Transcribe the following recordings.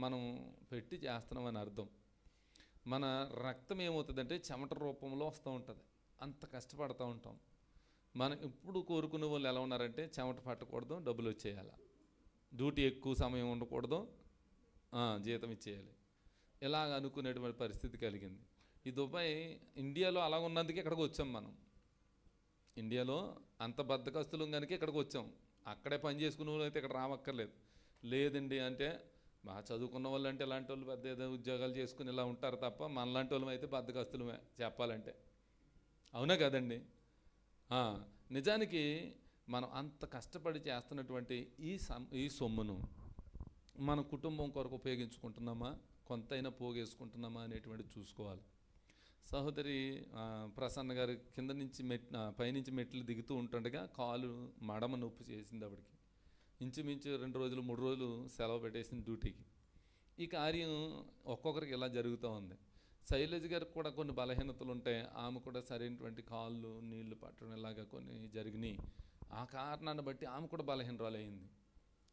మనం పెట్టి చేస్తున్నామని అర్థం. మన రక్తం ఏమవుతుందంటే చెమట రూపంలో వస్తూ ఉంటుంది, అంత కష్టపడుతూ ఉంటాం. మనం ఇప్పుడు కోరుకునే వాళ్ళు ఎలా ఉన్నారంటే చెమట పట్టకూడదు, డబ్బులు వచ్చేయాలి, డ్యూటీ ఎక్కువ సమయం ఉండకూడదు, జీతం ఇచ్చేయాలి, ఇలాగ అనుకునేటువంటి పరిస్థితి కలిగింది. ఈ దుబాయ్ ఇండియాలో అలా ఉన్నందుకే ఇక్కడికి వచ్చాం. మనం ఇండియాలో అంత బద్ధకస్తులం కనుక ఇక్కడికి వచ్చాం. అక్కడే పని చేసుకునే వాళ్ళు అయితే ఇక్కడ రావక్కర్లేదు. లేదండి అంటే బాగా చదువుకున్న వాళ్ళు అంటే ఇలాంటి వాళ్ళు పెద్ద ఏదో ఉద్యోగాలు చేసుకుని ఇలా ఉంటారు తప్ప మనలాంటి వాళ్ళం అయితే బద్ధకస్తులమే చెప్పాలంటే. అవునా కదండి? నిజానికి మనం అంత కష్టపడి చేస్తున్నటువంటి ఈ సొమ్మును మన కుటుంబం కొరకు ఉపయోగించుకుంటున్నామా, కొంతైనా పోగేసుకుంటున్నామా అనేటువంటిది చూసుకోవాలి. సహోదరి ప్రసన్న గారు కింద నుంచి పైనుంచి మెట్లు దిగుతూ ఉంటుండగా కాలు మడమ నొప్పి చేసింది. ఆవిడకి ఇంచుమించు 2 రోజులు 3 రోజులు సెలవు పెట్టేసింది డ్యూటీకి. ఈ కార్యం ఒక్కొక్కరికి ఇలా జరుగుతూ ఉంది. శైలజ గారికి కూడా కొన్ని బలహీనతలు ఉంటాయి. ఆమె కూడా సరైనటువంటి కాళ్ళు నీళ్లు పట్టడం ఇలాగా కొన్ని జరిగినాయి. ఆ కారణాన్ని బట్టి ఆమె కూడా బలహీనరాలు అయింది.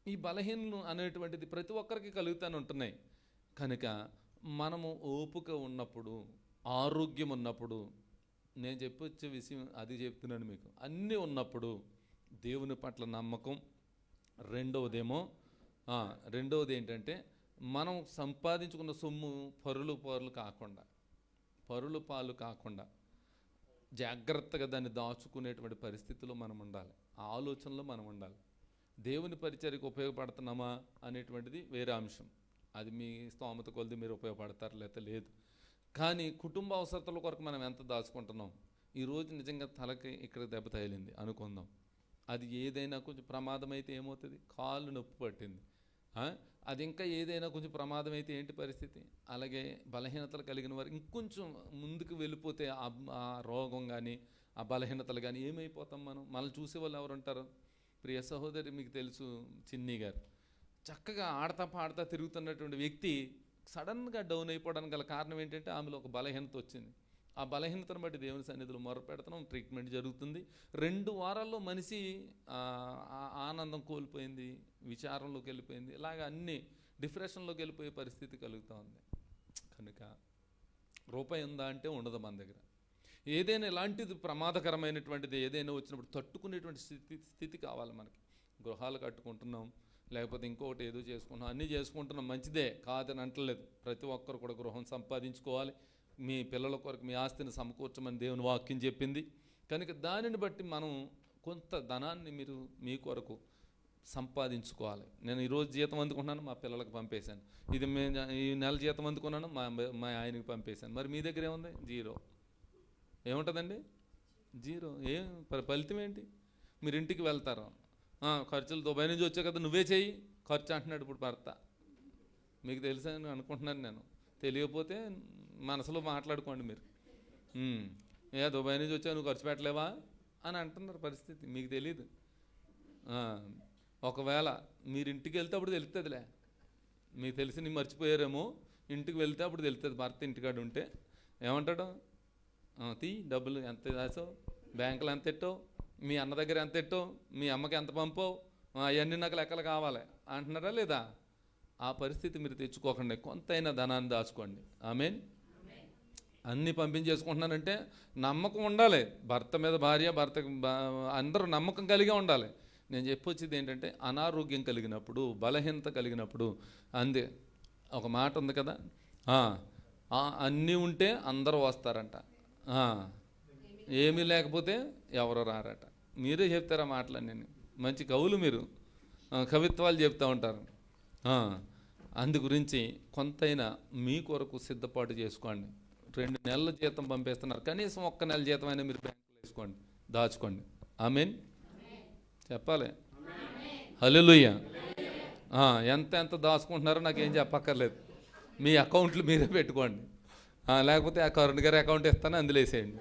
ఈ బలహీనలు అనేటువంటిది ప్రతి ఒక్కరికి కలుగుతూనే ఉంటున్నాయి. కనుక మనము ఓపిక ఉన్నప్పుడు, ఆరోగ్యం ఉన్నప్పుడు, నేను చెప్పొచ్చే విషయం అది చెప్తున్నాను మీకు, అన్నీ ఉన్నప్పుడు దేవుని పట్ల నమ్మకం. రెండవది ఏంటంటే మనం సంపాదించుకున్న సొమ్ము పరులు పాలు కాకుండా జాగ్రత్తగా దాన్ని దాచుకునేటువంటి పరిస్థితిలో మనం ఉండాలి, ఆలోచనలో మనం ఉండాలి. దేవుని పరిచర్యకు ఉపయోగపడుతున్నామా అనేటువంటిది వేరే అంశం. అది మీ స్తోమత కొలది మీరు ఉపయోగపడతారు లేకపోతే లేదు. కానీ కుటుంబ అవసరతల కొరకు మనం ఎంత దాచుకుంటున్నాం. ఈరోజు నిజంగా తలకి ఇక్కడ దెబ్బ తగిలింది అనుకుందాం, అది ఏదైనా కొంచెం ప్రమాదం అయితే ఏమవుతుంది? కాళ్ళు నొప్పి పట్టింది, అది ఇంకా ఏదైనా కొంచెం ప్రమాదం అయితే ఏంటి పరిస్థితి? అలాగే బలహీనతలు కలిగిన వారు ఇంకొంచెం ముందుకు వెళ్ళిపోతే ఆ రోగం కానీ ఆ బలహీనతలు కానీ ఏమైపోతాం మనం? మనల్ని చూసే వాళ్ళు ఎవరు ఉంటారు? ప్రియ సహోదరి, మీకు తెలుసు చిన్ని గారు చక్కగా ఆడతా పాడతా తిరుగుతున్నటువంటి వ్యక్తి సడన్గా డౌన్ అయిపోవడానికి గల కారణం ఏంటంటే ఆమెలో ఒక బలహీనత వచ్చింది. ఆ బలహీనతను బట్టి దేవుని సన్నిధిలో మొరపెడుతున్నాం, ట్రీట్మెంట్ జరుగుతుంది. 2 వారాల్లో మనిషి ఆనందం కోల్పోయింది, విచారంలోకి వెళ్ళిపోయింది, ఇలాగ అన్నీ డిప్రెషన్లోకి వెళ్ళిపోయే పరిస్థితి కలుగుతూ ఉంది. కనుక రూపాయి ఉందా అంటే ఉండదు మన దగ్గర. ఏదైనా ఇలాంటిది ప్రమాదకరమైనటువంటిది ఏదైనా వచ్చినప్పుడు తట్టుకునేటువంటి స్థితి కావాలి మనకి. గృహాలు కట్టుకుంటున్నాం, లేకపోతే ఇంకొకటి ఏదో చేసుకుంటున్నాం, అన్నీ చేసుకుంటున్నాం, మంచిదే కాదని అంటలేదు. ప్రతి ఒక్కరు కూడా గృహం సంపాదించుకోవాలి. మీ పిల్లల కొరకు మీ ఆస్తిని సమకూర్చమని దేవుని వాక్యం చెప్పింది. కనుక దానిని బట్టి మనం కొంత ధనాన్ని మీరు మీ కొరకు సంపాదించుకోవాలి. నేను ఈరోజు జీతం అందుకున్నాను, మా పిల్లలకు పంపేశాను. ఈ నెల జీతం అందుకున్నాను, మా ఆయనకి పంపేశాను. మరి మీ దగ్గర ఏముంది? జీరో. ఏముంటుందండి? జీరో. ఫలితం ఏంటి? మీరు ఇంటికి వెళ్తారు, ఖర్చులు దుబాయ్ నుంచి వచ్చాయి కదా నువ్వే చెయ్యి ఖర్చు అంటున్నాడు ఇప్పుడు భర్త. మీకు తెలుసా అని అనుకుంటున్నాను నేను, తెలియకపోతే మనసులో మాట్లాడుకోండి మీరు. దుబాయ్ నుంచి వచ్చా నువ్వు ఖర్చు పెట్టలేవా అని అంటున్నారు పరిస్థితి. మీకు తెలియదు. ఒకవేళ మీరు ఇంటికి వెళ్తే అప్పుడు తెలుస్తుందిలే. మీకు తెలిసి నీ మర్చిపోయారేమో, ఇంటికి వెళ్తే అప్పుడు తెలుస్తుంది. భర్త ఇంటికాడు ఉంటే ఏమంటాడు? డబ్బులు ఎంత దాసావు, బ్యాంకులో ఎంత ఎట్టావు, మీ అన్న దగ్గర ఎంత ఎట్టావు, మీ అమ్మకి ఎంత పంపావు, అవన్నీ నాకు లెక్కలు కావాలి అంటున్నారా లేదా? ఆ పరిస్థితి మీరు తెచ్చుకోకండి, కొంతైనా ధనాన్ని దాచుకోండి. ఆమేన్. అన్నీ పంపించేసుకుంటున్నానంటే నమ్మకం ఉండాలి. భర్త మీద భార్య, అందరూ నమ్మకం కలిగే ఉండాలి. నేను చెప్పొచ్చేది ఏంటంటే అనారోగ్యం కలిగినప్పుడు, బలహీనత కలిగినప్పుడు, అందే ఒక మాట ఉంది కదా, అన్నీ ఉంటే అందరూ వస్తారంట, ఏమీ లేకపోతే ఎవరు రారట. మీరే చెప్తారా మాటలన్నీ? మంచి కవులు మీరు, కవిత్వాలు చెప్తూ ఉంటారు. అందు గురించి కొంతైనా మీ కొరకు సిద్ధపాటు చేసుకోండి. 2 నెలల జీతం పంపేస్తున్నారు, కనీసం 1 నెల జీతం అయినా మీరు బ్యాంకులో వేసుకోండి, దాచుకోండి. ఆమేన్ చెప్పాలి. హల్లెలూయా. ఎంత దాచుకుంటున్నారో నాకేం చెప్పక్కర్లేదు, మీ అకౌంట్లు మీరే పెట్టుకోండి. లేకపోతే ఆ కరుణ్ గారి అకౌంట్ ఇస్తాను, అందులో వేసేయండి.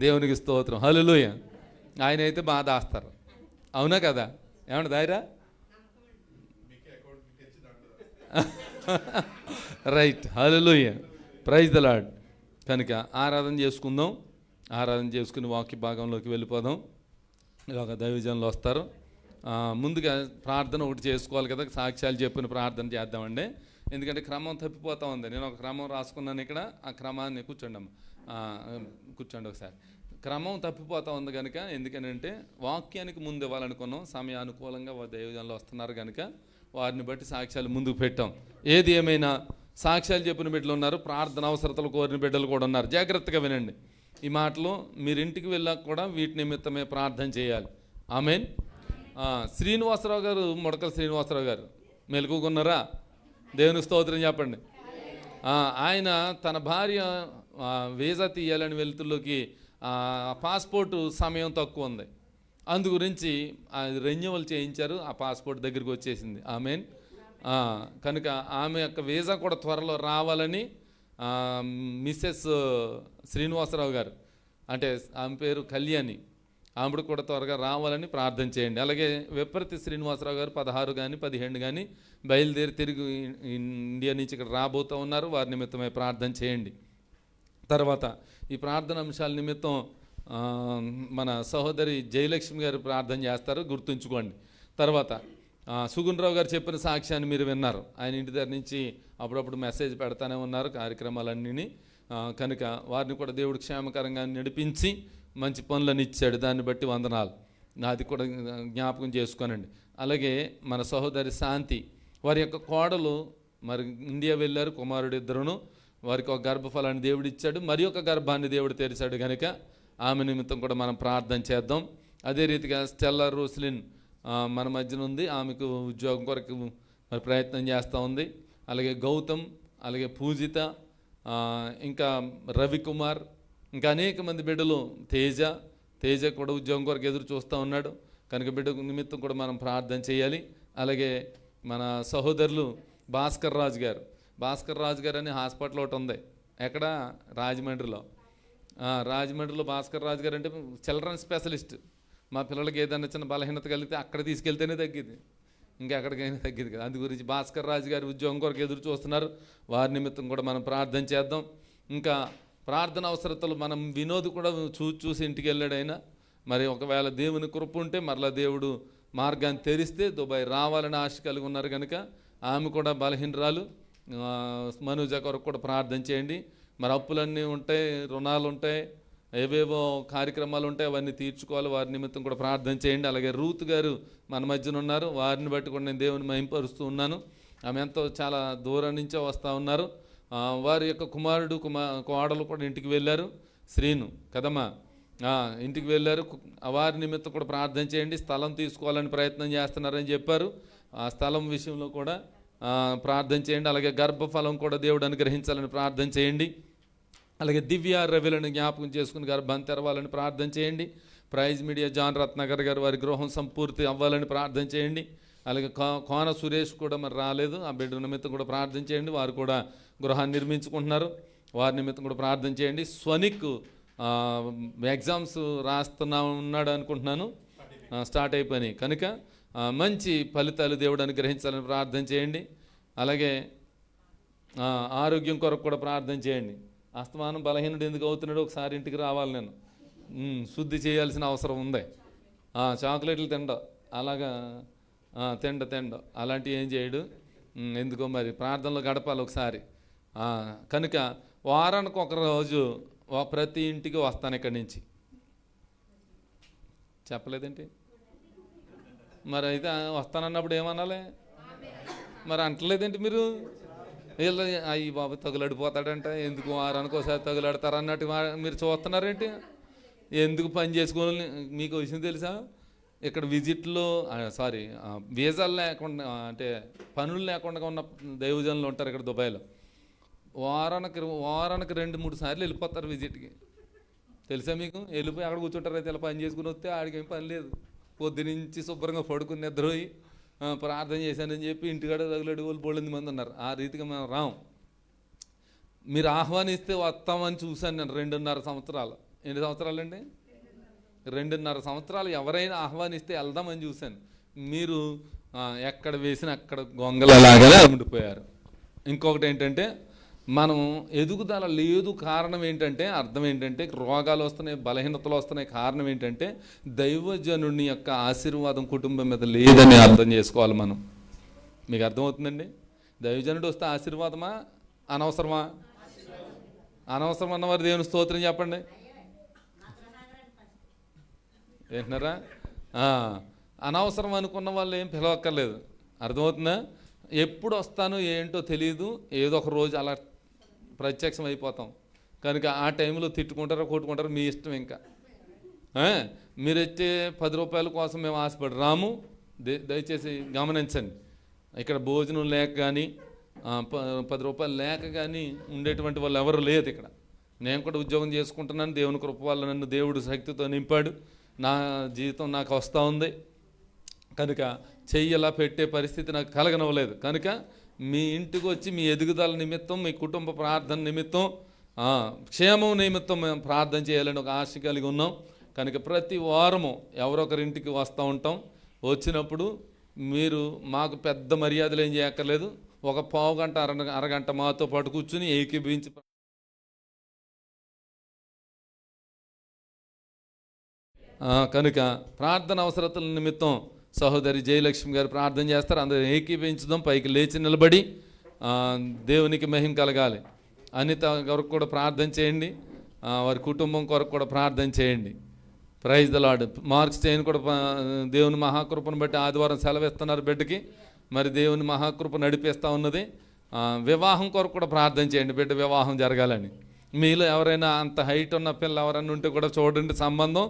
దేవునికి స్తోత్రం. హల్లెలూయా. ఆయన అయితే బాగా దాస్తారు, అవునా కదా? ఏమన్నా దాయిరా? Right. Hallelujah. Praise the Lord. కనుక ఆరాధన చేసుకుందాం. ఆరాధన చేసుకుని వాక్య భాగంలోకి వెళ్ళిపోదాం. ఇలాగ దైవజనులు వస్తారు. ముందుగా ప్రార్థన ఒకటి చేసుకోవాలి కదా, సాక్ష్యాలు చెప్పిన ప్రార్థన చేద్దామండి. ఎందుకంటే క్రమం తప్పిపోతూ ఉంది. నేను ఒక క్రమం రాసుకున్నాను ఇక్కడ, ఆ క్రమాన్ని కూర్చోండి కూర్చోండి ఒకసారి. క్రమం తప్పిపోతూ ఉంది కనుక, ఎందుకనంటే వాక్యానికి ముందు ఇవ్వాలనుకున్నాం, సమయానుకూలంగా దైవజనులు వస్తున్నారు కనుక వారిని బట్టి సాక్ష్యాలు ముందుకు పెట్టాం. ఏది ఏమైనా సాక్ష్యాలు చెప్పిన బిడ్డలు ఉన్నారు, ప్రార్థన అవసరతలు కోరిన బిడ్డలు కూడా ఉన్నారు. జాగ్రత్తగా వినండి ఈ మాటలు. మీరు ఇంటికి వెళ్ళాక కూడా వీటి నిమిత్తమే ప్రార్థన చేయాలి. ఆమేన్. శ్రీనివాసరావు గారు, ముడకల శ్రీనివాసరావు గారు మెలకుకున్నారా? దేవునికి స్తోత్రం చెప్పండి. ఆయన తన భార్య వీసా తీయాలని వెలుతుల్లోకి పాస్పోర్టు సమయం తక్కువ ఉంది, అందు గురించి రెన్యువల్ చేయించారు. ఆ పాస్పోర్ట్ దగ్గరికి వచ్చేసింది. ఆమేన్. కనుక ఆమె యొక్క వీసా కూడా త్వరలో రావాలని మిస్సెస్ శ్రీనివాసరావు గారు, అంటే ఆమె పేరు కళ్యాణి, ఆమెడు కూడా త్వరగా రావాలని ప్రార్థన చేయండి. అలాగే విపరీత శ్రీనివాసరావు గారు 16 కానీ 17 కానీ బయలుదేరి తిరిగి ఇండియా నుంచి ఇక్కడ రాబోతూ ఉన్నారు. వారి నిమిత్తమై ప్రార్థన చేయండి. తర్వాత ఈ ప్రార్థన అంశాల నిమిత్తం మన సహోదరి జయలక్ష్మి గారు ప్రార్థన చేస్తారు, గుర్తుంచుకోండి. తర్వాత సుగుణరావు గారు చెప్పిన సాక్ష్యాన్ని మీరు విన్నారు. ఆయన ఇంటి దగ్గర నుంచి అప్పుడప్పుడు మెసేజ్ పెడతానే ఉన్నారు కార్యక్రమాలన్నీ. కనుక వారిని కూడా దేవుడు క్షేమకరంగా నడిపించి మంచి పనులను ఇచ్చాడు, దాన్ని బట్టి వందనాలు. నాది కూడా జ్ఞాపకం చేసుకోనండి. అలాగే మన సహోదరి శాంతి, వారి యొక్క కోడలు మరి ఇండియా వెళ్ళారు, కుమారుడు ఇద్దరును. వారికి ఒక గర్భఫలాన్ని దేవుడు ఇచ్చాడు, మరి ఒక గర్భాన్ని దేవుడు తెరిచాడు కనుక ఆమె నిమిత్తం కూడా మనం ప్రార్థన చేద్దాం. అదే రీతిగా స్టెల్లా రోస్లిన్ మన మధ్యన ఉంది, ఆమెకు ఉద్యోగం కొరకు మరి ప్రయత్నం చేస్తూ ఉంది. అలాగే గౌతమ్, అలాగే పూజిత, ఇంకా రవికుమార్, ఇంకా అనేక మంది బిడ్డలు, తేజ కూడా ఉద్యోగం కొరకు ఎదురు చూస్తూ ఉన్నాడు కనుక బిడ్డ నిమిత్తం కూడా మనం ప్రార్థన చేయాలి. అలాగే మన సహోదరులు భాస్కర్ రాజు గారు అని హాస్పిటల్ ఒకటి ఉంది, ఎక్కడ? రాజమండ్రిలో. భాస్కర్ రాజు గారు అంటే చిల్డ్రన్ స్పెషలిస్ట్. మా పిల్లలకి ఏదైనా చిన్న బలహీనత కలిగితే అక్కడ తీసుకెళ్తేనే తగ్గింది, ఇంకా ఎక్కడికైనా తగ్గింది కదా. అందు గురించి భాస్కర్ రాజు గారి ఉద్యోగం కొరకు ఎదురు చూస్తున్నారు, వారి నిమిత్తం కూడా మనం ప్రార్థన చేద్దాం. ఇంకా ప్రార్థన అవసరతలు మనం వినోద్ కూడా చూసి ఇంటికి వెళ్ళాడు. అయినా మరి ఒకవేళ దేవుని కృప ఉంటే మరలా దేవుడు మార్గాన్ని తెరిస్తే దుబాయ్ రావాలని ఆశ కలిగి ఉన్నారు కనుక ఆమె కూడా బలహీనరాలు. మనోజ కొరకు కూడా ప్రార్థన చేయండి. మరి అప్పులన్నీ ఉంటాయి, రుణాలు ఉంటాయి, ఏవేవో కార్యక్రమాలు ఉంటాయి, అవన్నీ తీర్చుకోవాలి, వారి నిమిత్తం కూడా ప్రార్థన చేయండి. అలాగే రూత్ గారు మన మధ్యన ఉన్నారు, వారిని బట్టి కూడా నేను దేవుని మహింపరుస్తూ ఉన్నాను. ఆమె ఎంతో చాలా దూరం నుంచే వస్తూ ఉన్నారు. వారి యొక్క కోడలు కూడా ఇంటికి వెళ్ళారు, శ్రీను కదమ్మా, ఇంటికి వెళ్ళారు. వారి నిమిత్తం కూడా ప్రార్థన చేయండి. స్థలం తీసుకోవాలని ప్రయత్నం చేస్తున్నారని చెప్పారు, ఆ స్థలం విషయంలో కూడా ప్రార్థన చేయండి. అలాగే గర్భఫలం కూడా దేవుడు అనుగ్రహించాలని ప్రార్థన చేయండి. అలాగే దివ్య రవిలను జ్ఞాపకం చేసుకుని గర్భాన్ని తెరవాలని ప్రార్థన చేయండి. ప్రైజ్ మీడియా జాన్ రత్నాకర్ గారు వారి గృహం సంపూర్తి అవ్వాలని ప్రార్థన చేయండి. అలాగే కోన సురేష్ కూడా మరి రాలేదు, ఆ బిడ్డ నిమిత్తం కూడా ప్రార్థన చేయండి. వారు కూడా గృహాన్ని నిర్మించుకుంటున్నారు, వారి నిమిత్తం కూడా ప్రార్థన చేయండి. స్వనిక్ ఎగ్జామ్స్ ఉన్నాడు అనుకుంటున్నాను, స్టార్ట్ అయిపోయినాయి కనుక మంచి ఫలితాలు దేవుడు అనుగ్రహించాలని ప్రార్థన చేయండి. అలాగే ఆరోగ్యం కొరకు కూడా ప్రార్థన చేయండి. అస్తమానం బలహీనుడు ఎందుకు అవుతున్నాడు, ఒకసారి ఇంటికి రావాలి, నేను శుద్ధి చేయాల్సిన అవసరం ఉంది. చాక్లెట్లు అలాగా తిండ అలాంటివి ఏం చేయడు, ఎందుకో మరి ప్రార్థనలో గడపాలి ఒకసారి. కనుక వారానికి ఒక రోజు ప్రతి ఇంటికి వస్తాను ఇక్కడి నుంచి. చెప్పలేదేంటి మరి? అయితే వస్తానన్నప్పుడు ఏమనాలి మరి? అంటలేదేంటి మీరు? వీళ్ళు అయ్యి బాబు తగులడిపోతాడంట, ఎందుకు వారానికి ఒకసారి తగులాడతారు అన్నట్టు మీరు చూస్తున్నారేంటి? ఎందుకు పని చేసుకోవాలని మీకు విషయం తెలుసా? ఇక్కడ విజిట్లో వీసాలు లేకుండా, అంటే పనులు లేకుండా ఉన్న దైవజనులు ఉంటారు ఇక్కడ దుబాయ్లో. వారానికి 2-3 సార్లు వెళ్ళిపోతారు విజిట్కి, తెలుసా మీకు? వెళ్ళిపోయి అక్కడ కూర్చుంటారు. అయితే ఇలా పని చేసుకుని వస్తే ఆడికి ఏం పని లేదు, పొద్దునుంచి శుభ్రంగా పడుకుని నిద్రపోయి ప్రార్థన చేశానని చెప్పి ఇంటికాడ తగులడి వాళ్ళు 4 మంది ఉన్నారు. ఆ రీతిగా మేము రాం. మీరు ఆహ్వానిస్తే వస్తామని చూశాను నేను 2.5 సంవత్సరాలు. ఎన్ని సంవత్సరాలండి? 2.5 సంవత్సరాలు ఎవరైనా ఆహ్వానిస్తే వెళ్దామని చూశాను. మీరు ఎక్కడ వేసినా అక్కడ గొంగలలాగానే ఉండిపోయారు. ఇంకొకటి ఏంటంటే మనం ఎదుగుదల లేదు. కారణం ఏంటంటే, అర్థం ఏంటంటే, రోగాలు వస్తున్నాయి, బలహీనతలు వస్తున్నాయి. కారణం ఏంటంటే దైవజనుని యొక్క ఆశీర్వాదం కుటుంబం మీద లేదని అర్థం చేసుకోవాలి మనం. మీకు అర్థమవుతుందండి? దైవజనుడు వస్తే ఆశీర్వాదమా అనవసరమా? అనవసరం అన్నవారు దేవుని స్తోత్రం చెప్పండి. ఏంటున్నారా? అనవసరం అనుకున్న వాళ్ళు ఏం పిలవక్కర్లేదు. అర్థమవుతుందా? ఎప్పుడు వస్తానో ఏంటో తెలియదు, ఏదో ఒక రోజు అలా ప్రత్యక్షం అయిపోతాం. కనుక ఆ టైంలో తిట్టుకుంటారో కొట్టుకుంటారో మీ ఇష్టం. ఇంకా మీరు వచ్చే 10 రూపాయల కోసం మేము ఆశపడి రాము. దయచేసి గమనించండి. ఇక్కడ భోజనం లేక కానీ 10 రూపాయలు లేక కానీ ఉండేటువంటి వాళ్ళు ఎవరు లేదు ఇక్కడ. నేను కూడా ఉద్యోగం చేసుకుంటున్నాను. దేవుని కృప వల్ల నన్ను దేవుడు శక్తితో నింపాడు. నా జీవితం నాకు వస్తూ ఉంది. కనుక చెయ్యలా పెట్టే పరిస్థితి నాకు కలగనవ్వలేదు. కనుక మీ ఇంటికి వచ్చి మీ ఎదుగుదల నిమిత్తం, మీ కుటుంబ ప్రార్థన నిమిత్తం, క్షేమం నిమిత్తం మేము ప్రార్థన చేయాలని ఒక ఆశ కలిగి ఉన్నాం. కనుక ప్రతి వారము ఎవరొకరింటికి వస్తూ ఉంటాం. వచ్చినప్పుడు మీరు మాకు పెద్ద మర్యాదలు ఏం చేయక్కర్లేదు. ఒక పావు గంట అరగంట మాతో పాటు కూర్చుని ఏకీభవించి కనుక ప్రార్థన అవసరతల నిమిత్తం సహోదరి జయలక్ష్మి గారు ప్రార్థన చేస్తారు. అందరూ ఏకీభవించుదాం. పైకి లేచి నిలబడి దేవునికి మహిమ కలగాలి. అనిత కొరకు కూడా ప్రార్థన చేయండి. వారి కుటుంబం కొరకు కూడా ప్రార్థన చేయండి. Praise the lord. మార్క్స్ చేయని కూడా దేవుని మహాకృపను బట్టి ఆదివారం సెలవు ఇస్తున్నారు బిడ్డకి. మరి దేవుని మహాకృప నడిపిస్తూ ఉన్నది. వివాహం కొరకు కూడా ప్రార్థన చేయండి. బిడ్డ వివాహం జరగాలని. మీలో ఎవరైనా అంత హైట్ ఉన్న పిల్ల ఎవరైనా ఉంటే కూడా చూడండి, సంబంధం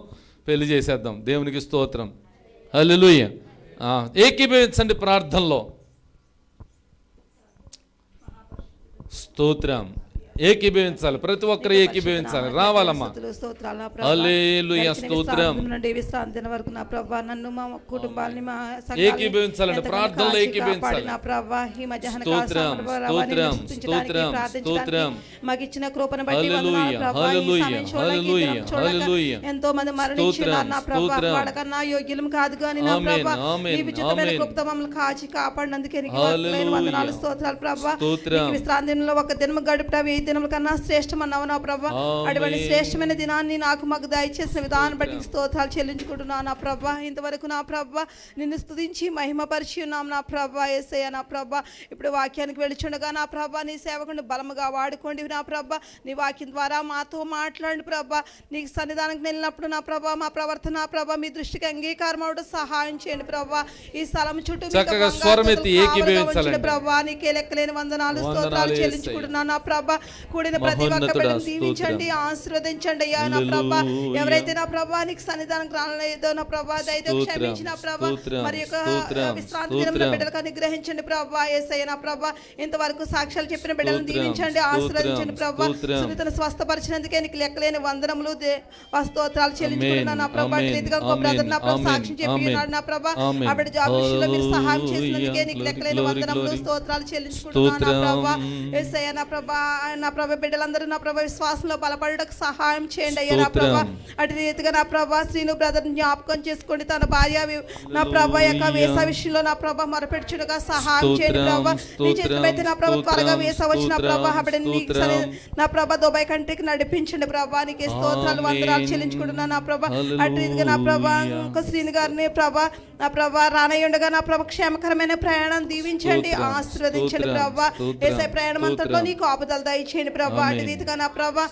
పెళ్లి చేసేద్దాం. దేవునికి స్తోత్రం. హల్లెలూయా. ఏకీభవించండి ప్రార్థనలో. స్తోత్రం. ఏకీభవించాలి. ప్రతి ఒక్కరు ఏకీభవించాలి. రావాలమ్మా. హల్లెలూయా. స్తోత్రం. ఏకీభవించాలండి. ప్రార్థనలో ఏకీభవించాలి. స్తోత్రం. స్తోత్రం. స్తోత్రం. స్తోత్రం. మాకిచ్చిన కృపను బట్టి హల్లెలూయా. ఎంతో మంది మరణించినారు నా ప్రభువా. వాడకన్నా యోగ్యులం కాదు కానీ నా ప్రభువా, నీ విచిత్రమైన కృపతో మమ్మల్ని కాచి కాపాడినందుకే నీకు వందనాలు, స్తోత్రాలు ప్రభువా. విశ్రాంతి దినంలో ఒక దినం గడుపుట 1000 దినముల కన్నా శ్రేష్టమన్నావు నా ప్రభువా. అటువంటి శ్రేష్టమైన దినాన్ని మాకు దయచేసిన విధానం బట్టి స్తోత్రాలు చెల్లించుకుంటున్నాను నా ప్రభువా. ఇంతవరకు నా ప్రభువా నిన్ను స్తుతించి మహిమపరిచి ఉన్నాం నా ప్రభువా. యేసయ్య నా ప్రభువా, ఇప్పుడు వాక్యానికి వెళ్ళిచుండగా నా ప్రభువా నీ సేవకుని బలముగా వాడుకోండి నా ప్రభువా. నీ వాక్యం ద్వారా మాతో మాట్లాడండి ప్రభువా. నీకు సన్నిధానానికి వెళ్ళినప్పుడు నా ప్రభువా మా ప్రవర్తన నా ప్రభువా మీ దృష్టికి అంగీకారం అవడం సహాయం చేయండి ప్రభువా. ఈ స్థలం చుట్టూ ప్రభువా నీకే లెక్కలేని వందనాలు, స్తోత్రాలు చెల్లించుకుంటున్నాను నా ప్రభువా. కూడిన ప్రతి ఒక్క బిడ్డను దీవించండి, ఆశీర్వదించండి అయ్యా నా ప్రభువా. ఎవరైతే నా ప్రభువా నీకు సన్నిధానానికి రాలేదో నా ప్రభువా దయతో క్షమించి నా ప్రభువా. మరి యొక్క విశ్రాంతి దినంలో బిడ్డలకు అనుగ్రహించండి ప్రభువా. యేసయ్య నా ప్రభువా ఇంతవరకు సాక్ష్యాలు చెప్పిన బిడ్డలను దీవించండి, ఆశీర్వదించండి ప్రభువా. సునీతను స్వస్థపరిచినందుకే నీకు లెక్కలేని వందనములు స్తోత్రాలు చెల్లించుకుంటున్నాను నా ప్రభువా. రీతిగా ఇంకో బ్రదర్ నా ప్రభు సాక్ష్యం చెప్పి ఉన్నాడు నా ప్రభువా. ఆ బిడ్డ జాబ్ విషయంలో మీరు సహాయం చేసినందుకే నీకు లెక్కలేని వందనములు, స్తోత్రాలు చెల్లించుకుంటున్నాను నా ప్రభువా. యేసయ్య నా ప్రభువా నా ప్రభు బిడ్డలందరూ నా ప్రభు విశ్వాసంలో బలపడడానికి సహాయం చేయండి అయ్యా నా ప్రభు. అటు రీతిగా నా ప్రభు శ్రీను బ్రదర్ జ్ఞాపకం చేసుకోండి. తన భార్య నా ప్రభు యొక్క వీసా విషయంలో నా ప్రభు మొరపెట్టుగా సహాయం చేయండి ప్రభు. నీ చేతులైతే నా ప్రభు త్వరగా వీసా వచ్చిన ప్రభు అప్పుడు నా ప్రభు దుబాయ్ కంట్రీకి నడిపించండి ప్రభు. నీకు స్తోత్రాలు వందనాలు చెల్లించుకుంటున్నా నా ప్రభు. అటు రీతిగా నా ప్రభు ఇంకో శ్రీను గారిని ప్రభు నా ప్రభు రానయ్యుండగా నా ప్రభు క్షేమకరమైన ప్రయాణం దీవించండి, ఆశీర్వదించండి ప్రభు. యేసయ్య ప్రయాణం అంతట్లో నీ కాపుదల దయచేయండి ప్రభు. అటు రీతిగా నా ప్రభు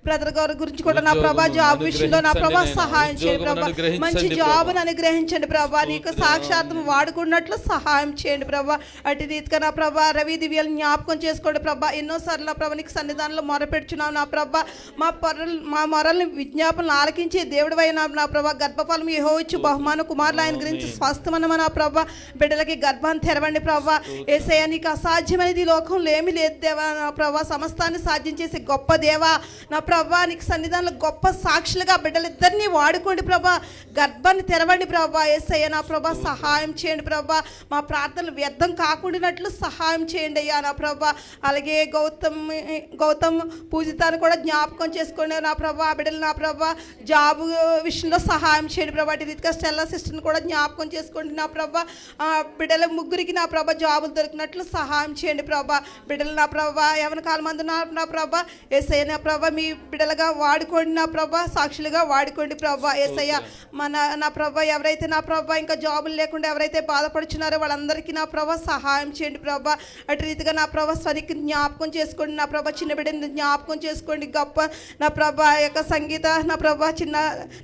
బ్రదర్ గారి గురించి కూడా నా ప్రభా జాబ్ విషయంలో నా ప్రభా సహాయం చేయండి ప్రభా. మంచి జాబ్ను అనుగ్రహించండి ప్రభా. నీకు సాక్షాత్తం వాడుకున్నట్లు సహాయం చేయండి ప్రభా. అటు రీతిగా నా ప్రభా రవి దివ్యాలు జ్ఞాపకం చేసుకోండి ప్రభా. ఎన్నోసార్లు నా ప్రభా నీకు సన్నిధానంలో మొరపెట్టుచున్నావు నా ప్రభా. మా మొరల్ని విజ్ఞాపనలు ఆలకించే దేవుడు అయినా నా ప్రభా. గర్భఫలం యెహోవా బహుమాన కుమారులు ఆయన గురించి స్వస్థమనమా నా ప్రభా. బిడ్డలకి గర్భాన్ని తెరవండి ప్రభా. యేసయ్య నీకు అసాధ్యమైనది లోకంలో ఏమీ లేదు దేవా నా ప్రభా. సమస్తాన్ని సాధ్యం చేసే గొప్ప దేవా నా ప్రభా నీకు సన్నిధానంలో గొప్ప సాక్షులుగా బిడ్డలిద్దరినీ వాడుకోండి ప్రభా. గర్భాన్ని తెరవండి ప్రభా. యేసయ్య నా ప్రభా సహాయం చేయండి ప్రభా. మా ప్రార్థనలు వ్యర్థం కాకుండానట్లు సహాయం చేయండి అయ్యా నా ప్రభా. అలాగే గౌతమ్ పూజితాన్ని కూడా జ్ఞాపకం చేసుకోండి నా ప్రభా. ఆ బిడ్డలు నా ప్రభా జాబు విషయంలో సహాయం చేయండి ప్రభా. అటు రీతిగా స్టెల్లా సిస్టర్ని కూడా జ్ఞాపకం చేసుకోండి నా ప్రభా. బిడ్డల ముగ్గురికి నా ప్రభా జాబులు దొరికినట్లు సహాయం చేయండి ప్రభా. బిడ్డలు నా ప్రభా యవన కాలం మందు నా ప్రభా యేసయ్య నా ప్రభా మీ బిడ్డలుగా వాడుకోండి నా ప్రభా. సాక్షులుగా వాడుకోండి ప్రభా. యేసయ్య నా ప్రభా ఎవరైతే నా ప్రభా ఇంకా జాబులు లేకుండా ఎవరైతే బాధపడుచున్నారో వాళ్ళందరికీ నా ప్రభా సహాయం చేయండి ప్రభా. అటు రీతిగా నా ప్రభా స్వనికి జ్ఞాపకం చేసుకోండి నా ప్రభా. చిన్న బిడ్డని జ్ఞాపకం చేసుకోండి గొప్ప నా ప్రభా యొక్క సంగీత నా ప్రభా చిన్న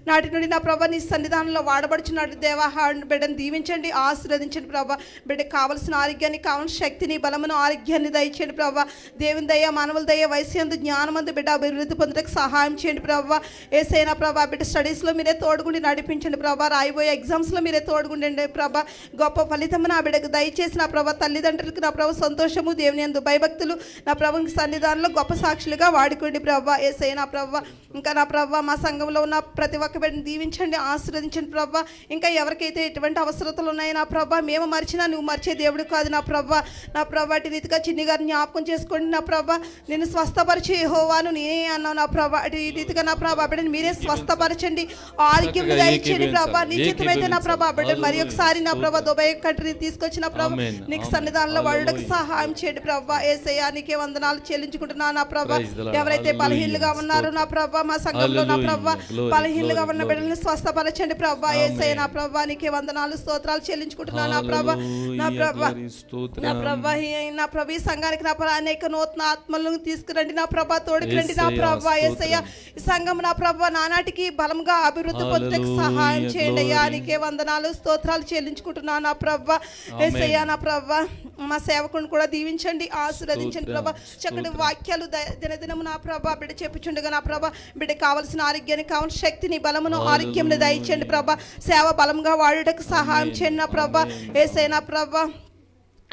నాటి నుండి నా ప్రభా నీ సన్నిధానంలో వాడబడుచున్నాడు దేవా. బిడ్డను దీవించండి, ఆశీర్వదించండి ప్రభా. బిడ్డకు కావలసిన ఆరోగ్యాన్ని, కావలసిన శక్తిని, బలమును, ఆరోగ్యాన్ని దయచేయండి ప్రభా. దేవుని దయ, మానవుల దయ, వయస్సు జ్ఞానమందు బిడ్డ అభివృద్ధి పొందడానికి సహాయం చేయండి ప్రభా. యేసయ్య ప్రభా బిడ్డ స్టడీస్లో మీరే తోడుగుండి నడిపించండి ప్రభా. రాయిపోయే ఎగ్జామ్స్లో మీరే తోడుగుండండి ప్రభా. గొప్ప ఫలితం నా బిడ్డకు దయచేసి నా ప్రభా. తల్లిదండ్రులకు నా ప్రభా సంతోషము, దేవుని యందు భయభక్తులు నా ప్రభుకి సన్నిధానంలో గొప్ప సాక్షులుగా వాడుకోండి ప్రభా. యేసయ్య నా ప్రభా ఇంకా నా ప్రభా మా సంఘంలో ఉన్న ప్రతి ఒక్క బిడ్డను దీవించండి, ఆశీర్వదించండి ప్రభా. ఇంకా ఎవరికైతే ఎటువంటి అవసరతలు ఉన్నాయో నా ప్రభా మేము మర్చినా నువ్వు మర్చే దేవుడు కాదు నా ప్రభా. నా ప్రభా అటు రీతిగా చిన్ని గారిని జ్ఞాపకం చేసుకోండి నా ప్రభా. నేను స్వస్థపరిచే యెహోవాను నేనే అన్నావు నా ప్రభా. అటు రీతిగా నా ప్రభా బిడ్డని మీరే స్వస్థపరచండి, ఆరోగ్యం దయచేయండి ప్రభా. నిశ్చితమైతే నా ప్రభా బిడ్డ మరి ఒకసారి నా ప్రభా దుబాయ్ కంట్రీ తీసుకొచ్చిన ప్రభా నీకు సన్నిధానంలో వాడుటకు సహాయం చేయండి ప్రభా. యేసయ్య నీకే వందనాలు చెల్లించుకుంటున్నా నా ప్రభా. ఎవరైతే బలహీనులుగా ఉన్నారో నా ప్రభా మా సంఘంలో నా ప్రభా బలహీనులుగా ఉన్న బిడ్డల్ని స్వస్థపరచండి ప్రభా. యేసయ్య నా ప్రభా నీకే వందనాలు స్తోత్రాలు చెల్లించుకుంటున్నా నా ప్రభా. నా ప్రభా నా ప్రభా నా ప్రభా ఈ సంఘానికి నా ప్రభా అనేక నూతన ఆత్మలను తీసుకురండి నా ప్రభా. తోడుకురండి నా ప్రభా. యేసయ్య ఈ సంఘం నా ప్రభా నానాటికి బలంగా అభివృద్ధి పొందడానికి సహాయం చేయండి అయ్యా. నీకే వందనాలు స్తోత్రాలు చెల్లించుకుంటున్నా నా ప్రభా. యేసయ్య నా ప్రభా మా సేవకుని కూడా దీవించండి, ఆశీర్వదించండి ప్రభా. చక్కటి వాక్యాలు దినదినము నా ప్రభా బిడ్డ చెప్పుచుండగా నా ప్రభా బిడ్డ కావలసిన ఆరోగ్యాన్ని, కావాల్సిన శక్తిని, బలమును, ఆరోగ్యంని దయచేయండి ప్రభా. సేవ బలంగా వాడుటకు సహాయం చేయండి నా ప్రభా. యేసయ్య నా ప్రభా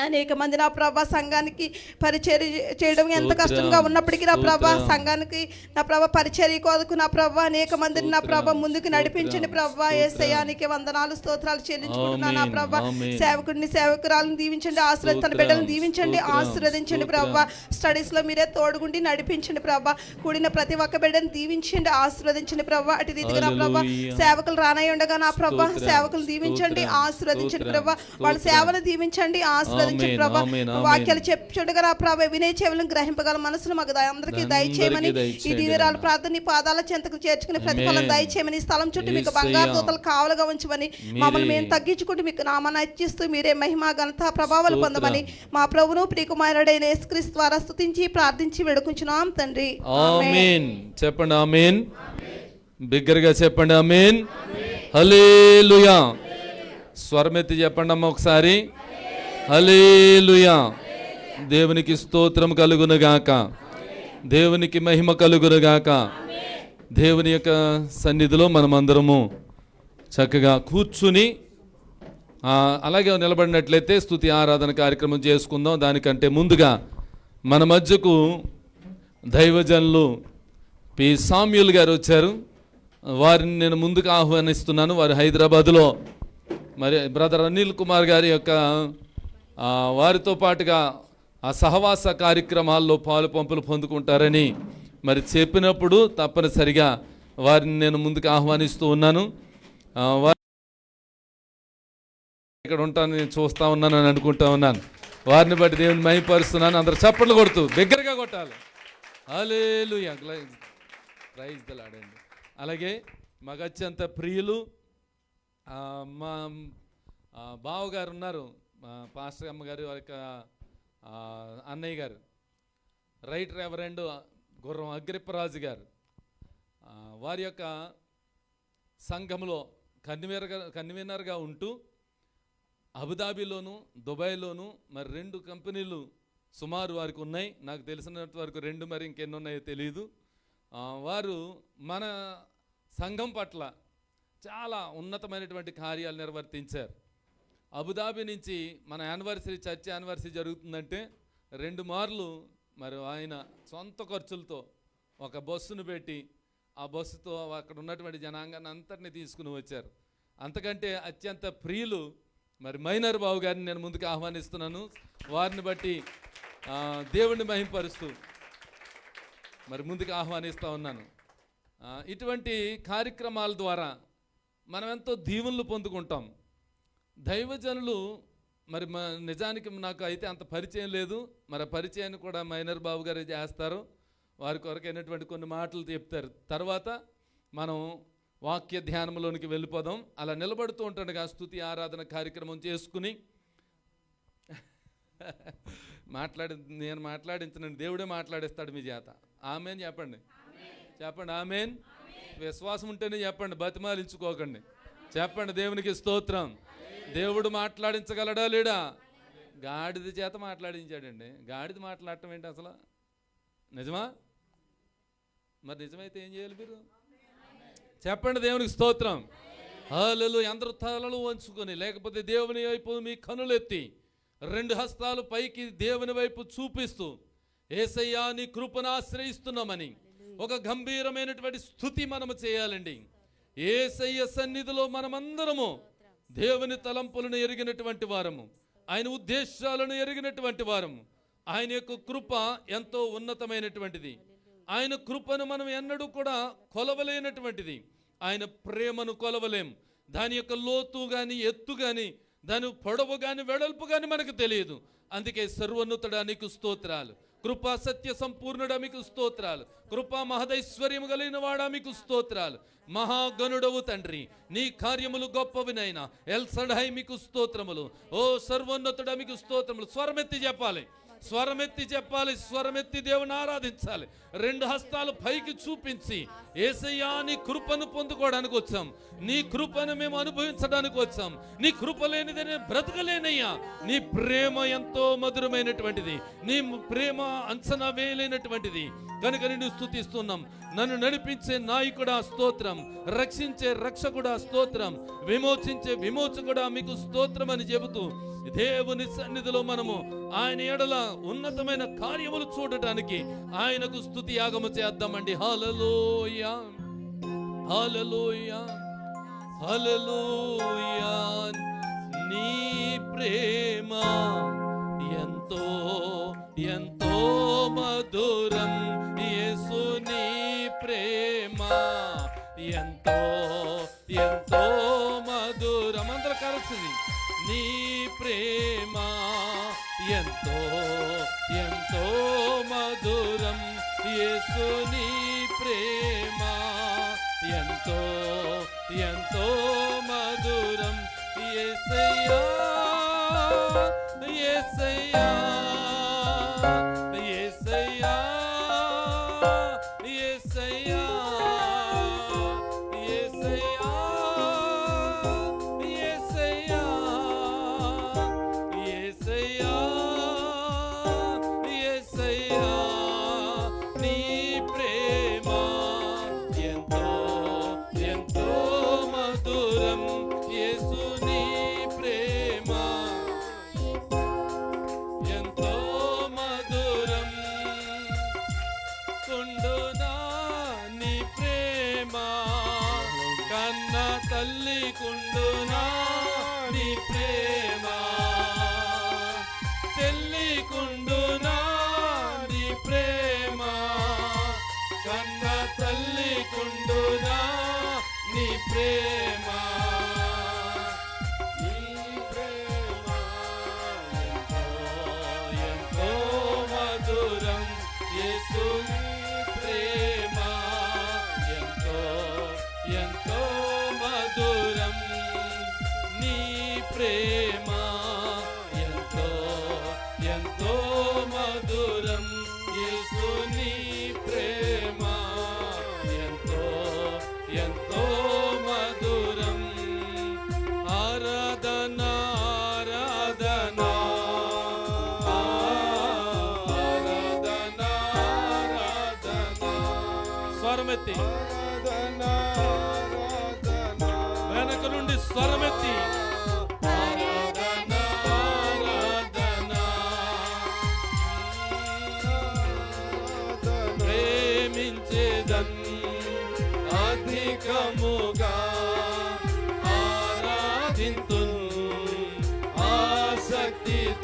అనేక మంది నా ప్రభా సంఘానికి పరిచర్య చేయడం ఎంత కష్టంగా ఉన్నప్పటికీ నా ప్రభా సంఘానికి నా ప్రభా పరిచర్య కోదకు నా ప్రభా అనేక మందిని నా ప్రభా ముందుకు నడిపించండి ప్రభా. యేసయ్యానికి వందనాలు స్తోత్రాలు చెల్లించుకుంటున్నా నా ప్రభా. సేవకుడిని సేవకురాలను దీవించండి, తన బిడ్డలను దీవించండి, ఆశీర్వదించండి ప్రభా. స్టడీస్లో మీరే తోడుగుండి నడిపించండి ప్రభా. కూడిన ప్రతి ఒక్క బిడ్డను దీవించండి, ఆశీర్వదించండి ప్రభా. అటు రీతిగా నా ప్రభా సేవకులు రానై ఉండగా నా ప్రభా సేవకులు దీవించండి, ఆశీర్వదించండి ప్రభా. వాళ్ళ సేవను దీవించండి, ప్రభా. వాక్యాలు చెప్పుచుండగా నా ప్రభా వినే చెవులను గ్రహింపగల మనసును మాకు అందరికీ దయచేయమని ఈ దీవెనరాలు ప్రార్థన పాదాల చెంతకు చేర్చుకుని ప్రతిఫలం దయచేయమని స్థలం చుట్టూ మీకు బంగారు దూతలు కావలుగా ఉంచమని మమ్మల్ని మేము తగ్గించుకుంటూ మీకు నామాన్ని హెచ్చిస్తూ మీరే మహిమ ఘనత ప్రభావాలు పొందమని మా ప్రభువును ప్రియకుమారుడైన యేసుక్రీస్తు ద్వారా స్తుతించి ప్రార్థించి వేడుకుంటున్నాం తండ్రి. ఆమేన్. చెప్పండి ఆమేన్. బిగ్గరగా చెప్పండి ఆమేన్. హల్లెలూయా. స్వరమెత్తి చెప్పండి అమ్మ ఒకసారి. హల్లెలూయా. దేవునికి స్తోత్రం కలుగునుగాక, దేవునికి మహిమ కలుగునుగాక. దేవుని యొక్క సన్నిధిలో మనమందరము చక్కగా కూర్చుని అలాగే నిలబడినట్లయితే స్తుతి ఆరాధన కార్యక్రమం చేసుకుందాం. దానికంటే ముందుగా మన మధ్యకు దైవజనులు పి సామ్యూల్ గారు వచ్చారు. వారిని నేను ముందుకు ఆహ్వానిస్తున్నాను. వారు హైదరాబాదులో మరి బ్రదర్ అనిల్ కుమార్ గారి యొక్క వారితో పాటుగా ఆ సహవాస కార్యక్రమాల్లో పాలు పంపులు పొందుకుంటారని మరి చెప్పినప్పుడు తప్పనిసరిగా వారిని నేను ముందుకు ఆహ్వానిస్తూ ఉన్నాను. ఇక్కడ ఉంటాను, నేను చూస్తూ ఉన్నాను అని అనుకుంటా ఉన్నాను. వారిని బట్టి దేవుని మహిమపరుస్తున్నాను. అందరూ చప్పట్లు కొడుతూ బిగ్గరగా కొట్టాలి. హల్లెలూయా. ప్రైజ్ ది లార్డ్ అండి. అలాగే మాకు అత్యంత ప్రియులు మా బావగారు ఉన్నారు, పాస్టర్ అమ్మగారు, వారి యొక్క అన్నయ్య గారు రైట్ రెవరెండ్ గుర్రం అగ్రిప్పరాజు గారు. వారి యొక్క సంఘంలో కన్వీనర్గా ఉంటూ అబుదాబిలోను దుబాయ్లోను మరి 2 కంపెనీలు సుమారు వారికి ఉన్నాయి. నాకు తెలిసినంత వరకు 2, మరి ఇంకెన్ని ఉన్నాయో తెలియదు. వారు మన సంఘం పట్ల చాలా ఉన్నతమైనటువంటి కార్యాలు నిర్వర్తించారు. అబుదాబి నుంచి మన యానివర్సరీ, చర్చ్ యానివర్సరీ జరుగుతుందంటే 2 మార్లు మరి ఆయన సొంత ఖర్చులతో ఒక బస్సును పెట్టి ఆ బస్సుతో అక్కడ ఉన్నటువంటి జనాంగాన్ని అంతటిని తీసుకుని వచ్చారు. అంతకంటే అత్యంత ప్రియులు మరి మైనర్ బాబు గారిని నేను ముందుకు ఆహ్వానిస్తున్నాను. వారిని బట్టి దేవుణ్ణి మహింపరుస్తూ మరి ముందుకు ఆహ్వానిస్తూ ఉన్నాను. ఇటువంటి కార్యక్రమాల ద్వారా మనం ఎంతో దీవెనలు పొందుకుంటాం. దైవజనులు మరి నిజానికి నాకు అయితే అంత పరిచయం లేదు. మరి పరిచయాన్ని కూడా మైనర్ బాబు గారు చేస్తారు. వారి కొరకైనటువంటి కొన్ని మాటలు చెప్తారు. తర్వాత మనం వాక్య ధ్యానంలోనికి వెళ్ళిపోదాం. అలా నిలబడుతూ ఉంటాడుగా స్తుతి ఆరాధన కార్యక్రమం చేసుకుని నేను మాట్లాడించనండి, దేవుడే మాట్లాడేస్తాడు మీ చేత. ఆమెన్ చెప్పండి, చెప్పండి ఆమెన్. విశ్వాసం ఉంటేనే చెప్పండి, బతిమాలించుకోకండి. చెప్పండి దేవునికి స్తోత్రం. దేవుడు మాట్లాడించగలడా లేడా? గాడిద చేత మాట్లాడించాడండి. గాడిద మాట్లాడటం ఏంటి అసలు? నిజమా? మరి నిజమైతే ఏం చేయాలి మీరు? చెప్పండి దేవునికి స్తోత్రం. హల్లెలూయా. అందరూ తలలు వంచుకొని, లేకపోతే దేవుని వైపు మీ కనులెత్తి 2 హస్తాలు పైకి దేవుని వైపు చూపిస్తూ యేసయ్యా నీ కృపను ఆశ్రయిస్తున్నామని ఒక గంభీరమైనటువంటి స్తుతి మనము చేయాలండి. యేసయ్య సన్నిధిలో మనమందరము దేవుని తలంపులను ఎరిగినటువంటి వారము, ఆయన ఉద్దేశాలను ఎరిగినటువంటి వారము. ఆయన యొక్క కృప ఎంతో ఉన్నతమైనటువంటిది. ఆయన కృపను మనం ఎన్నడూ కూడా కొలవలేనటువంటిది. ఆయన ప్రేమను కొలవలేం. దాని యొక్క లోతు కానీ ఎత్తు కానీ దాని పొడవు కానీ వెడల్పు కానీ మనకు తెలియదు. అందుకే సర్వోన్నతుడా నీకు స్తోత్రాలు, కృపా సత్య సంపూర్ణుడా మీకు స్తోత్రాలు, కృపా మహదైశ్వర్యము కలిగిన వాడా మీకు స్తోత్రాలు. మహాగణుడవు తండ్రి, నీ కార్యములు గొప్పవినైనా. ఎల్ షడాయి మీకు స్తోత్రములు. ఓ సర్వోన్నతుడా మీకు స్తోత్రములు. స్వరమెత్తి చెప్పాలి, స్వరమెత్తి చెప్పాలి, స్వరమెత్తి దేవుని ఆరాధించాలి. 2 హస్తాలు పైకి చూపించి యేసయ్యా నీ కృపను పొందుకోవడానికి వచ్చాం, నీ కృపను మేము అనుభవించడానికి వచ్చాం. నీ కృప లేనిదే నేను బ్రతకలేనయ్యా. నీ ప్రేమ ఎంతో మధురమైనటువంటిది, నీ ప్రేమ అంచనా వేయలేనటువంటిది. కనుక నిన్ను స్తుతిస్తున్నాం. నన్ను నడిపించే నాయకుడా స్తోత్రం, రక్షించే రక్షకుడా స్తోత్రం, విమోచించే విమోచకుడా మీకు స్తోత్రం అని చెబుతూ దేవుని సన్నిధిలో మనము ఆయన ఎడల ఉన్నతమైన కార్యములు చూడటానికి ఆయనకు స్తుతి యాగము చేద్దామండి. హల్లెలూయా, హల్లెలూయా, హల్లెలూయా. నీ ప్రేమ ఎంతో ఎంతో మధురం, యేసు నీ ప్రేమ ఎంతో ఎంతో మధురం. అందరూ కలిసింది. నీ ప్రేమ ఎంతో ఎంతో మధురం, యేసు నీ ప్రేమ ఎంతో ఎంతో మధురం. యేసయ్యా యేసయ్యా యేసయ్యా యేసయ్యా యేసయ్యా యేసయ్యా యేసయ్యా యేసయ్యా. నీ ప్రేమ ఎంతో ఎంతో మధురం, యేసు నీ ప్రేమ ఎంతో మధురం. కుండునా నీ ప్రేమ, కన్న తల్లి కుండునా నీ ప్రేమ, చెల్లి కుండునా నీ ప్రేమ, కన్న తల్లి కుండునా నీ ప్రేమ. నీ ప్రేమ ఎంతో ఎంతో మధురం, యేసు నీ ప్రేమ ఎంతో ఎంతో మధురం. నీ ప్రేమ ఎంతో ఎంతో మధురం, యేసు నీ ప్రేమ ఎంతో ఎంతో మధురం. ఆరాధన ఆరాధన ఆరాధన ఆరాధన. స్వరమెత్తి వెనక నుండి స్వరమెత్తి ఆరాధన ఆరాధన. ప్రేమించే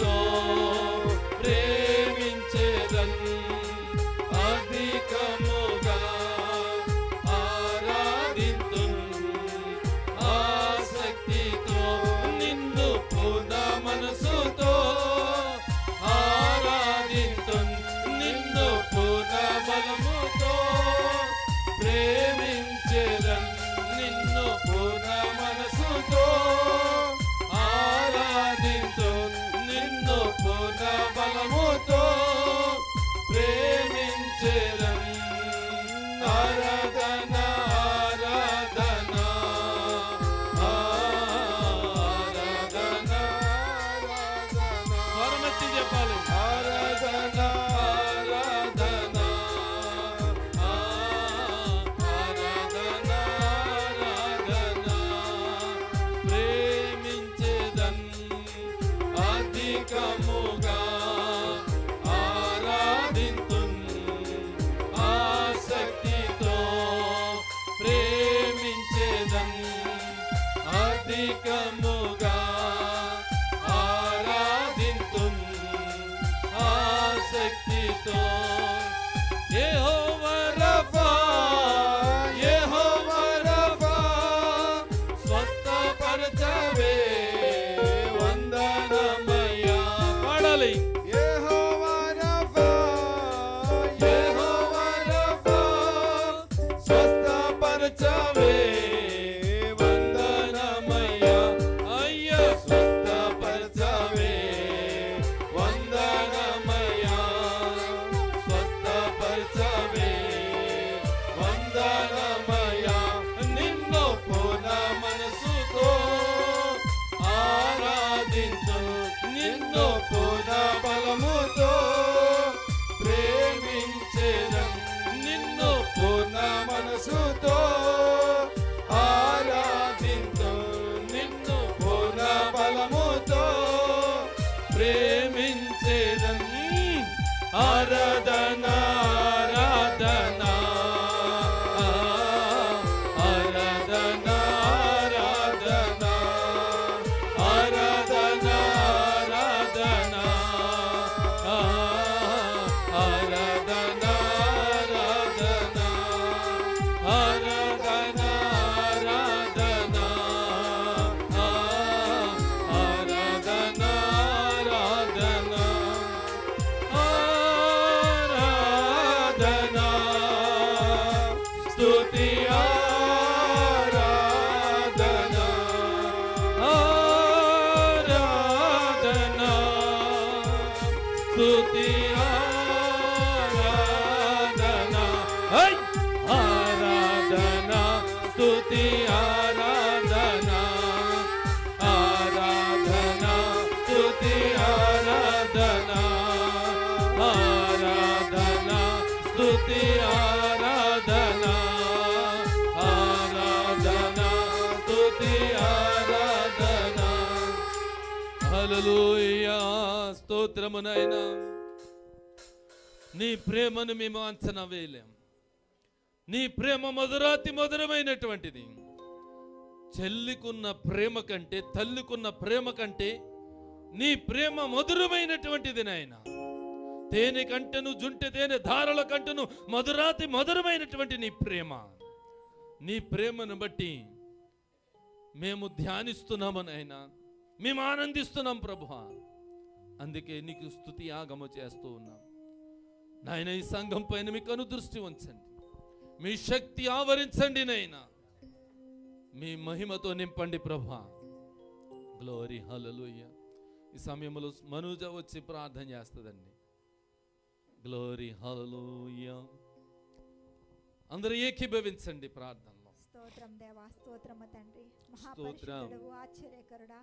మనసుతో ప్రేమించేదన్ అధికముగా ఆరాధింతున్ ఆసక్తితో నిన్ను పూర్ణ మనసుతో ఆరాధింతున్ నిన్ను పూర్ణ బలముతో ప్రేమించేదన్ నిన్ను పూర్ణ మనసుతో ఆరాధింతున్ నిన్ను పూర్ణ బలముతో ప్రేమించేదన్ ఆరాధన ఆరాధన ఆరాధన స్వరమెత్తి చెప్పాలి ఆరాధన ఆరాధన ఆరాధన ఆరాధన ప్రేమించేదన్ అధికముగా ఆరాధింతున్ ఆసక్తితో ప్రేమించేదన్ అధికముగా ఆరాధింతున్ ఆసక్తితో యెహోవా రఫా యెహోవా రఫా స్వస్థపరచవే వందనమయ్యా పాడాలి యెహోవా రఫా యెహోవా రఫా స్వస్థపరచవే వందనమయ్యా అయ్యా స్వస్థపరచవే వందనమయ్యా స్వస్థపరచవే వందనమయ్యా నిన్ను పూర్ణ మనసుతో ఆరాధించు నిన్ను పూర్ణ బలముతో ప్రేమించేదన్ నిన్ను పూర్ణ మనసుతో ఆరాధించు నిన్ను పూర్ణ బలముతో ప్రేమించేదన్ ఆరాధన ఆరాధన ఆరాధన ఆరాధన ఆరాధన ఆరాధన ఆరాధన ఆరాధన ఆరాధన ఆరాధన ఆరాధన ఆరాధన ఆరాధన స్తుతి ఆరాధన ఆరాధన స్తుతి ఆరాధన హై ఆరాధన స్తుతి ఆరాధన ఆరాధన స్తుతి ఆరాధన ఆరాధన స్తుతి ఆరాధన ఆరాధన స్తుతి ఆరాధన హల్లెలూయా స్తోత్రము నాయనా నీ ప్రేమను మేము అంచనా వేయలేం నీ ప్రేమ మధురాతి మధురమైనటువంటిది చెల్లికున్న ప్రేమ కంటే తల్లికున్న ప్రేమ కంటే నీ ప్రేమ మధురమైనటువంటిది నాయన తేనె కంటను జుంటె తేనె ధారల కంటను మధురాతి మధురమైనటువంటి నీ ప్రేమను బట్టి మేము ధ్యానిస్తున్నాము నాయన మేము ఆనందిస్తున్నాం ప్రభువా అందుకే నీకు స్తుతి యాగము చేస్తూ ఉన్నాం నాయన ఈ సంఘం పైన మీ కనుదృష్టి ఉంచండి మీ శక్తి ఆవరించండి నాయనా మీ మహిమతో నింపండి ప్రభువా గ్లోరీ హల్లెలూయా ఈ సమయంలో మనూజ వచ్చి ప్రార్థన చేస్తుందండి గ్లోరీ హల్లెలూయా అందరూ ఏకీభవించండి ప్రార్థనలో స్తోత్రం దేవా స్తోత్రము తండ్రి మహాపరిశుద్ధుడు ఆశ్చర్యకరుడా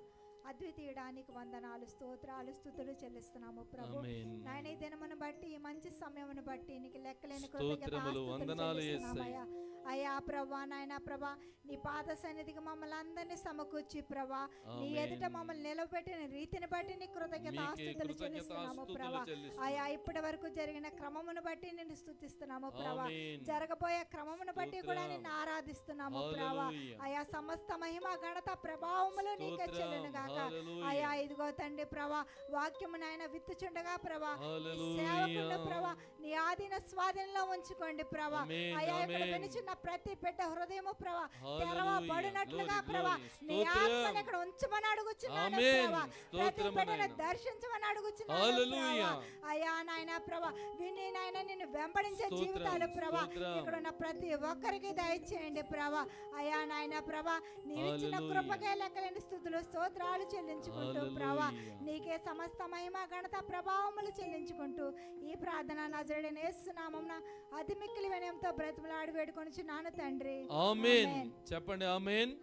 అద్వితీయడానికి వందనాలు స్తోత్రాలు స్తుతులు చెల్లిస్తున్నాము ప్రభు నాయన ఈ దినమును బట్టి ఈ మంచి సమయమును బట్టి నీకు లెక్కలేని స్తోత్రములు వందనాలు యేసయ్యా అయ్యా ప్రభా నాయన ప్రభా నీ పాద సన్నిధికి మమ్మల్ని అందరినీ సమకూర్చి ప్రభా నీ ఎదుట మమ్మల్ని నిలబెట్టిన రీతిని బట్టి నీ కృతజ్ఞతాస్తుతులు చెల్లిస్తున్నాము ప్రభా అయ్యా ఇప్పటి వరకు జరిగిన క్రమమును బట్టి నిన్ను స్తుతిస్తున్నాము ప్రభా జరగబోయే క్రమమును బట్టి కూడా నిన్ను ఆరాధిస్తున్నాము ప్రభా అయ్యా సమస్త మహిమ ఘనత ప్రభావములు నీకే చెల్లును గాక హల్లెలూయా. అయా ఇదిగో తండ్రి ప్రభా వాక్యము నాయన విత్తుచుండగా ప్రభా ఈ హల్లెలూయా. సేవకులను ప్రభా నీ ఆధీన స్వాధీనంలో ఉంచుకోండి ప్రభా. ఆమేన్, అయా ఇక్కడ ఆమేన్. వినిచున్న ప్రతి బిడ్డ హృదయము ప్రభా హల్లెలూయా. తెరవబడినట్లుగా గ్లోరీ, ప్రభా గ్లోరీ. నీ స్తోత్రం. ఆత్మని ఇక్కడ ఉంచమని అడుగుచున్నాను ఆమేన్. ప్రభా. ప్రతి స్తోత్రము బిడ్డను నాయనా. దర్శించమని అడుగుచున్నాను హల్లెలూయా. ప్రభా. అయా నాయన ప్రభా విని నాయన నిన్ను వెంబడించే స్తోత్రం, జీవితాలు ప్రభా స్తోత్రం. ఇక్కడ ఉన్న ప్రతి ఒక్కరికి దయచేయండి ప్రభా. అయా నాయన ప్రభా నీవిచ్చిన హల్లెలూయా. కృపకే లెక్కలేని స్థుతులు స్తోత్రాలు చెల్లించుకుంటూ ప్రభా హల్లెలూయా. నీకే సమస్త మహిమ ఘనత ప్రభావములు చెల్లించుకుంటూ ఈ ప్రార్థన నజరుడైన యేసు నామమున అతి మిక్కిలి వినయంతో బ్రతిమలాడి వేడుకొనుచున్నాను తండ్రి. ఆమేన్. ఆమేన్. చెప్పండి ఆమేన్.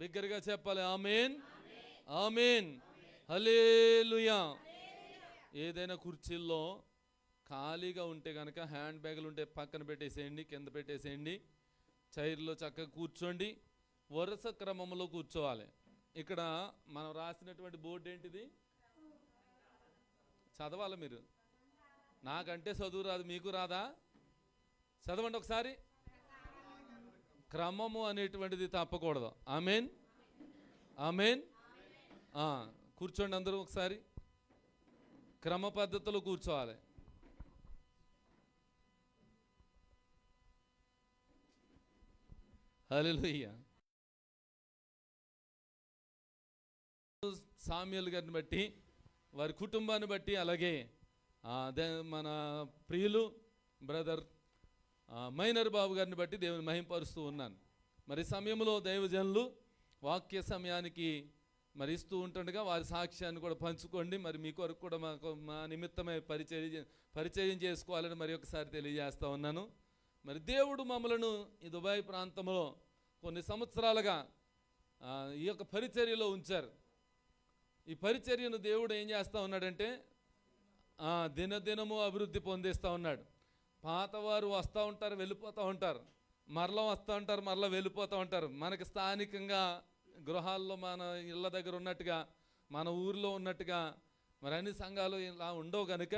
బిగ్గరగా చెప్పాలి ఆమేన్. ఆమేన్. హల్లెలూయా. ఏదైనా కుర్చీల్లో ఖాళీగా ఉంటే కనుక హ్యాండ్ బ్యాగులు ఉంటే పక్కన పెట్టేసేయండి, కింద పెట్టేసేయండి. చైర్లో చక్కగా కూర్చోండి, వరుస క్రమంలో కూర్చోవాలి. ఇక్కడ మనం రాసినటువంటి బోర్డు ఏంటిది? చదవాలి మీరు. నాకంటే చదువు రాదు, మీకు రాదా? చదవండి ఒకసారి. క్రమము అనేటువంటిది తప్పకూడదు. ఆమేన్. ఆమేన్. కూర్చోండి అందరూ ఒకసారి. క్రమ పద్ధతిలో కూర్చోవాలి. హల్లెలూయా. సామ్యూయల్ గారిని బట్టి, వారి కుటుంబాన్ని బట్టి, అలాగే అదే మన ప్రియులు బ్రదర్ మైనర్ బాబు గారిని బట్టి దేవుని మహింపరుస్తూ ఉన్నాను. మరి సమయంలో దైవజనులు వాక్య సమయానికి మరి ఇస్తూ ఉంటుండగా వారి సాక్ష్యాన్ని కూడా పంచుకోండి. మరి మీ కొరకు కూడా మా నిమిత్తమే పరిచయం చేసుకోవాలని మరి ఒకసారి తెలియజేస్తూ ఉన్నాను. మరి దేవుడు మమ్మలను ఈ దుబాయ్ ప్రాంతంలో కొన్ని సంవత్సరాలుగా ఈ యొక్క పరిచర్యలో ఉంచారు. ఈ పరిచర్యను దేవుడు ఏం చేస్తూ ఉన్నాడంటే దినదినము అభివృద్ధి పొందిస్తూ ఉన్నాడు. పాతవారు వస్తూ ఉంటారు, వెళ్ళిపోతూ ఉంటారు, మరలా వస్తూ ఉంటారు, మరలా వెళ్ళిపోతూ ఉంటారు. మనకి స్థానికంగా గృహాల్లో మన ఇళ్ళ దగ్గర ఉన్నట్టుగా, మన ఊరిలో ఉన్నట్టుగా మరి అన్ని సంఘాలు ఇలా ఉండవు కనుక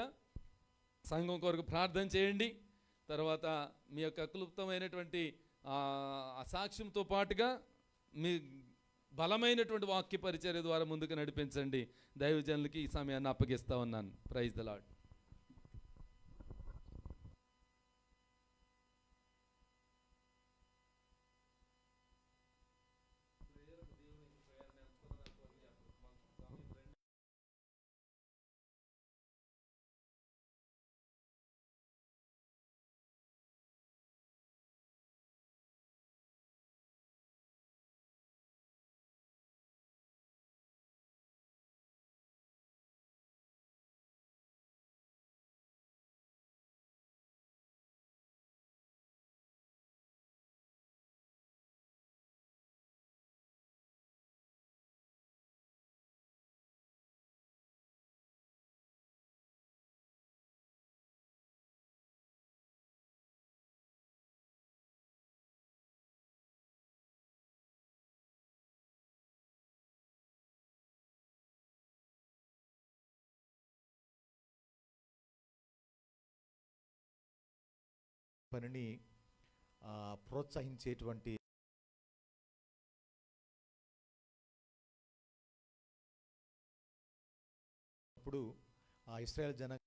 సంఘం కొరకు ప్రార్థన చేయండి. తర్వాత మీ యొక్క క్లుప్తమైనటువంటి సాక్ష్యంతో పాటుగా మీ బలమైనటువంటి వాక్య పరిచర్య ద్వారా ముందుకు నడిపించండి. దైవజనులకి ఈ సమయాన్ని అప్పగిస్తూ ఉన్నాను. Praise the lord. పనిని ప్రోత్సహించేటువంటి అప్పుడు ఇశ్రాయేల్ జన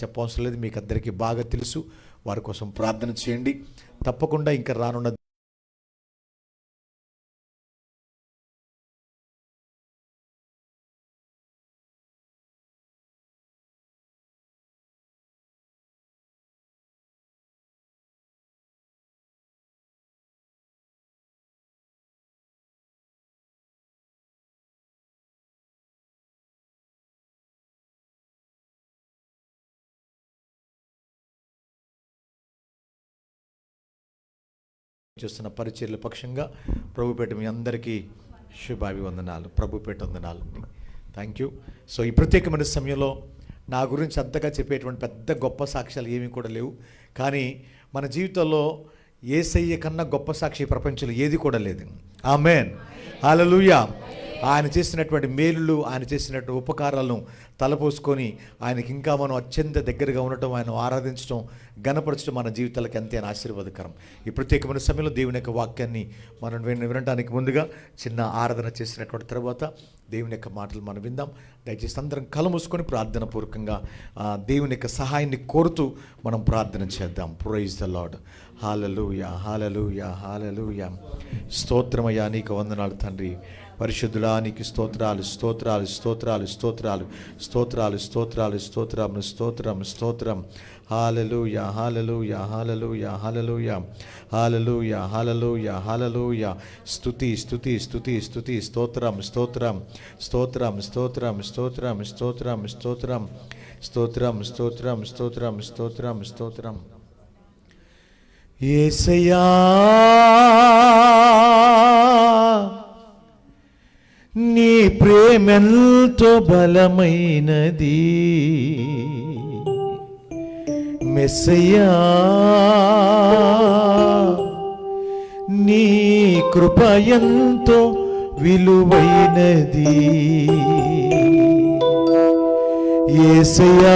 చెప్పవసరం లేదు, మీకు అందరికీ బాగా తెలుసు. వారి కోసం ప్రార్థన చేయండి. తప్పకుండా ఇంకా రానున్న చేస్తున్న పరిచర్ల పక్షంగా ప్రభుపేట మీ అందరికీ శుభాభివందనాలు, ప్రభుపేట వందనాలు. Thank you. సో ఈ ప్రత్యేకమైన సమయంలో నా గురించి అంతగా చెప్పేటువంటి పెద్ద గొప్ప సాక్ష్యాలు ఏమీ కూడా లేవు. కానీ మన జీవితంలో యేసయ్య కన్నా గొప్ప సాక్షి ప్రపంచంలో ఏది కూడా లేదు. ఆమేన్, హల్లెలూయా. ఆయన చేసినటువంటి మేలులు, ఆయన చేసినటువంటి ఉపకారాలను తలపోసుకొని ఆయనకి ఇంకా మనం అత్యంత దగ్గరగా ఉండటం, ఆయన ఆరాధించడం, గణపరచడం మన జీవితాలకు ఎంతైనా ఆశీర్వాదకరం. ఈ ప్రత్యేకమైన సమయంలో దేవుని యొక్క వాక్యాన్ని మనం వినడానికి ముందుగా చిన్న ఆరాధన చేసినటువంటి తర్వాత దేవుని యొక్క మాటలు మనం విందాం. దయచేసి అందరం కళ్ళు మూసుకొని ప్రార్థన పూర్వకంగా దేవుని యొక్క సహాయాన్ని కోరుతూ మనం ప్రార్థన చేద్దాం. Praise the Lord. Hallelujah, hallelujah, hallelujah. స్తోత్రమయ్యా, నీకు వందనాలు తండ్రి. పరిశుద్ధుడా, నీకు స్తోత్రాలు, స్తోత్రాలు, స్తోత్రాలు, స్తోత్రాలు, స్తోత్రాలు, స్తోత్రాలు, స్తోత్రం, స్తోత్రం, స్తోత్రం. హల్లెలూయా, hallelujah, hallelujah, hallelujah, hallelujah, hallelujah, హల్లెలూయా. స్తుతి, స్తుతి, స్తుతి, స్తుతి, స్తోత్రం, స్తోత్రం, స్తోత్రం, స్తోత్రం, స్తోత్రం, స్తోత్రం, స్తోత్రం, స్తోత్రం, స్తోత్రం, స్తోత్రం, స్తోత్రం, స్తోత్రం. యేసయ్యా, నీ ప్రేమెంతో బలమైనది. మెస్సయ్యా, నీ కృప ఎంతో విలువైనది. యేసయ్యా,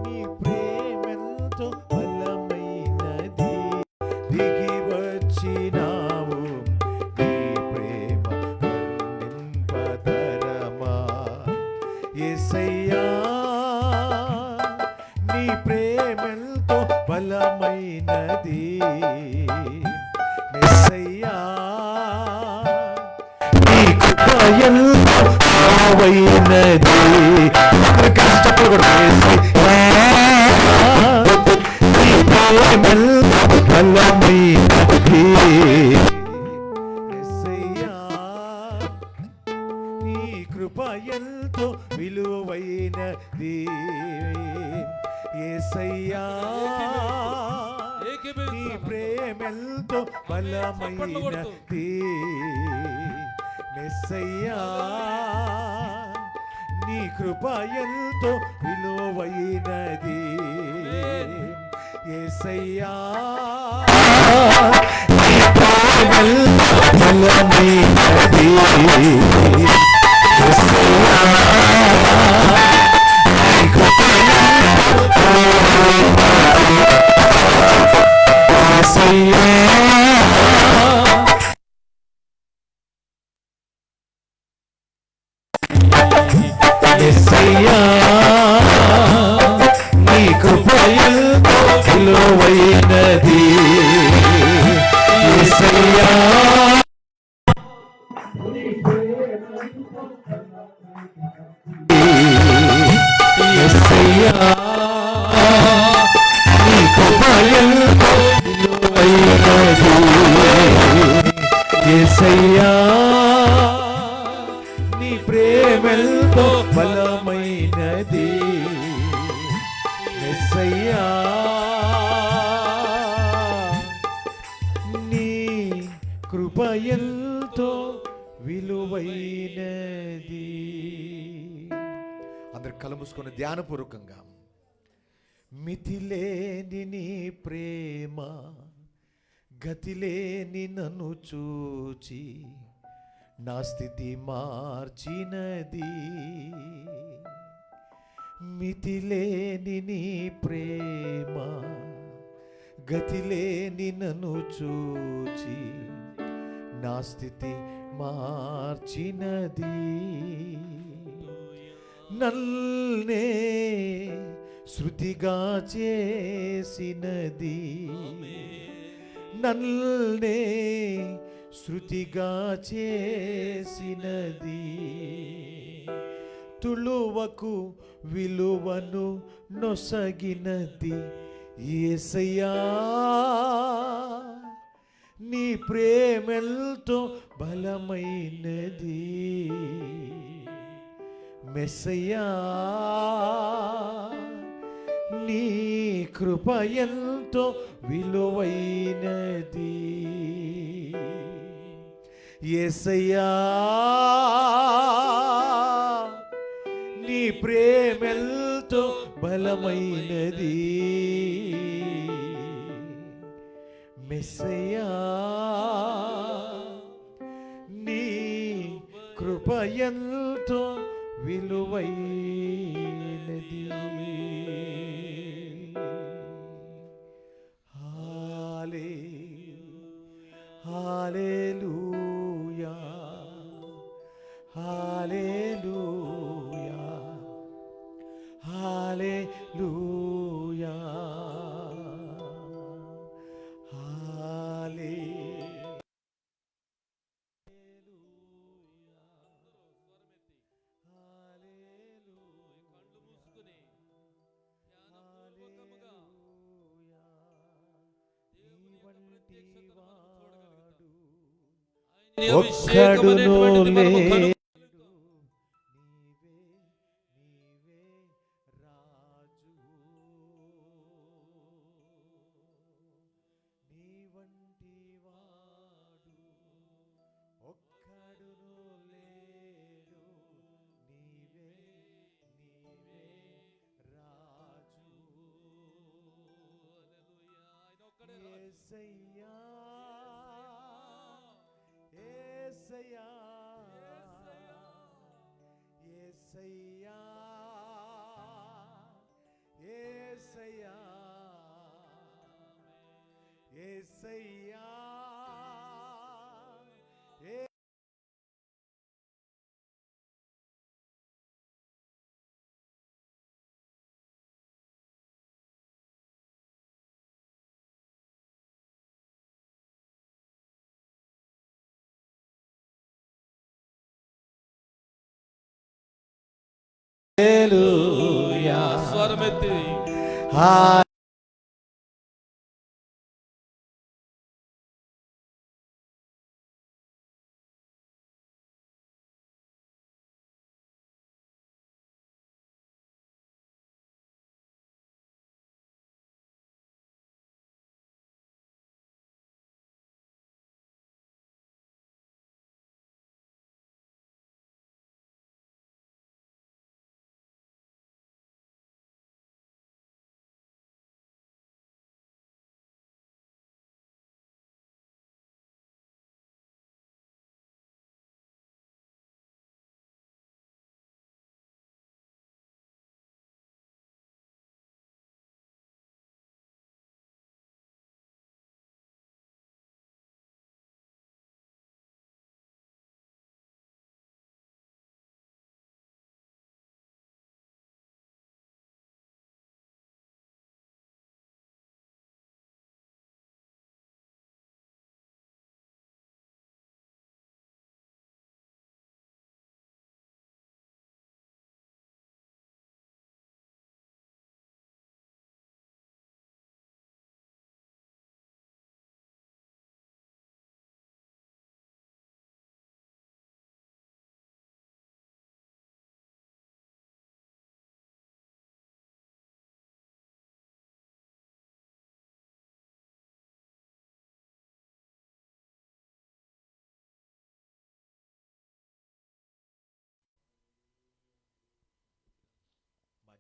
నీ ప్రేమెంతో బలమైనది. దిగి వచ్చినావు, నీ ప్రేమ వర్ణింపతరమా. యేసయ్యా, నీ ప్రేమెంతో బలమైనది. మెస్సయ్యా, నీ కృప ఎంతో విలువైనది. కష్టపడు నీ ప్రేమెంతో బలమైనది. యేసయ్యా, నీ కృప ఎంతో విలువైనది. యేసయ్యా, నీ ప్రేమెంతో బలమైనది. మెస్సయ్యా, నీ కృప ఎంతో విలువైనది. యేసయ్యా, నీ ప్రేమెంతో బలమైనది. యేసయ్యా, నీ కృప యేసయ్యా, యేసయ్యా, నీ కృప ఎంతో విలువైనది. యేసయ్యా, యేసయ్యా, నీ కృప ఎంతో విలువైనది. యేసయ్యా, నీ ప్రేమెంతో బలమైనది. యేసయ్యా, నీ కృప ఎంతో విలువైనది. అందరు కళ్ళు మూసుకొని ధ్యానపూర్వకంగా, మితిలేని నీ ప్రేమ, గతిలేని నన్ను చూచి నా స్థితి మార్చినది. మితిలేని నీ ప్రేమ, గతిలేని నన్ను చూచి నా స్థితి మార్చినది. నన్నే శృతిగా చేసినది. నన్నే శృతిగా చేసినది. తులువకు విలువను నొసగినది. యేసయ్యా, నీ ప్రేమెంతో బలమైనది. మెస్సయ్యా, నీ కృప ఎంతో విలువైనది యేసయ్యా, నీ ప్రేమెంతో బలమైనది మెస్సయ్యా, నీ కృప ఎంతో విలువైనది. హల్లెలూయా, హల్లెలూయా, హల్లెలూయా, అభిషేకమనేటువంటిది మనము కను హల్లెలూయా, స్వరమెత్తి మా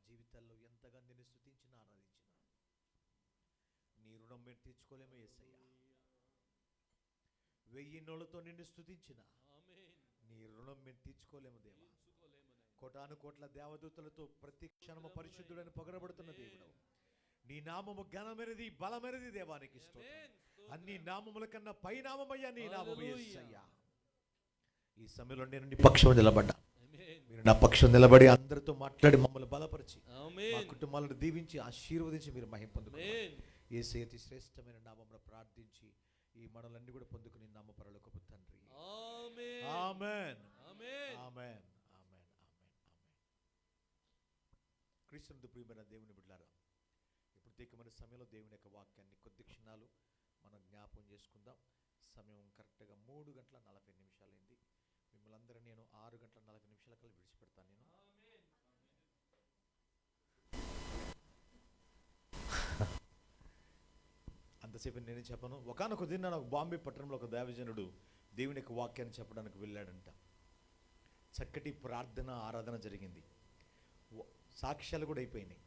జీవితాల్లో ఎంతగా నిన్ను స్తుతించిన ఆరాధించిన నీ రుణం మేము తీర్చుకోలేము యేసయ్యా. 1000 నోళ్ళతో నిన్ను స్తుతించిన నీ రుణం మేము తీర్చుకోలేము దేవా. కోటాను కోట్ల దేవదూతలతో ప్రతి క్షణము పరిశుద్ధుడని పొగడబడుతున్న దేవుడు, నీ నామము ఘనమైనది బలమైనది దేవానికి స్తోత్రం. అన్ని నామముల కన్నా పై నామమయ్యా నీ నామము యేసయ్యా. ఈ సమయంలో నేను నీ పక్షం నిలబడ్డా, మీరు నా పక్షం నిలబడి అందరితో మాట్లాడి మమ్మల్ని బలపరిచి మా కుటుంబాలను దీవించి ఆశీర్వదించి మీరు మహిమ పొందుకోండి. యేసయ్య అతి శ్రేష్టమైన నామమున ప్రార్థించి ఈ మనలన్నీ కూడా పొందుకుని నామ పరలోకపు తండ్రి. ఆమేన్ ఆమేన్ ఆమేన్ ఆమేన్ ఆమేన్. క్రీస్తునందు ప్రియమైన దేవుని బిడ్డలారా, ఈ ప్రత్యేకమైన సమయంలో దేవుని యొక్క వాక్యాన్ని కొద్ది క్షణాలు మనం జ్ఞాపకం చేసుకుందాం. సమయం కరెక్ట్గా 3:40 అయింది. మిమ్మల్ని అందరూ నేను 6:40 కల్లా విడిచిపెడతాను. నేను ఎంతసేపు నేను చెప్పను. ఒకానొక దిన నాకు బాంబే పట్టణంలో ఒక దైవజనుడు దేవుని యొక్క వాక్యాన్ని చెప్పడానికి వెళ్ళాడంట. చక్కటి ప్రార్థన ఆరాధన జరిగింది, సాక్ష్యాలు కూడా అయిపోయినాయి.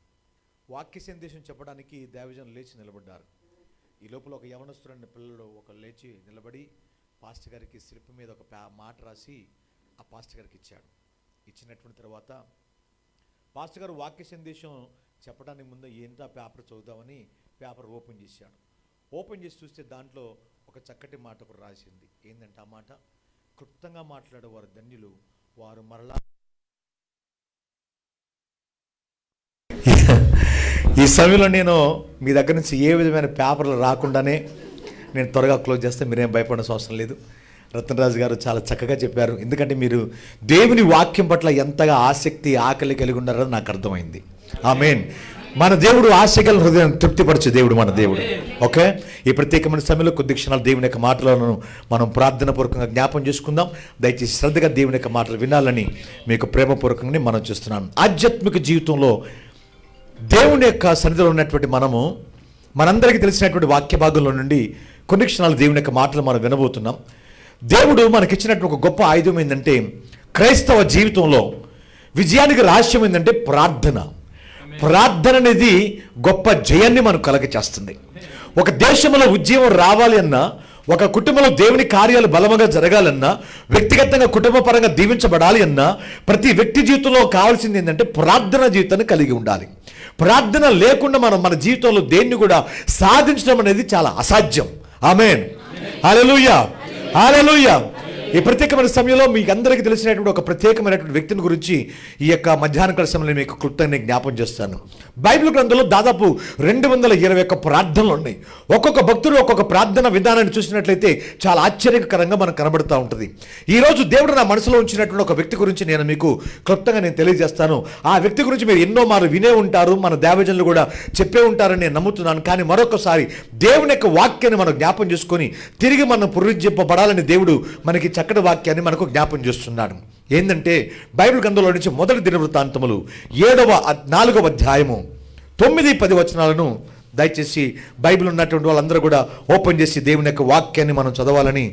వాక్య సందేశం చెప్పడానికి దైవజనులు లేచి నిలబడ్డారు. ఈ లోపల ఒక యవనస్తుడైన పిల్లలు ఒక లేచి నిలబడి పాస్టర్ గారికి శిల్పం మీద ఒక మాట రాసి ఆ పాస్టర్ గారికి ఇచ్చాడు. ఇచ్చినటువంటి తర్వాత పాస్టర్ గారు వాక్య సందేశం చెప్పడానికి ముందు ఏంటో ఆ పేపర్ చదువుదామని పేపర్ ఓపెన్ చేశాడు. ఓపెన్ చేసి చూస్తే దాంట్లో ఒక చక్కటి మాట కూడా రాసింది. ఏంటంటే ఆ మాట, క్లుప్తంగా మాట్లాడేవారు ధన్యులు, వారు మరలా. ఈ సమయంలో నేను మీ దగ్గర నుంచి ఏ విధమైన పేపర్లు రాకుండానే నేను త్వరగా క్లోజ్ చేస్తే మీరేం భయపడాల్సిన అవసరం లేదు. రతన్ గారు చాలా చక్కగా చెప్పారు. ఎందుకంటే మీరు దేవుని వాక్యం పట్ల ఎంతగా ఆసక్తి ఆకలి కలిగి ఉన్నారో నాకు అర్థమైంది. ఆమేన్. మన దేవుడు ఆశగల హృదయం తృప్తిపరచు దేవుడు మన దేవుడు. ఓకే, ఈ ప్రత్యేకమైన సమయంలో కొద్ది క్షణాలు దేవుని యొక్క మాటలను మనం ప్రార్థన పూర్వకంగా జ్ఞాపం చేసుకుందాం. దయచేసి శ్రద్ధగా దేవుని యొక్క మాటలు వినాలని మీకు ప్రేమపూర్వకంగా మనం చూస్తున్నాను. ఆధ్యాత్మిక జీవితంలో దేవుని యొక్క సన్నిధిలో ఉన్నటువంటి మనము మనందరికీ తెలిసినటువంటి వాక్య భాగంలో నుండి కొన్ని క్షణాలు దేవుని యొక్క మాటలు మనం వినబోతున్నాం. దేవుడు మనకిచ్చినటువంటి ఒక గొప్ప ఆయుధం ఏంటంటే, క్రైస్తవ జీవితంలో విజయానికి రహస్యం ఏంటంటే ప్రార్థన. ప్రార్థన అనేది గొప్ప జయాన్ని మనకు కలగచేస్తుంది. ఒక దేశంలో ఉద్యమం రావాలి అన్నా, ఒక కుటుంబంలో దేవుని కార్యాలు బలముగా జరగాలన్నా, వ్యక్తిగతంగా కుటుంబ పరంగా దీవించబడాలి అన్నా, ప్రతి వ్యక్తి జీవితంలో కావాల్సింది ఏంటంటే ప్రార్థన జీవితాన్ని కలిగి ఉండాలి. ప్రార్థన లేకుండా మనం మన జీవితంలో దేన్ని కూడా సాధించడం అనేది చాలా అసాధ్యం. ఆమేన్. హల్లెలూయా, హల్లెలూయా. ఈ ప్రత్యేకమైన సమయంలో మీకు అందరికీ తెలిసినటువంటి ఒక ప్రత్యేకమైనటువంటి వ్యక్తిని గురించి ఈ యొక్క మధ్యాహ్న కాల సమయంలో మీకు క్లుప్తంగా జ్ఞాపం చేస్తాను. బైబిల్ గ్రంథంలో దాదాపు 221 ప్రార్థనలు ఉన్నాయి. ఒక్కొక్క భక్తుడు ఒక్కొక్క ప్రార్థన విధానాన్ని చూసినట్లయితే చాలా ఆశ్చర్యకరంగా మనకు కనబడుతూ ఉంటుంది. ఈరోజు దేవుడు నా మనసులో ఉంచినటువంటి ఒక వ్యక్తి గురించి నేను మీకు క్లుప్తంగా నేను తెలియజేస్తాను. ఆ వ్యక్తి గురించి మీరు ఎన్నో మార్లు వినే ఉంటారు, మన దేవజనులు కూడా చెప్పే ఉంటారని నేను నమ్ముతున్నాను. కానీ మరొకసారి దేవుని యొక్క వాక్యాన్ని మనం జ్ఞాపం చేసుకొని తిరిగి మనం పునరుజ్జింపబడాలని దేవుడు మనకి చక్కటి వాక్యాన్ని మనకు జ్ఞాపం చేస్తున్నాడు. ఏంటంటే బైబిల్ గ్రంథంలో నుంచి మొదటి దినవృత్తాంతములు 4వ అధ్యాయము 9-10 వచనాలను దయచేసి బైబిల్ ఉన్నటువంటి వాళ్ళందరూ కూడా ఓపెన్ చేసి దేవుని యొక్క వాక్యాన్ని మనం చదవాలని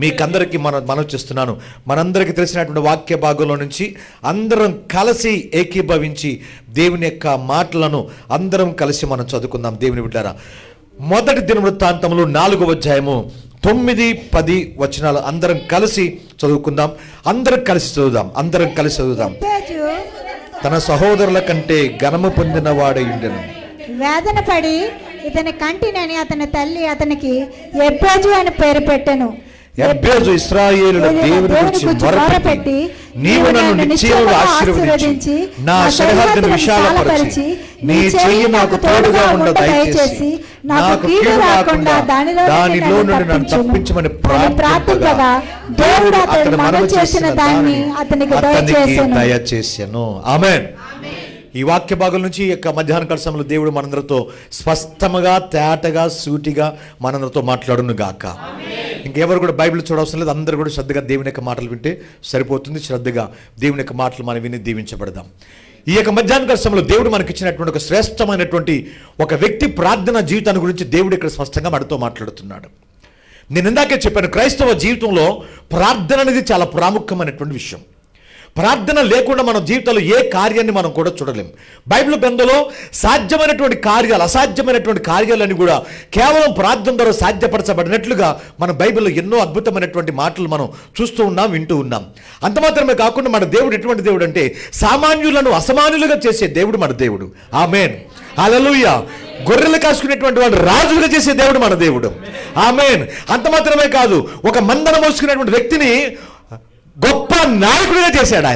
మీకందరికీ మనం చేస్తున్నాను. మనందరికీ తెలిసినటువంటి వాక్య భాగంలో నుంచి అందరం కలిసి ఏకీభవించి దేవుని యొక్క మాటలను అందరం కలిసి మనం చదువుకుందాం. దేవుని బిడ్డారా, మొదటి దినవృత్తాంతములు 4వ అధ్యాయము 9-10 వచనాలు అందరం కలిసి చదువుకుందాం. అందరం కలిసి చదువుదాం. తన సహోదరుల కంటే ఘనము పొందిన వాడై ఉండెను. వేదన పడి ఇతని కంటినని అతని తల్లి అతనికి ఎబ్బేజు అని పేరు పెట్టెను. ఎబ్బేజు ఇశ్రాయేలుల దేవుని గురించి మొరపెట్టి, నీవు నన్ను నిశ్చయముగా ఆశీర్వదించి నా సరిహద్దును విశాలపరచి నీ చెయ్యి నాకు తోడుగా ఉండ దయచేసి నాకు కీడు రాకుండా దానిలో నుండి నన్ను తప్పించమని ప్రార్థింపగా దేవుడు అతడు మనవి చేసిన దాన్ని అతనికి దయచేసెను. ఆమేన్. ఈ వాక్య భాగం నుంచి యొక్క మధ్యాహ్న కాల సమయంలో దేవుడు మనందరితో స్పష్టంగా తేటగా సూటిగా మనందరితో మాట్లాడును గాక. ఇంకెవరు కూడా బైబిల్ చూడవసరం లేదు. అందరూ కూడా శ్రద్ధగా దేవుని యొక్క మాటలు వింటే సరిపోతుంది. శ్రద్ధగా దేవుని యొక్క మాటలు మనం విని దీవించబడదాం. ఈ యొక్క మధ్యాహ్న కాల సమయంలో దేవుడు మనకి ఇచ్చినటువంటి ఒక శ్రేష్టమైనటువంటి ఒక వ్యక్తి ప్రార్థన జీవితాన్ని గురించి దేవుడు ఇక్కడ స్పష్టంగా మనతో మాట్లాడుతున్నాడు. నేను ఇందాకే చెప్పాను, క్రైస్తవ జీవితంలో ప్రార్థన అనేది చాలా ప్రాముఖ్యమైనటువంటి విషయం. ప్రార్థన లేకుండా మన జీవితంలో ఏ కార్యాన్ని మనం కూడా చూడలేం. బైబిల్ గ్రంథంలో సాధ్యమైనటువంటి కార్యాలు, అసాధ్యమైనటువంటి కార్యాలని కూడా కేవలం ప్రార్థన ద్వారా సాధ్యపరచబడినట్లుగా మన బైబిల్లో ఎన్నో అద్భుతమైనటువంటి మాటలు మనం చూస్తూ ఉన్నాం, వింటూ ఉన్నాం. అంత మాత్రమే కాకుండా మన దేవుడు ఎటువంటి దేవుడు అంటే సామాన్యులను అసమాన్యులుగా చేసే దేవుడు మన దేవుడు. ఆమేన్. హల్లెలూయా. గొర్రెలు కాసుకునేటువంటి వాడు రాజులుగా చేసే దేవుడు మన దేవుడు. ఆమేన్. అంత మాత్రమే కాదు, ఒక మందన మోసుకునేటువంటి వ్యక్తిని గొప్ప నాయకుడిగా చేశాడు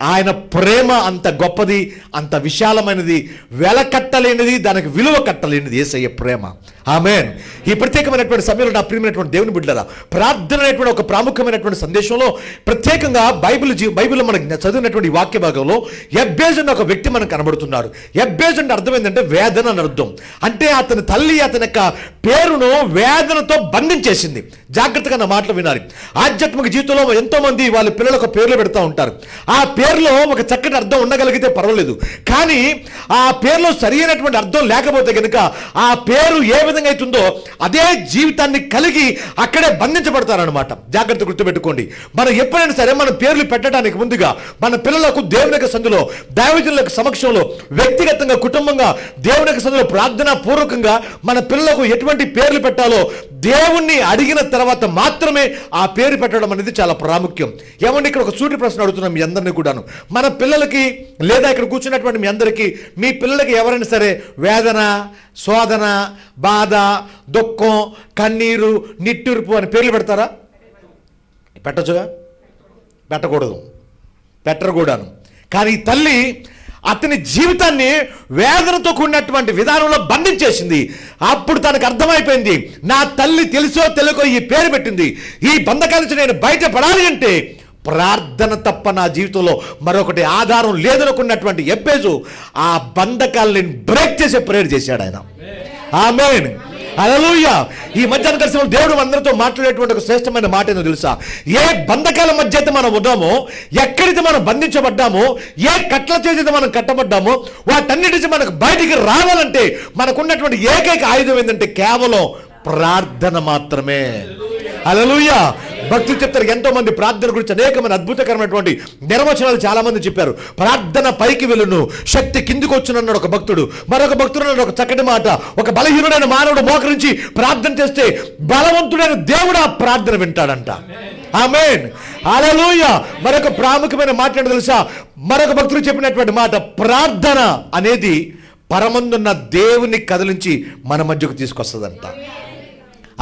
ఆయన ప్రేమ అంత గొప్పది, అంత విశాలమైనది, వెల కట్టలేనిది, దానికి విలువ కట్టలేనిది యేసయ్య ప్రేమ. ఆమేన్. ఈ ప్రత్యేకమైనటువంటి సమయంలో నా ప్రియమైనటువంటి దేవుని బిడ్డలారా, ప్రార్థన అనేటువంటి ఒక ప్రాముఖ్యమైనటువంటి సందేశంలో ప్రత్యేకంగా బైబిల్లో మనకు చదివినటువంటి వాక్య భాగంలో ఎబ్బేజు అనే ఒక వ్యక్తి మనకు కనబడుతున్నాడు. ఎబ్బేజు అంటే అర్థం ఏంటంటే వేదన అని అర్థం. అంటే అతని తల్లి అతని యొక్క పేరును వేదనతో బంధించేసింది. జాగ్రత్తగా నా మాటలు వినాలి. ఆధ్యాత్మిక జీవితంలో ఎంతో మంది వాళ్ళ పిల్లలకు పేర్లు పెడతా ఉంటారు. ఆ పేరులో ఒక చక్కటి అర్థం ఉండగలిగితే పర్వాలేదు, కానీ ఆ పేరులో సరైనటువంటి అర్థం లేకపోతే కనుక ఆ పేరు ఏ విధంగా అవుతుందో అదే జీవితాన్ని కలిగి అక్కడే బంధించబడతారనమాట. జాగ్రత్త గుర్తుపెట్టుకోండి. మనం ఎప్పుడైనా సరే మన పేర్లు పెట్టడానికి ముందుగా మన పిల్లలకు దేవుని యొక్క సందులో, దైవజనుల సమక్షంలో, వ్యక్తిగతంగా, కుటుంబంగా దేవుని యొక్క సందులో ప్రార్థనా పూర్వకంగా మన పిల్లలకు ఎటువంటి పేర్లు పెట్టాలో దేవుణ్ణి అడిగిన తర్వాత మాత్రమే ఆ పేరు పెట్టడం అనేది చాలా ప్రాముఖ్యం. ఏమంటే ఇక్కడ ఒక సూటి ప్రశ్న అడుగుతున్నాం మీ అందరినీ కూడాను. మన పిల్లలకి లేదా ఇక్కడ కూర్చున్నటువంటి మీ అందరికీ, మీ పిల్లలకి ఎవరైనా సరే వేదన, శోధన, బాధ, దుఃఖం, కన్నీరు, నిట్టూర్పు అని పేర్లు పెడతారా? పెట్టచ్చుగా? పెట్టకూడదు, పెట్టరు కూడాను. కానీ తల్లి అతని జీవితాన్ని వేదనతో కూడినటువంటి విధానంలో బంధించేసింది. అప్పుడు తనకు అర్థమైపోయింది, నా తల్లి తెలుసో తెలియకో ఈ పేరు పెట్టింది, ఈ బంధకాల నుంచి నేను బయటపడాలి అంటే ప్రార్థన తప్ప నా జీవితంలో మరొకటి ఆధారం లేదనుకున్నటువంటి ఎబ్బేజు ఆ బంధకాలని బ్రేక్ చేసే ప్రేయర్ చేశాడు ఆయన. ఆమేన్, హల్లెలూయా. ఈ మధ్యాహ్నం కలిసి దేవుడు అందరితో మాట్లాడేటువంటి ఒక శ్రేష్టమైన మాట ఏందో తెలుసా? ఏ బంధకాల మధ్య అయితే మనం ఉన్నామో, ఎక్కడైతే మనం బంధించబడ్డామో, ఏ కట్ల చేసి మనం కట్టబడ్డామో, వాటన్నిటి నుంచి మనకు బయటికి రావాలంటే మనకున్నటువంటి ఏకైక ఆయుధం ఏంటంటే కేవలం ప్రార్థన మాత్రమే. హల్లెలూయా. భక్తులు చెప్తారు, ఎంతో మంది ప్రార్థన గురించి అనేకమైన అద్భుతకరమైనటువంటి నిర్వచనాలు చాలా మంది చెప్పారు. ప్రార్థన పైకి వెళ్ళును, శక్తి కిందికి వచ్చునన్నాడు ఒక భక్తుడు. మరొక భక్తుడు అన్నాడు ఒక చక్కటి మాట, ఒక బలహీనుడైన మానవుడు మోకరించి ప్రార్థన చేస్తే బలవంతుడైన దేవుడు ఆ ప్రార్థన వింటాడంట. ఆమేన్, హల్లెలూయా. మరొక ప్రాముఖ్యమైన మాట ఏంటో తెలుసా? మరొక భక్తుడు చెప్పినటువంటి మాట, ప్రార్థన అనేది పరమందున్న దేవుని కదిలించి మన మధ్యకు తీసుకొస్తుందంట.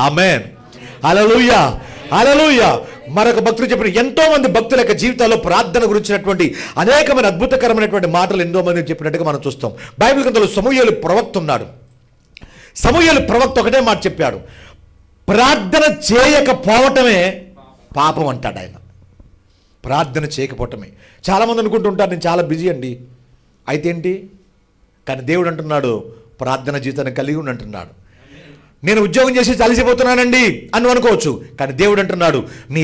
ఆమేన్, హల్లెలూయా, హల్లెలూయా. మరొక భక్తులు చెప్పిన ఎంతో మంది భక్తుల యొక్క జీవితాల్లో ప్రార్థన గురించినటువంటి అనేకమైన అద్భుతకరమైనటువంటి మాటలు ఎంతో మంది చెప్పినట్టుగా మనం చూస్తాం. బైబిల్ గ్రంథంలో సమూయేలు ప్రవక్త ఉన్నాడు. సమూయేలు ప్రవక్త ఒకటే మాట చెప్పాడు, ప్రార్థన చేయకపోవటమే పాపం అంటాడు ఆయన. ప్రార్థన చేయకపోవటమే. చాలామంది అనుకుంటుంటారు, నేను చాలా బిజీ అండి. అయితే ఏంటి? కానీ దేవుడు అంటున్నాడు, ప్రార్థన జీవితాన్ని కలిగి ఉండి అంటున్నాడు. నేను ఉద్యోగం చేసి అలసిపోతున్నానండి అని అనుకోవచ్చు, కానీ దేవుడు అంటున్నాడు, నీ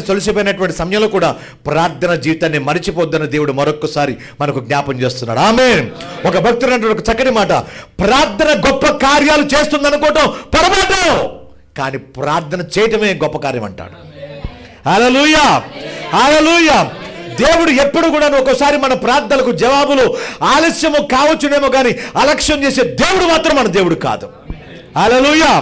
సొలసిపోయినటువంటి సమయంలో కూడా ప్రార్థన జీవితాన్ని మరిచిపోద్దని దేవుడు మరొకసారి మనకు జ్ఞాపం చేస్తున్నాడు. ఆమేన్. ఒక భక్తుడు అంటున్నాడు ఒక చక్కటి మాట, ప్రార్థన గొప్ప కార్యాలు చేస్తుంది అనుకోవటం పొరపాటు, కానీ ప్రార్థన చేయటమే గొప్ప కార్యం అంటాడు. హల్లెలూయా, హల్లెలూయా. దేవుడు ఎప్పుడు కూడా ఒక్కోసారి మన ప్రార్థనలకు జవాబులు ఆలస్యము కావచ్చునేమో కానీ అలక్ష్యం చేసే దేవుడు మాత్రం మన దేవుడు కాదు. హల్లెలూయా.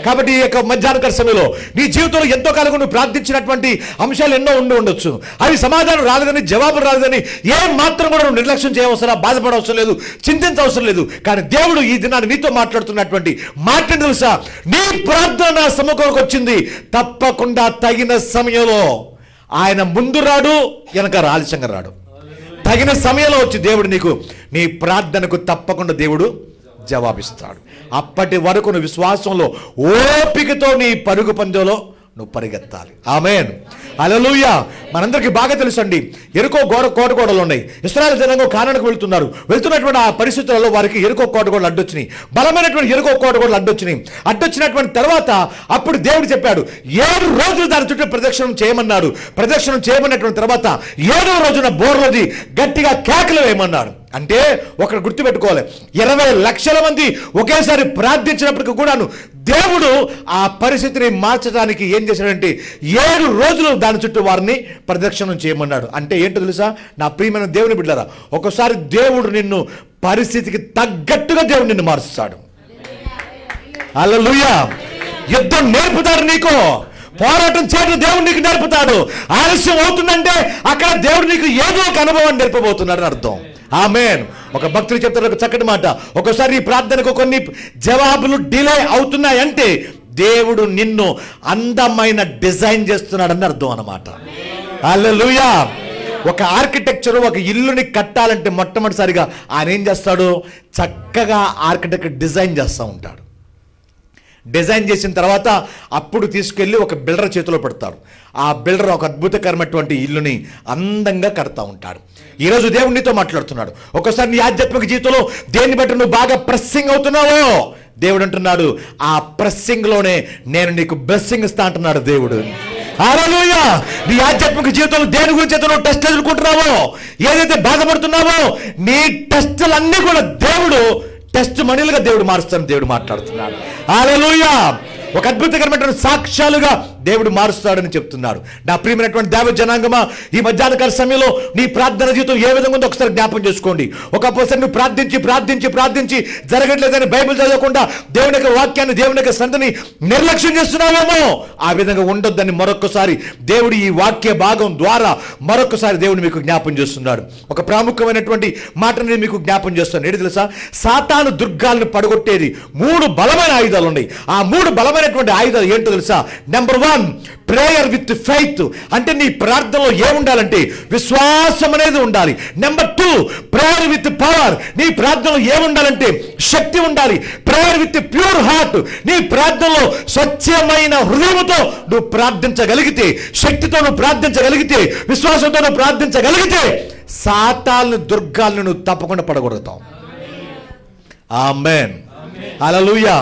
కాబట్టి ఈ యొక్క మధ్యాహ్నకాల సమయంలో నీ జీవితంలో ఎంతో కాలంగా నువ్వు ప్రార్థించినటువంటి అంశాలు ఎన్నో ఉండొచ్చు. అవి సమాధానం రాలేదని, జవాబు రాలేదని ఏ మాత్రం కూడా నువ్వు నిర్లక్ష్యం చేయవసరం, బాధపడవసరం లేదు, చింతించవసరం లేదు. కానీ దేవుడు ఈ దినాన్ని నీతో మాట్లాడుతున్నటువంటి మాట తెలుసా? నీ ప్రార్థన నా సముఖంలోకి వచ్చింది, తప్పకుండా తగిన సమయంలో ఆయన ముందు రాడు, వెనక ఆలస్యంగా రాడు. తగిన సమయంలో వచ్చి దేవుడు నీకు నీ ప్రార్థనకు తప్పకుండా దేవుడు జవాబిస్తాడు. అప్పటి వరకు నువ్వు విశ్వాసంలో ఓపికతో నీ పరుగు పందెంలో నువ్వు పరిగెత్తాలి. ఆమేన్, హల్లెలూయా. మనందరికీ బాగా తెలుసండి, ఎరుకో కోటగోడలు ఉన్నాయి. ఇశ్రాయేలు జనాంగం కానానుకు వెళ్తున్నటువంటి ఆ పరిస్థితులలో వారికి ఎరుకో కోటగోడలు అడ్డొచ్చినాయి. బలమైనటువంటి ఎరుకో కోటగోడలు అడ్డొచ్చినటువంటి తర్వాత అప్పుడు దేవుడు చెప్పాడు, 7 రోజులు దాని చుట్టూ ప్రదక్షిణం చేయమన్నాడు. ప్రదక్షిణం చేయమన్నటువంటి తర్వాత 7వ రోజున బోర్లోది గట్టిగా కేకలు వేయమన్నాడు. అంటే ఒకరు గుర్తుపెట్టుకోవాలి, 20 లక్షల మంది ఒకేసారి ప్రార్థించినప్పటికీ కూడాను దేవుడు ఆ పరిస్థితిని మార్చడానికి ఏం చేశాడంటే 7 రోజులు దాని చుట్టూ వారిని ప్రదక్షిణం చేయమన్నాడు. అంటే ఏంటో తెలుసా నా ప్రియమైన దేవుని బిడ్డలారా, ఒకసారి దేవుడు నిన్ను పరిస్థితికి తగ్గట్టుగా దేవుడు నిన్ను మారుస్తాడు. హల్లెలూయా. యుద్ధం నేర్పుతాడు నీకు, పోరాటం చేయడం దేవుడు నీకు నేర్పుతాడు. ఆలస్యం అవుతుందంటే అక్కడ దేవుడు నీకు ఏదో ఒక అనుభవాన్ని నేర్పబోతున్నాడు అని అర్థం. ఆమేన్. ఒక భక్తులు చెప్తారు ఒక చక్కటి మాట, ఒకసారి ఈ ప్రార్థనకు కొన్ని జవాబులు డిలే అవుతున్నాయంటే దేవుడు నిన్ను అందమైన డిజైన్ చేస్తున్నాడని అర్థం అన్నమాట. హల్లెలూయా. ఒక ఆర్కిటెక్చర్ ఒక ఇల్లుని కట్టాలంటే మొట్టమొదటిసారిగా ఆయన ఏం చేస్తాడు? చక్కగా ఆర్కిటెక్ట్ డిజైన్ చేస్తూ ఉంటాడు. డిజైన్ చేసిన తర్వాత అప్పుడు తీసుకెళ్ళి ఒక బిల్డర్ చేతిలో పెడతాడు. ఆ బిల్డర్ ఒక అద్భుతకరమైనటువంటి ఇల్లుని అందంగా కడతా ఉంటాడు. ఈరోజు దేవుడు నీతో మాట్లాడుతున్నాడు. ఒకసారి నీ ఆధ్యాత్మిక జీవితంలో దేన్ని బట్టి నువ్వు బాగా ప్రెస్సింగ్ అవుతున్నావో దేవుడు అంటున్నాడు, ఆ ప్రెస్సింగ్లోనే నేను నీకు బ్లెస్సింగ్ ఇస్తా అంటున్నాడు దేవుడు. హల్లెలూయా. నీ ఆధ్యాత్మిక జీవితంలో దేని గురించి అయితే నువ్వు టెస్ట్ ఎదుర్కొంటున్నావో, ఏదైతే బాధపడుతున్నావో, నీ టెస్టులన్నీ కూడా దేవుడు టెస్ట్ మనీలుగా దేవుడు మారుస్తాడని దేవుడు మాట్లాడుతున్నాడు. హల్లెలూయా. ఒక అద్భుతకరమైనటువంటి సాక్ష్యాలుగా దేవుడు మారుస్తాడని చెప్తున్నాడు. నా ప్రియమైనటువంటి దేవ జనాంగమా, ఈ మధ్యాహ్నకాల సమయంలో నీ ప్రార్థన జీవితం ఏ విధంగా ఉందో ఒకసారి జ్ఞాపం చేసుకోండి. ఒకసారి నువ్వు ప్రార్థించి జరగట్లేదని బైబిల్ చదవకుండా దేవుని యొక్క వాక్యాన్ని, దేవుని యొక్క సంతని నిర్లక్ష్యం చేస్తున్నావేమో. ఆ విధంగా ఉండొద్దని మరొకసారి దేవుడు ఈ వాక్య భాగం ద్వారా మరొకసారి దేవుడు మీకు జ్ఞాపం చేస్తున్నాడు. ఒక ప్రాముఖ్యమైనటువంటి మాటని మీకు జ్ఞాపం చేస్తాను. ఏంటి తెలుసా? సాతాను దుర్గాలను పడగొట్టేది 3 బలమైన ఆయుధాలు ఉన్నాయి. ఆ 3 బలమైనటువంటి ఆయుధాలు ఏంటో తెలుసా? Number 1, prayer with faith. అంటే నీ ప్రార్థనలో ఏముండాలంటే విశ్వాసం అనేది ఉండాలి. Number 2, prayer with power. నీ ప్రార్థనలో ఏముండాలంటే శక్తి ఉండాలి. Prayer with pure heart. నీ ప్రార్థనలో స్వచ్ఛమైన హృదయంతో నువ్వు ప్రార్థించగలిగితే, శక్తితో నువ్వు ప్రార్థించగలిగితే, విశ్వాసంతో నువ్వు ప్రార్థించగలిగితే సాతాను దుర్గాలను నువ్వు తప్పకుండా పడగొడతావు. ఆమేన్. హల్లెలూయా.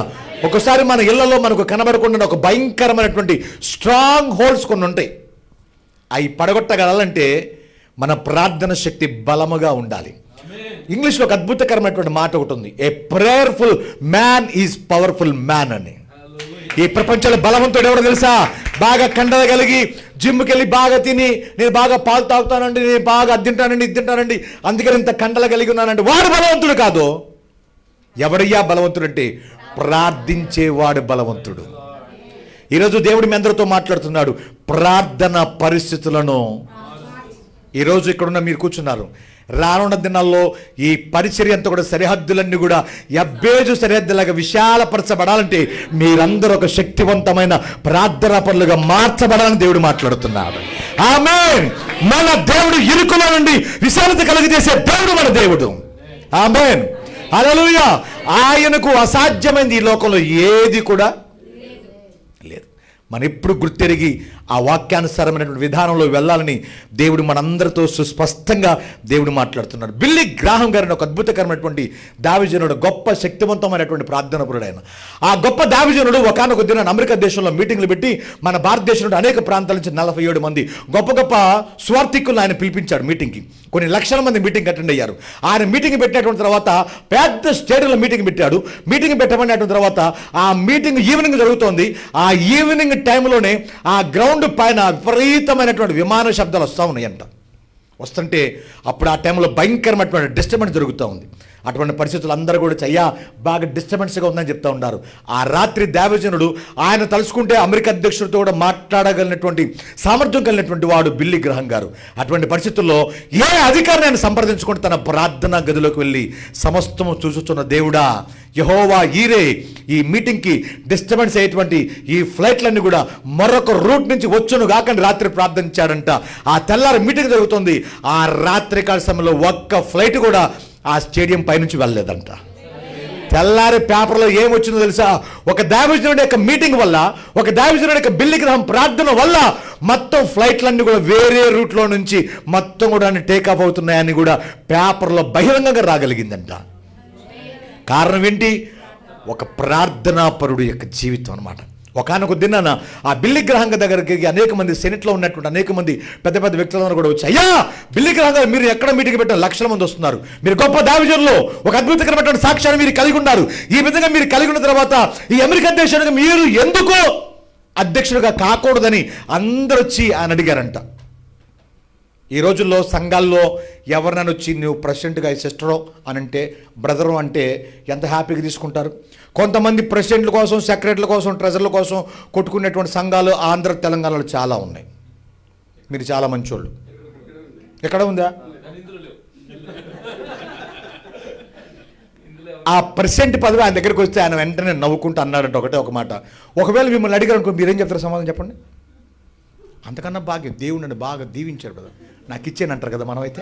ఒకసారి మన ఇళ్లలో మనకు కనబడకుండా ఒక భయంకరమైనటువంటి స్ట్రాంగ్ హోల్డ్స్ కొన్ని ఉంటాయి. అవి పడగొట్టగలంటే మన ప్రార్థన శక్తి బలముగా ఉండాలి. ఇంగ్లీష్లో ఒక అద్భుతకరమైనటువంటి మాట ఒకటి ఉంది, a prayerful man is powerful man అని. ఈ ప్రపంచంలో బలవంతుడు ఎవడో తెలుసా? బాగా కండలు కలిగి జిమ్కి వెళ్ళి బాగా తిని, నేను బాగా పాలు తాగుతానండి, నేను బాగా అది తింటానండి, అందుకని ఇంత కండలు కలిగి ఉన్నానండి, వాడు బలవంతుడు కాదు. ఎవడయ్యా బలవంతుడు అంటే ప్రార్థించేవాడు బలవంతుడు. ఈరోజు దేవుడు మీ అందరితో మాట్లాడుతున్నాడు. ప్రార్థన పరిస్థితులను ఈరోజు ఇక్కడున్న మీరు కూర్చున్నారు. రానున్న దినాల్లో ఈ పరిచర్య అంతా కూడా సరిహద్దులన్నీ కూడా యబ్బేజు సరిహద్దులాగా విశాలపరచబడాలంటే మీరందరూ ఒక శక్తివంతమైన ప్రార్థనా పనులుగా మార్చబడాలని దేవుడు మాట్లాడుతున్నాడు. ఆమేన్. మన దేవుడు ఇరుకులో నుండి విశాలత కలిగజేసే దేవుడు మన దేవుడు. ఆమేన్. హల్లెలూయా. ఆయనకు అసాధ్యమైంది ఈ లోకంలో ఏది కూడా లేదు. మనం ఎప్పుడు గుర్తెరిగి ఆ వాక్యానుసారమైనటువంటి విధానంలో వెళ్ళాలని దేవుడు మనందరితో సుస్పష్టంగా దేవుడు మాట్లాడుతున్నాడు. బిల్లీ గ్రాహం గారిని ఒక అద్భుతకరమైనటువంటి దావిజనుడు, గొప్ప శక్తివంతమైనటువంటి ప్రార్థనాపరుడు ఆయన. ఆ గొప్ప దావిజనుడు ఒకానొక దినాన అమెరికా దేశంలో మీటింగ్లు పెట్టి మన భారతదేశంలో అనేక ప్రాంతాల నుంచి 47 మంది గొప్ప గొప్ప స్వార్థికులను ఆయన పిలిపించాడు మీటింగ్కి. కొన్ని లక్షల మంది మీటింగ్ అటెండ్ అయ్యారు. ఆయన మీటింగ్ పెట్టినటువంటి తర్వాత పెద్ద స్టేడియంలో మీటింగ్ పెట్టాడు. మీటింగ్ పెట్టమన్నటువంటి తర్వాత ఆ మీటింగ్ ఈవినింగ్ జరుగుతోంది. ఆ ఈవినింగ్ టైంలోనే ఆ గ్రౌండ్ పైన విపరీతమైనటువంటి విమాన శబ్దాలు వస్తూ ఉన్నాయంట. వస్తుంటే అప్పుడు ఆ టైంలో భయంకరమైనటువంటి డిస్టర్బెన్స్ జరుగుతూ ఉంది. అటువంటి పరిస్థితులు అందరూ కూడా అయ్యా బాగా డిస్టర్బెన్స్గా ఉందని చెప్తా ఉన్నారు. ఆ రాత్రి దేవజనుడు ఆయన తలుచుకుంటే అమెరికా అధ్యక్షుడితో కూడా మాట్లాడగలిగినటువంటి సామర్థ్యం కలిగినటువంటి వాడు బిల్లీ గ్రహం గారు. అటువంటి పరిస్థితుల్లో ఏ అధికారిని ఆయన సంప్రదించుకుంటే తన ప్రార్థనా గదిలోకి వెళ్ళి సమస్తము చూసుచున్న దేవుడా యెహోవా ఈరే, ఈ మీటింగ్కి డిస్టర్బెన్స్ అయ్యేటువంటి ఈ ఫ్లైట్లన్నీ కూడా మరొక రూట్ నుంచి వచ్చును కాకండి రాత్రి ప్రార్థించాడంట. ఆ తెల్లారి మీటింగ్ జరుగుతుంది. ఆ రాత్రికాల సమయంలో ఒక్క ఫ్లైట్ కూడా ఆ స్టేడియం పైనుంచి వెళ్ళలేదంట. తెల్లారి పేపర్లో ఏమొచ్చిందో తెలుసా? ఒక దైవజనుడి యొక్క మీటింగ్ వల్ల, ఒక దైవజనుడి యొక్క బిల్లీ గ్రహం ప్రార్థన వల్ల మొత్తం ఫ్లైట్లన్నీ కూడా వేరే రూట్లో నుంచి మొత్తం కూడా టేక్ ఆఫ్ అవుతున్నాయని కూడా పేపర్లో బహిరంగంగా రాగలిగిందంట. కారణం ఏంటి? ఒక ప్రార్థనాపరుడు యొక్క జీవితం అన్నమాట. ఒకానొక దినాన ఆ బిల్లీ గ్రహం దగ్గరికి అనేక మంది సెనెట్లో ఉన్నటువంటి అనేక మంది పెద్ద పెద్ద వ్యక్తులందరూ కూడా వచ్చి, అయ్యా బిల్లీ గ్రహం గారు మీరు ఎక్కడ మీటింగ్ పెట్టారు? లక్షల మంది వస్తున్నారు, మీరు గొప్ప దావిజనులు, ఒక అద్భుతకరమైనటువంటి సాక్ష్యాన్ని మీరు కలిగి ఉన్నారు. ఈ విధంగా మీరు కలిగి ఉన్న తర్వాత ఈ అమెరికా దేశానికి మీరు ఎందుకు అధ్యక్షుడిగా కాకూడదని అందరూ వచ్చి ఆయన అడిగారంట. ఈ రోజుల్లో సంఘాల్లో ఎవరినైనా వచ్చి నువ్వు ప్రెసిడెంట్గా సిస్టరో అని అంటే, బ్రదరు అంటే ఎంత హ్యాపీగా తీసుకుంటారు. కొంతమంది ప్రెసిడెంట్ల కోసం, సెక్రటరీల కోసం, ట్రెజర్ల కోసం కొట్టుకునేటువంటి సంఘాలు ఆంధ్ర తెలంగాణలో చాలా ఉన్నాయి. మీరు చాలా మంచోళ్ళు. ఎక్కడ ఉందా? ఆ ప్రెసిడెంట్ పదవి ఆయన దగ్గరికి వస్తే ఆయన వెంటనే నవ్వుకుంటూ అన్నాడంటే ఒకటే ఒక మాట, ఒకవేళ మిమ్మల్ని అడిగారు అనుకో మీరేం చెప్తారు? సమాధానం చెప్పండి. అంతకన్నా భాగ్యం, దేవుడు నన్ను బాగా దీవించాడు కదా, నాకు ఇచ్చానంటారు కదా మనమైతే.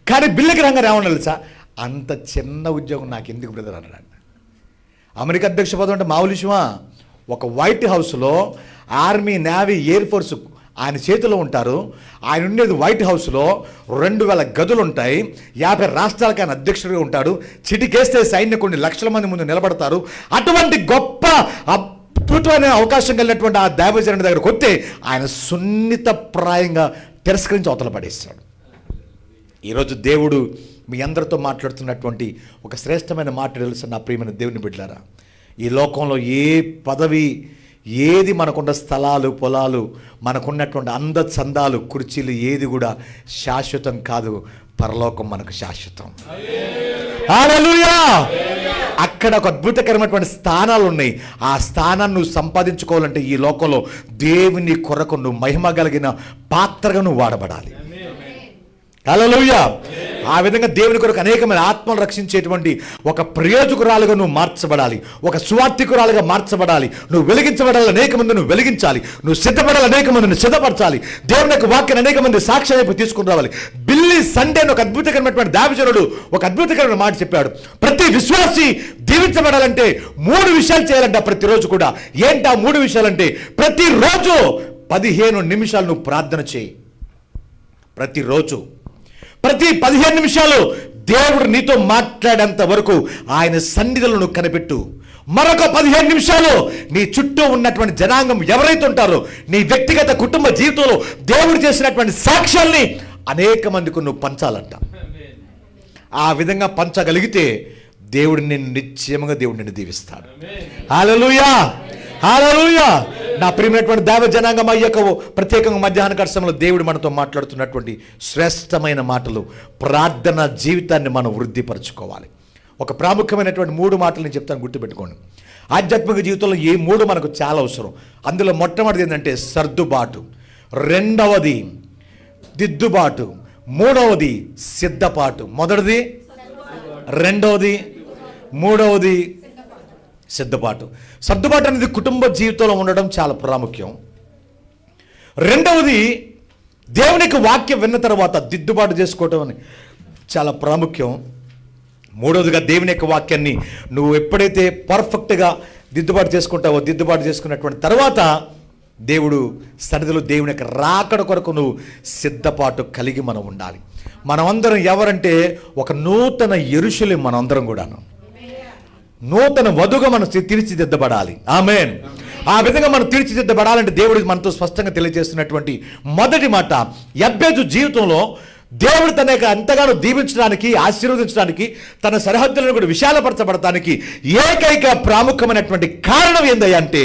కానీ బిల్లీ గ్రహం గారు ఏమన్నా తెలుసా? అంత చిన్న ఉద్యోగం నాకు ఎందుకు బ్రదర్ అన్నాడు. అమెరికా అధ్యక్ష పదవి అంటే మామూలు విషయమా? ఒక వైట్ హౌస్లో ఆర్మీ, నేవీ, ఎయిర్ ఫోర్స్ ఆయన చేతిలో ఉంటారు. ఆయన ఉండేది వైట్ హౌస్లో 2000 గదులు ఉంటాయి. 50 రాష్ట్రాలకు ఆయన అధ్యక్షుడిగా ఉంటాడు. చిటికేస్తే సైన్యం కొన్ని లక్షల మంది ముందు నిలబడతారు. అటువంటి గొప్ప అద్భుతమైన అవకాశం కలిగినటువంటి ఆ దైవజనుడి దగ్గరకు వస్తే ఆయన సున్నితప్రాయంగా తిరస్కరించి అవతల పడేస్తాడు. ఈరోజు దేవుడు మీ అందరితో మాట్లాడుతున్నటువంటి ఒక శ్రేష్టమైన మాట తెలుసు నా ప్రియమైన దేవుని బిడ్డలారా. ఈ లోకంలో ఏ పదవి, ఏది మనకున్న స్థలాలు, పొలాలు, మనకున్నటువంటి అందచందాలు, కుర్చీలు ఏది కూడా శాశ్వతం కాదు. పరలోకం మనకు శాశ్వతం. హల్లెలూయా. అక్కడ ఒక అద్భుతకరమైనటువంటి స్థానాలు ఉన్నాయి. ఆ స్థానాన్ని నువ్వు సంపాదించుకోవాలంటే ఈ లోకంలో దేవుని కొరకు నువ్వు మహిమ కలిగిన పాత్రగా నువ్వు వాడబడాలి. హల్లెలూయా. ఆ విధంగా దేవుని కొరకు అనేకమైన ఆత్మలు రక్షించేటువంటి ఒక ప్రయోజకురాలుగా నువ్వు మార్చబడాలి. ఒక సువార్థికురాలుగా మార్చబడాలి. నువ్వు వెలిగించబడాలి, అనేక మంది నువ్వు వెలిగించాలి. నువ్వు సిద్ధపడాలి, అనేక మందిని సిద్ధపరచాలి. దేవుని యొక్క వాక్యాన్ని అనేక మంది సాక్ష్యం వైపు తీసుకుని రావాలి. బిల్లీ సండే ఒక అద్భుతకరమైనటువంటి దైవజనుడు ఒక అద్భుతకరమైన మాట చెప్పాడు. ప్రతి విశ్వాసి దీవించబడాలంటే 3 విషయాలు చేయాలంట ప్రతిరోజు కూడా. ఏంటి ఆ 3 విషయాలంటే, ప్రతిరోజు 15 నిమిషాలు నువ్వు ప్రార్థన చేయి. ప్రతిరోజు ప్రతి 15 నిమిషాలు దేవుడు నీతో మాట్లాడేంత వరకు ఆయన సన్నిధిలో నువ్వు కనిపెట్టు. మరొక 15 నిమిషాలు నీ చుట్టూ ఉన్నటువంటి జనాంగం ఎవరైతే ఉంటారో నీ వ్యక్తిగత కుటుంబ జీవితంలో దేవుడు చేసినటువంటి సాక్ష్యాల్ని అనేక మందికి నువ్వు పంచాలంట. ఆ విధంగా పంచగలిగితే దేవుడు నిన్ను నిశ్చయముగా దేవుడు నిన్ను దీవిస్తాడు. హల్లెలూయా, హల్లెలూయా. నా ప్రియమైనటువంటి దైవ జనాంగం అయ్యక ప్రత్యేకంగా మధ్యాహ్న సమయంలో దేవుడు మనతో మాట్లాడుతున్నటువంటి శ్రేష్టమైన మాటలు, ప్రార్థన జీవితాన్ని మనం వృద్ధిపరచుకోవాలి. ఒక ప్రాముఖ్యమైనటువంటి 3 మాటలు నేను చెప్తాను, గుర్తుపెట్టుకోండి. ఆధ్యాత్మిక జీవితంలో ఈ 3 మనకు చాలా అవసరం. అందులో మొట్టమొదటిది ఏంటంటే సర్దుబాటు, రెండవది దిద్దుబాటు, మూడవది సిద్ధపాటు. మొదటిది, రెండవది, మూడవది సిద్ధపాటు. సర్దుబాటు అనేది కుటుంబ జీవితంలో ఉండడం చాలా ప్రాముఖ్యం. రెండవది దేవునికి వాక్యం విన్న తర్వాత దిద్దుబాటు చేసుకోవటం అని చాలా ప్రాముఖ్యం. మూడవదిగా దేవుని యొక్క వాక్యాన్ని నువ్వు ఎప్పుడైతే పర్ఫెక్ట్గా దిద్దుబాటు చేసుకుంటావో, దిద్దుబాటు చేసుకున్నటువంటి తర్వాత దేవుడు సన్నిధిలో దేవుని యొక్క రాకడ కొరకు నువ్వు సిద్ధపాటు కలిగి మనం ఉండాలి. మనమందరం ఎవరంటే ఒక నూతన యెరూషలేము, మనందరం కూడాను నూతన వధుగా మనం తీర్చిదిద్దబడాలి. ఆమేన్. ఆ విధంగా మనం తీర్చిదిద్దబడాలంటే దేవుడు మనతో స్పష్టంగా తెలియజేస్తున్నటువంటి మొదటి మాట, యెబెజు జీవితంలో దేవుడు తన యొక్క ఎంతగానో దీవించడానికి, ఆశీర్వదించడానికి, తన సరిహద్దులను కూడా విశాలపరచబడటానికి ఏకైక ప్రాముఖ్యమైనటువంటి కారణం ఏందయ్యా అంటే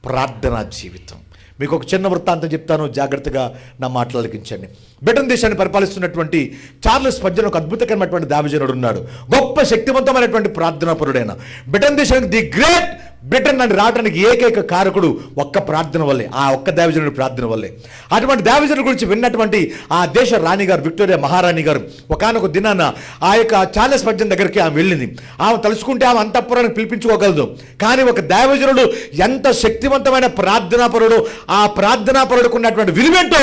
ప్రార్థనా జీవితం. మీకు ఒక చిన్న వృత్తాంతం చెప్తాను, జాగ్రత్తగా నా మాటలు ఆలకించండి. బ్రిటన్ దేశాన్ని పరిపాలిస్తున్నటువంటి చార్లెస్ స్పర్జన్ ఒక అద్భుతకరమైనటువంటి దైవజనుడు ఉన్నాడు. గొప్ప శక్తివంతమైనటువంటి ప్రార్థనాపరుడైన. బ్రిటన్ దేశానికి ది గ్రేట్ బ్రిటన్ అని రావడానికి ఏకైక కారకుడు ఒక్క ప్రార్థన వల్లే, ఆ ఒక్క దైవజనుడి ప్రార్థన వల్లే. అటువంటి దైవజనుడి గురించి విన్నటువంటి ఆ దేశ రాణి గారు, విక్టోరియా మహారాణి గారు, ఒకానొక దినాన ఆ యొక్క చార్లెస్ స్పర్జన్ దగ్గరికి ఆమె వెళ్ళింది. ఆమె తలుచుకుంటే ఆమె అంతఃపురానికి పిలిపించుకోగలదు. కానీ ఒక దైవజనుడు ఎంత శక్తివంతమైన ప్రార్థనాపరుడు, ఆ ప్రార్థనాపరుడుకు ఉన్నటువంటి విలువేంటో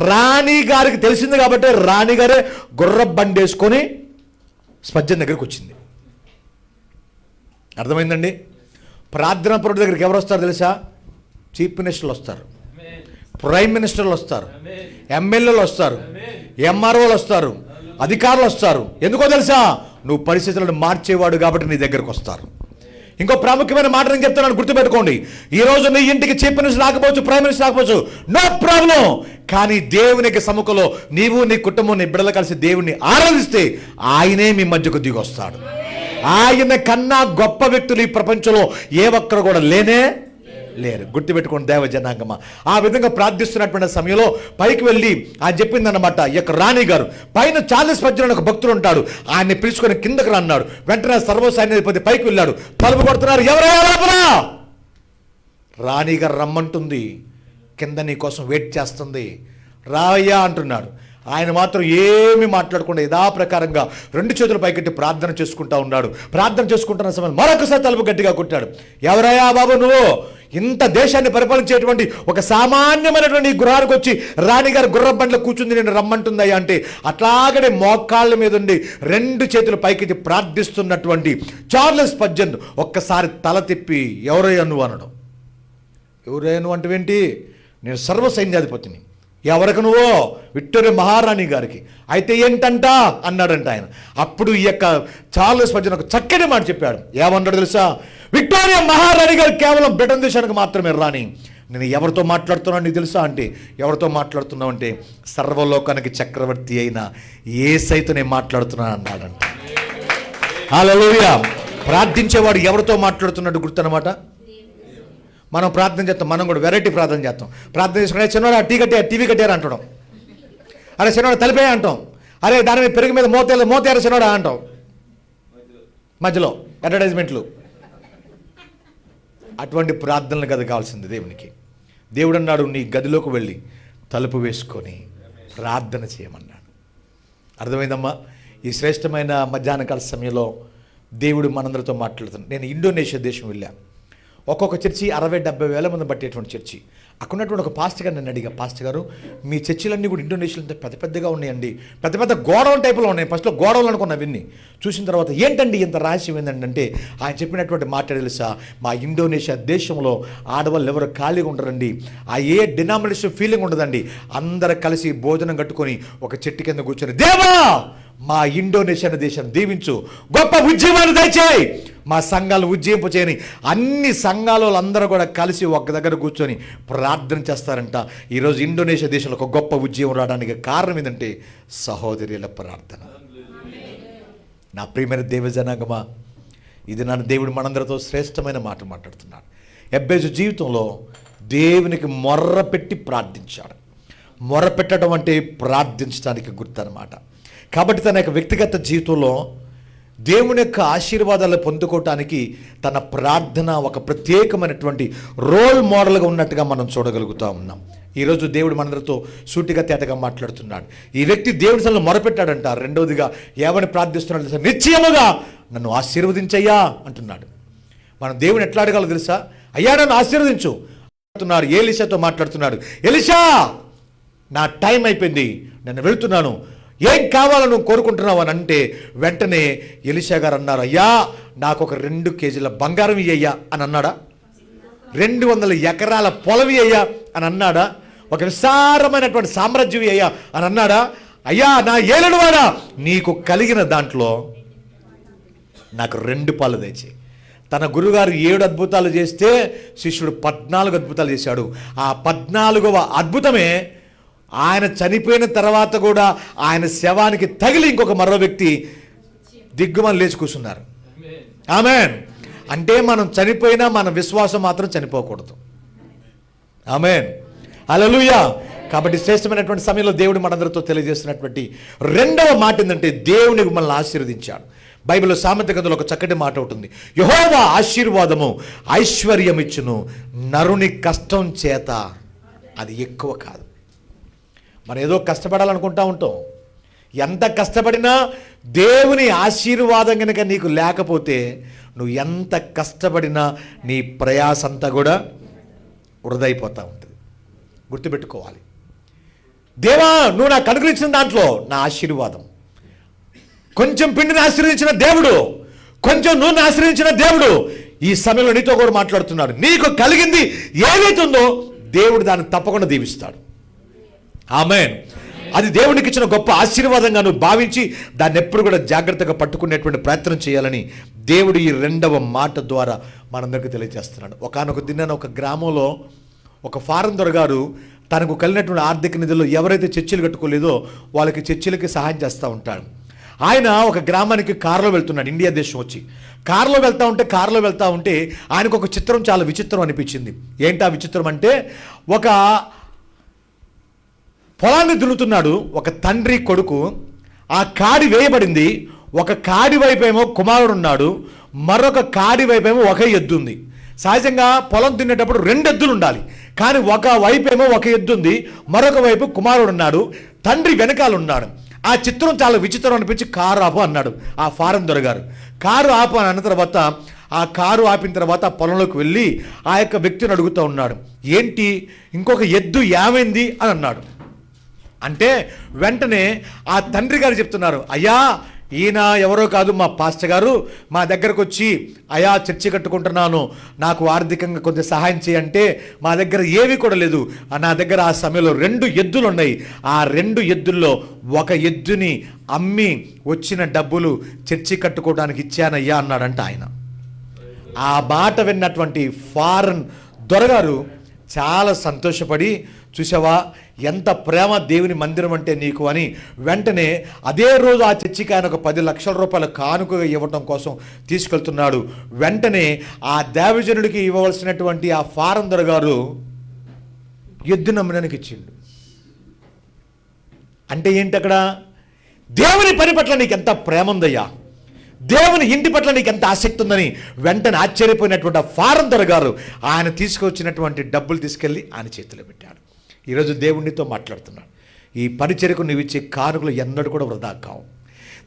రాణి గారికి తెలిసింది. కాబట్టి రాణి గారే గుర్ర బండి వేసుకొని స్పర్జన్ దగ్గరికి వచ్చింది. అర్థమైందండి? ప్రార్థనాపరుడి దగ్గరికి ఎవరు వస్తారు తెలుసా? చీఫ్ మినిస్టర్లు వస్తారు, ప్రైమ్ మినిస్టర్లు వస్తారు, ఎమ్మెల్యేలు వస్తారు, ఎంఆర్ఓలు వస్తారు, అధికారులు వస్తారు. ఎందుకో తెలుసా? నువ్వు పరిస్థితులను మార్చేవాడు కాబట్టి నీ దగ్గరకు వస్తారు. ఇంకో ప్రాముఖ్యమైన మాట నేను చెప్తున్నాను, గుర్తుపెట్టుకోండి. ఈరోజు నీ ఇంటికి చీఫ్ మినిస్టర్ రాకపోవచ్చు, ప్రైమ్ మినిస్టర్ రాకపోవచ్చు, నో ప్రాబ్లం. కానీ దేవునికి సముఖంలో నీవు, నీ కుటుంబం, నీ బిడ్డలు కలిసి దేవుణ్ణి ఆరాధిస్తే ఆయనే మీ మధ్యకు దిగొస్తాడు. ఆయన కన్నా గొప్ప వ్యక్తులు ఈ ప్రపంచంలో ఏ ఒక్కరు కూడా లేనే లేరు. గుర్తుపెట్టుకోండి దేవ జనాంగమా. ఆ విధంగా ప్రార్థిస్తున్నటువంటి సమయంలో పైకి వెళ్ళి ఆయన చెప్పిందన్నమాట, ఈ యొక్క రాణి గారు పైన చార్లెస్ స్పర్జన్ ఒక భక్తుడు ఉంటాడు, ఆయన్ని పిలుచుకొని కిందకు రా అన్నాడు. వెంటనే సర్వసైన్యాధిపతి పైకి వెళ్ళాడు. తలుపు కొడుతున్నారు, ఎవరైనా లోపల. రాణి గారు రమ్మంటుంది, కింద నీ కోసం వెయిట్ చేస్తుంది, రాయ్యా అంటున్నాడు. ఆయన మాత్రం ఏమీ మాట్లాడకుండా యథాప్రకారంగా 2 చేతులు పైకెట్టి ప్రార్థన చేసుకుంటా ఉన్నాడు. ప్రార్థన చేసుకుంటున్న సమయంలో మరొకసారి తలుపు గట్టిగా కొట్టాడు. ఎవరయ్యా బాబు నువ్వు? ఇంత దేశాన్ని పరిపాలించేటువంటి ఒక సామాన్యమైనటువంటి గృహానికి వచ్చి రాణిగారు గుర్ర బండ్లో కూర్చుంది, నేను రమ్మంటుందయ్యా అంటే అట్లాగనే మోకాళ్ళ మీద ఉండి 2 చేతులు పైకెత్తి ప్రార్థిస్తున్నటువంటి చార్లెస్ స్పర్జన్ ఒక్కసారి తల తిప్పి ఎవరయ్యా నువ్వు అనడం. ఎవరయ్యా నువ్వు అంటేంటి? నేను సర్వసైన్యాధిపతిని, ఎవరికి నువ్వో? విక్టోరియా మహారాణి గారికి. అయితే ఏంటంట అన్నాడంట ఆయన. అప్పుడు ఈ యొక్క చార్లెస్ స్పర్జన్ ఒక చక్కటి మాట చెప్పాడు. ఏమన్నాడు తెలుసా? విక్టోరియా మహారాణి గారు కేవలం బ్రిటన్ దేశానికి మాత్రమే రాని. నేను ఎవరితో మాట్లాడుతున్నాను నీకు తెలుసా అంటే, ఎవరితో మాట్లాడుతున్నావు అంటే, సర్వలోకానికి చక్రవర్తి అయిన యేసయ్యతో నేను మాట్లాడుతున్నాను అన్నాడంట. హల్లెలూయా. ప్రార్థించేవాడు ఎవరితో మాట్లాడుతున్నాడు గుర్తనమాట. మనం ప్రార్థన చేస్తాం, మనం కూడా వెరైటీ ప్రార్థన చేస్తాం. ప్రార్థన చేసుకునే చిన్నవాడు టీవీ కట్టారు అంటాం. అరే చిన్నవాడు తలిపే అంటాం. అరే దాని మీద పెరుగు మీద మోతేర చిన్నవాడా అంటాం. మధ్యలో అడ్వర్టైజ్మెంట్లు. అటువంటి ప్రార్థనలు కదా కావాల్సింది దేవునికి. దేవుడు అన్నాడు, నీ గదిలోకి వెళ్ళి తలుపు వేసుకొని ప్రార్థన చేయమన్నాడు. అర్థమైందమ్మా? ఈ శ్రేష్టమైన మధ్యాహ్నకాల సమయంలో దేవుడు మనందరితో మాట్లాడుతున్నాడు. నేను ఇండోనేషియా దేశం వెళ్ళాను. ఒక్కొక్క చర్చి 60-70 వేల మంది పట్టేటువంటి చర్చి. అక్కడ ఉన్నటువంటి ఒక పాస్టర్ గారు నన్ను అడిగా, పాస్టర్ గారు మీ చర్చిలన్నీ కూడా ఇండోనేషియాలో పెద్ద పెద్దగా ఉన్నాయండి, పెద్ద పెద్ద గోడౌన్ టైపులో ఉన్నాయి. ఫస్ట్లో గోడౌన్లు అనుకున్నా విన్ని. చూసిన తర్వాత ఏంటండి ఇంత రహస్యం ఏంటంటే ఆయన చెప్పినటువంటి మాట తెలుసా? మా ఇండోనేషియా దేశంలో ఆడవాళ్ళు ఎవరు ఖాళీగా ఉండరండి. ఆ ఏ డినామినేషన్ ఫీలింగ్ ఉండదండి. అందరు కలిసి భోజనం కట్టుకొని ఒక చెట్టు కింద కూర్చొని, దేవా మా ఇండోనేషియా దేశాన్ని దీవించు, గొప్ప ఉద్యమాలు దయచేయి, మా సంఘాలు ఉజ్జయింపు చేయని. అన్ని సంఘాల వాళ్ళందరూ కూడా కలిసి ఒక దగ్గర కూర్చొని ప్రార్థన చేస్తారంట. ఈరోజు ఇండోనేషియా దేశంలో ఒక గొప్ప ఉద్యమం రావడానికి కారణం ఏంటంటే సహోదరుల ప్రార్థన. నా ప్రియమైన దేవజనాంగమా, ఇది నన్ను దేవుడు మనందరితో శ్రేష్టమైన మాట మాట్లాడుతున్నాడు. ఎబ్బేజు జీవితంలో దేవునికి మొర్ర పెట్టి ప్రార్థించాడు. మొర్ర పెట్టడం అంటే ప్రార్థించడానికి గుర్తు అన్నమాట. కాబట్టి తన యొక్క వ్యక్తిగత జీవితంలో దేవుని యొక్క ఆశీర్వాదాలు పొందుకోవటానికి తన ప్రార్థన ఒక ప్రత్యేకమైనటువంటి రోల్ మోడల్గా ఉన్నట్టుగా మనం చూడగలుగుతూ ఉన్నాం. ఈరోజు దేవుడు మనందరితో సూటిగా తేటగా మాట్లాడుతున్నాడు. ఈ వ్యక్తి దేవుడి సన్నిధిలో మొరపెట్టాడంట. రెండవదిగా ఏమని ప్రార్థిస్తున్నాడు? నిశ్చయముగా నన్ను ఆశీర్వదించయ్యా అంటున్నాడు. మనం దేవుని ఎట్లా అడగాలో తెలుసా? అయ్యా నన్ను ఆశీర్వదించు అంటున్నాడు. ఎలీషాతో మాట్లాడుతున్నాడు. ఎలీషా నా టైం అయిపోయింది, నేను వెళుతున్నాను, ఏం కావాలో నువ్వు కోరుకుంటున్నావు అని అంటే వెంటనే ఎలీషా గారు అన్నారు, అయ్యా నాకు ఒక 2 కేజీల బంగారం ఇయ్యయ్యా అని అన్నాడా? 200 ఎకరాల పొలం అయ్యా అని అన్నాడా? ఒక విస్తారమైనటువంటి సామ్రాజ్యం అయ్యా అని అన్నాడా? అయ్యా నా ఏలుడువాడా, నీకు కలిగిన దాంట్లో నాకు 2 పాలు తెచ్చి. తన గురుగారు 7 అద్భుతాలు చేస్తే శిష్యుడు 14 అద్భుతాలు చేశాడు. ఆ 14వ అద్భుతమే ఆయన చనిపోయిన తర్వాత కూడా ఆయన శవానికి తగిలి ఇంకొక మరో వ్యక్తి దిగ్గుమని లేచి కూర్చున్నారు. ఆమేన్. అంటే మనం చనిపోయినా మన విశ్వాసం మాత్రం చనిపోకూడదు. ఆమేన్. హల్లెలూయా. కాబట్టి శ్రేష్టమైనటువంటి సమయంలో దేవుడు మనందరితో తెలియజేస్తున్నటువంటి రెండవ మాట ఏంటంటే దేవునికి మనల్ని ఆశీర్వదించాడు. బైబిల్లో సామెత గ్రంథంలో ఒక చక్కటి మాట ఉంటుంది, యెహోవా ఆశీర్వాదము ఐశ్వర్యం ఇచ్చును, నరుని కష్టం చేత అది ఎక్కువ కాదు. మనం ఏదో కష్టపడాలనుకుంటా ఉంటాం. ఎంత కష్టపడినా దేవుని ఆశీర్వాదం కనుక నీకు లేకపోతే నువ్వు ఎంత కష్టపడినా నీ ప్రయాస అంతా కూడా వృధా అయిపోతూ ఉంటుంది. గుర్తుపెట్టుకోవాలి. దేవా నువ్వు నాకు అనుగ్రహించిన దాంట్లో నా ఆశీర్వాదం, కొంచెం పిండిని ఆశీర్వదించిన దేవుడు, కొంచెం నూనె ఆశీర్వదించిన దేవుడు ఈ సమయంలో నీతో కూడా మాట్లాడుతున్నాడు. నీకు కలిగింది ఏదైతుందో దేవుడు దాన్ని తప్పకుండా దీవిస్తాడు. ఆమేన్. అది దేవునికి ఇచ్చిన గొప్ప ఆశీర్వాదంగా నువ్వు భావించి దాన్ని ఎప్పుడు కూడా జాగ్రత్తగా పట్టుకునేటువంటి ప్రయత్నం చేయాలని దేవుడు ఈ రెండవ మాట ద్వారా మనందరికీ తెలియజేస్తున్నాడు. ఒకానొక దినాన ఒక గ్రామంలో ఒక ఫారెన్ దొరగారు తనకు కలిగినటువంటి ఆర్థిక నిధుల్లో ఎవరైతే చర్చిలు కట్టుకోలేదో వాళ్ళకి చర్చిలకి సహాయం చేస్తూ ఉంటాడు. ఆయన ఒక గ్రామానికి కారులో వెళ్తున్నాడు. ఇండియా దేశం వచ్చి కారులో వెళ్తూ ఉంటే ఆయనకు ఒక చిత్రం చాలా విచిత్రం అనిపించింది. ఏంటి ఆ విచిత్రం అంటే, ఒక పొలాన్ని దున్నుతున్నాడు ఒక తండ్రి కొడుకు. ఆ కాడి వేయబడింది. ఒక కాడి వైపేమో కుమారుడు ఉన్నాడు, మరొక కాడి వైపేమో ఒక ఎద్దు ఉంది. సహజంగా పొలం దున్నేటప్పుడు 2 ఎద్దులు ఉండాలి, కానీ ఒక వైపేమో ఒక ఎద్దు ఉంది, మరొక వైపు కుమారుడు ఉన్నాడు, తండ్రి వెనకాల ఉన్నాడు. ఆ చిత్రం చాలా విచిత్రం అనిపించి కారు ఆపు అన్నాడు ఆ ఫారెన్ దొరగారు. కారు ఆపు అని అన్న తర్వాత ఆ కారు ఆపిన తర్వాత ఆ పొలంలోకి వెళ్ళి ఆ యొక్క వ్యక్తిని అడుగుతూ ఉన్నాడు, ఏంటి ఇంకొక ఎద్దు ఏమైంది అని అన్నాడు. అంటే వెంటనే ఆ తండ్రి గారు చెప్తున్నారు, అయ్యా ఈయన ఎవరో కాదు, మా పాస్టర్ గారు మా దగ్గరకు వచ్చి, అయా చర్చి కట్టుకుంటున్నాను, నాకు ఆర్థికంగా కొంచెం సహాయం చేయంటే మా దగ్గర ఏవి కూడా లేదు. నా దగ్గర ఆ సమయంలో 2 ఎద్దులు ఉన్నాయి. ఆ 2 ఎద్దుల్లో ఒక ఎద్దుని అమ్మి వచ్చిన డబ్బులు చర్చి కట్టుకోవడానికి ఇచ్చానయ్యా అన్నాడంట ఆయన. ఆ మాట విన్నటువంటి ఫారెన్ దొరగారు చాలా సంతోషపడి, చూసావా ఎంత ప్రేమ దేవుని మందిరం అంటే నీకు అని వెంటనే అదే రోజు ఆ చర్చికి ఆయన ఒక 10 లక్షల రూపాయల కానుకగా ఇవ్వటం కోసం తీసుకెళ్తున్నాడు. వెంటనే ఆ దేవజనుడికి ఇవ్వవలసినటువంటి ఆ ఫారెన్ దొరగారు ఎద్దు నమ్మడానికి ఇచ్చిండు. అంటే ఏంటి అక్కడ? దేవుని పని పట్ల నీకు ఎంత ప్రేమ ఉందయ్యా, దేవుని ఇంటి పట్ల నీకు ఎంత ఆసక్తి ఉందని వెంటనే ఆశ్చర్యపోయినటువంటి ఆ ఫారెన్ దొరగారు ఆయన తీసుకొచ్చినటువంటి డబ్బులు తీసుకెళ్ళి ఆయన చేతిలో పెట్టాడు. ఈరోజు దేవునితో మాట్లాడుతున్నాడు. ఈ పరిచర్యకు నువ్వు ఇచ్చే కానుకలు ఎన్నడూ కూడా వృధా కావు.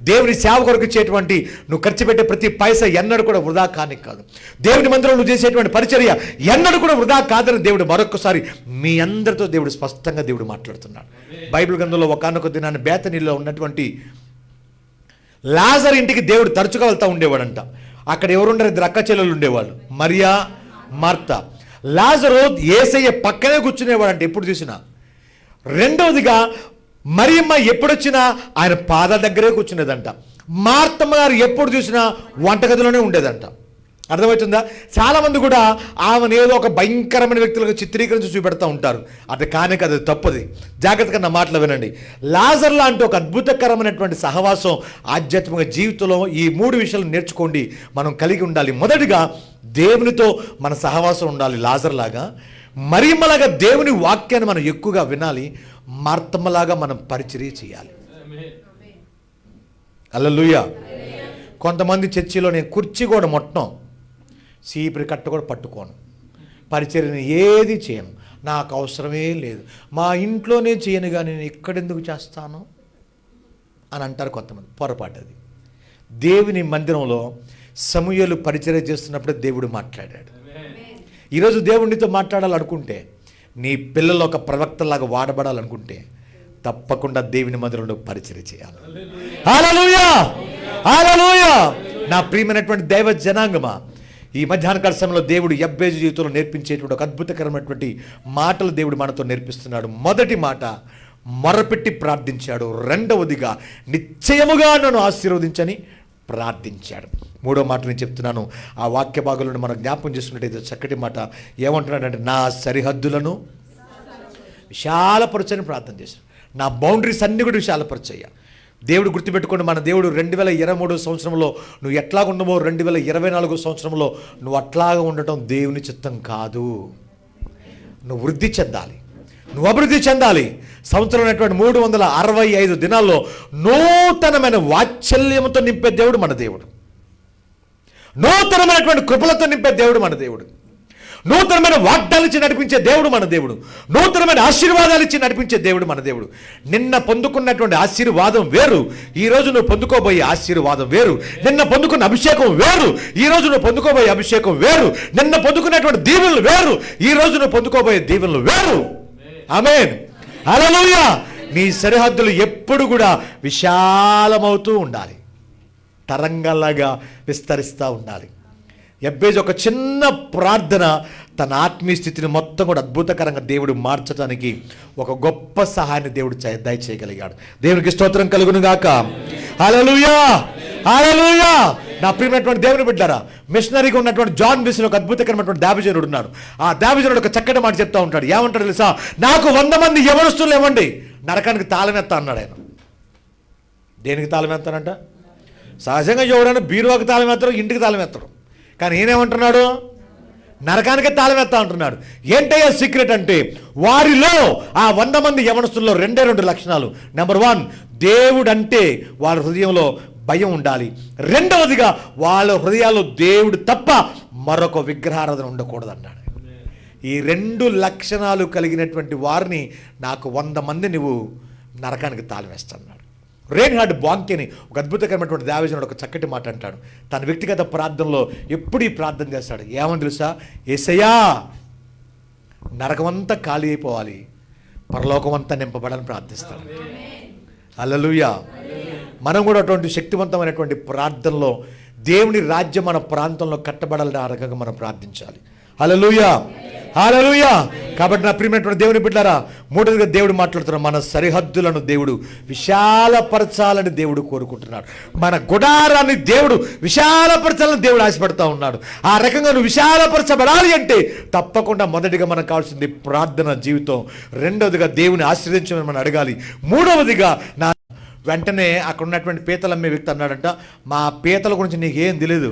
దేవుని సేవ కొరకు ఇచ్చేటువంటి నువ్వు ఖర్చు పెట్టే ప్రతి పైసా ఎన్నడూ కూడా వృధా కానికి కాదు. దేవుని మందిరంలో నువ్వు చేసేటువంటి పరిచర్య ఎన్నడూ కూడా వృధా కాదని దేవుడు మరొకసారి మీ అందరితో దేవుడు స్పష్టంగా దేవుడు మాట్లాడుతున్నాడు. బైబిల్ గ్రంథంలో ఒకానొక దినాన్ని బేతనీలో ఉన్నటువంటి లాజర్ ఇంటికి దేవుడు తరచుగా వెళ్తూ ఉండేవాడంట. అక్కడ ఎవరుండరు? 2 అక్క చెల్లెలు ఉండేవాళ్ళు, మరియా, మార్తా. లాజరు యేసయ్య పక్కనే కూర్చునేవాడంట ఎప్పుడు చూసినా. రెండవదిగా మరియమ్మ ఎప్పుడొచ్చినా ఆయన పాదాల దగ్గరే కూర్చునేదంట. మార్తమ్మ గారు ఎప్పుడు చూసినా వంటగదిలోనే ఉండేదంట. అర్థమవుతుందా? చాలామంది కూడా ఆమెను ఏదో ఒక భయంకరమైన వ్యక్తులుగా చిత్రీకరించి చూపెడతా ఉంటారు. అది కానీ అది తప్పది. జాగ్రత్తగా నా మాటలు వినండి. లాజర్ లాంటి ఒక అద్భుతకరమైనటువంటి సహవాసం ఆధ్యాత్మిక జీవితంలో ఈ 3 విషయాలు నేర్చుకోండి, మనం కలిగి ఉండాలి. మొదటిగా దేవునితో మన సహవాసం ఉండాలి లాజర్ లాగా. మరియమ్మలాగా దేవుని వాక్యాన్ని మనం ఎక్కువగా వినాలి. మార్తమ్మలాగా మనం పరిచర్య చేయాలి. హల్లెలూయా. కొంతమంది చర్చిలో నేను కుర్చీ కూడా మొట్టం, చీపురి కట్ట కూడా పట్టుకోను, పరిచర్యను ఏది చేయను, నాకు అవసరమే లేదు, మా ఇంట్లోనే చేయను కానీ నేను ఇక్కడెందుకు చేస్తాను అని అంటారు కొంతమంది. పొరపాటు అది. దేవుని మందిరంలో సమూయేలు పరిచర్య చేస్తున్నప్పుడే దేవుడు మాట్లాడాడు. ఈరోజు దేవుడితో మాట్లాడాలనుకుంటే, నీ పిల్లలు ఒక ప్రవక్తలాగా వాడబడాలనుకుంటే తప్పకుండా దేవుని మందిరంలో పరిచర్య చేయాలి. హల్లెలూయా, హల్లెలూయా. నా ప్రియమైనటువంటి దైవ జనాంగమా, ఈ మధ్యాహ్న కాల సమయంలో దేవుడు యబ్బేజు జీవితంలో నేర్పించేటువంటి ఒక అద్భుతకరమైనటువంటి మాటలు దేవుడు మనతో నేర్పిస్తున్నాడు. మొదటి మాట, మొరపెట్టి ప్రార్థించాడు. రెండవదిగా, నిశ్చయముగా నన్ను ఆశీర్వదించని ప్రార్థించాడు. మూడో మాట నేను చెప్తున్నాను, ఆ వాక్య భాగంలో మనం జ్ఞాపకం చేసుకున్నట్టయితే చక్కటి మాట ఏమంటున్నాడంటే, నా సరిహద్దులను విశాలపరచని ప్రార్థన చేశాడు. నా బౌండరీస్ అన్నీ కూడా విశాలపరచయ్యా. దేవుడు గుర్తుపెట్టుకోండి, మన దేవుడు 2023 సంవత్సరంలో నువ్వు ఎట్లాగా ఉండవో 2024 సంవత్సరంలో నువ్వు అట్లాగా ఉండటం దేవుని చిత్తం కాదు. నువ్వు వృద్ధి చెందాలి, నువ్వు అభివృద్ధి చెందాలి. సంవత్సరం ఉన్నటువంటి 365 దినాల్లో నూతనమైన వాత్సల్యంతో నింపే దేవుడు మన దేవుడు, నూతనమైనటువంటి కృపలతో నింపే దేవుడు మన దేవుడు, నూతనమైన వాగ్దానాలు ఇచ్చి నడిపించే దేవుడు మన దేవుడు, నూతనమైన ఆశీర్వాదాలు ఇచ్చి నడిపించే దేవుడు మన దేవుడు. నిన్న పొందుకున్నటువంటి ఆశీర్వాదం వేరు, ఈరోజు నువ్వు పొందుకోబోయే ఆశీర్వాదం వేరు. నిన్న పొందుకున్న అభిషేకం వేరు, ఈరోజు నువ్వు పొందుకోబోయే అభిషేకం వేరు. నిన్న పొందుకున్నటువంటి దీవెనలు వేరు, ఈరోజు నువ్వు పొందుకోబోయే దీవెనలు వేరు. ఆమేన్, హల్లెలూయా. నీ సరిహద్దులు ఎప్పుడు కూడా విశాలమవుతూ ఉండాలి, తరంగాలాగా విస్తరిస్తూ ఉండాలి. యబ్బేజు ఒక చిన్న ప్రార్థన తన ఆత్మీయ స్థితిని మొత్తం కూడా అద్భుతకరంగా దేవుడు మార్చడానికి ఒక గొప్ప సహాయాన్ని దేవుడు దయచేయగలిగాడు. దేవునికి స్తోత్రం కలుగును గాక. హల్లెలూయా, హల్లెలూయా. నా ప్రియమైనటువంటి దేవుని బిడ్డారా, మిషనరీగా ఉన్నటువంటి జాన్ విస్లీ ఒక అద్భుతకరమైనటువంటి దేవజనుడు ఉన్నాడు. ఆ దేవజనుడు ఒక చక్కటి మాట చెప్తా ఉంటాడు. ఏమంటాడు తెలుసా? నాకు 100 మంది యవనస్తులు ఇవ్వండి, నరకానికి తాళమెత్తా అన్నాడు ఆయన. దేనికి తాళం ఎత్తానంట? సహజంగా ఎవరైనా బీరువాకి తాళం ఎత్తరు, ఇంటికి తాళం ఎత్తరు. కానీ ఈయనేమంటున్నాడు? నరకానికే తాళం ఎత్తా అంటున్నాడు. ఏంటయ్యా సీక్రెట్ అంటే, వారిలో ఆ 100 మంది యవనస్తుల్లో 2 లక్షణాలు. నెంబర్ 1, దేవుడు అంటే వాళ్ళ హృదయంలో భయం ఉండాలి. రెండవదిగా, వాళ్ళ హృదయాల్లో దేవుడు తప్ప మరొక విగ్రహారాధన ఉండకూడదు అన్నాడు. ఈ 2 లక్షణాలు కలిగినటువంటి వారిని నాకు 100 మంది నువ్వు నరకానికి తాళం వేస్తాడు. రేన్హార్డ్ బాంకే అని ఒక అద్భుతకరమైనటువంటి దేవజనుడు ఒక చక్కటి మాట అంటాడు. తన వ్యక్తిగత ప్రార్థనలో ఎప్పుడు ఈ ప్రార్థన చేస్తాడు. ఏమని తెలుసా? యేసయ్యా, నరకమంతా ఖాళీ అయిపోవాలి, పరలోకమంతా నింపబడాలని ప్రార్థిస్తాడు. హల్లెలూయా. మనం కూడా అటువంటి శక్తివంతమైనటువంటి ప్రార్థనలో దేవుని రాజ్యం మన ప్రాంతంలో కట్టబడాలని ఆ రకంగా మనం ప్రార్థించాలి. హల్లెలూయా, హల్లెలూయా. కాబట్టి నా ప్రియమైనటువంటి దేవుని బిడ్డలారా, మూడవదిగా దేవుడు మాట్లాడుతున్నాడు, మన సరిహద్దులను దేవుడు విశాలపరచాలని దేవుడు కోరుకుంటున్నాడు. మన గుడారాన్ని దేవుడు విశాలపరచాలని దేవుడు ఆశపడతా ఉన్నాడు. ఆ రకంగా నువ్వు విశాలపరచబడాలి అంటే తప్పకుండా మొదటిగా మనకు కావాల్సింది ప్రార్థన జీవితం. రెండవదిగా దేవుని ఆశీర్వదించమని మనం అడగాలి. మూడవదిగా నా వెంటనే అక్కడ ఉన్నటువంటి పీతలు అమ్మే వ్యక్తి అన్నాడంట, మా పీతల గురించి నీకేం తెలియదు,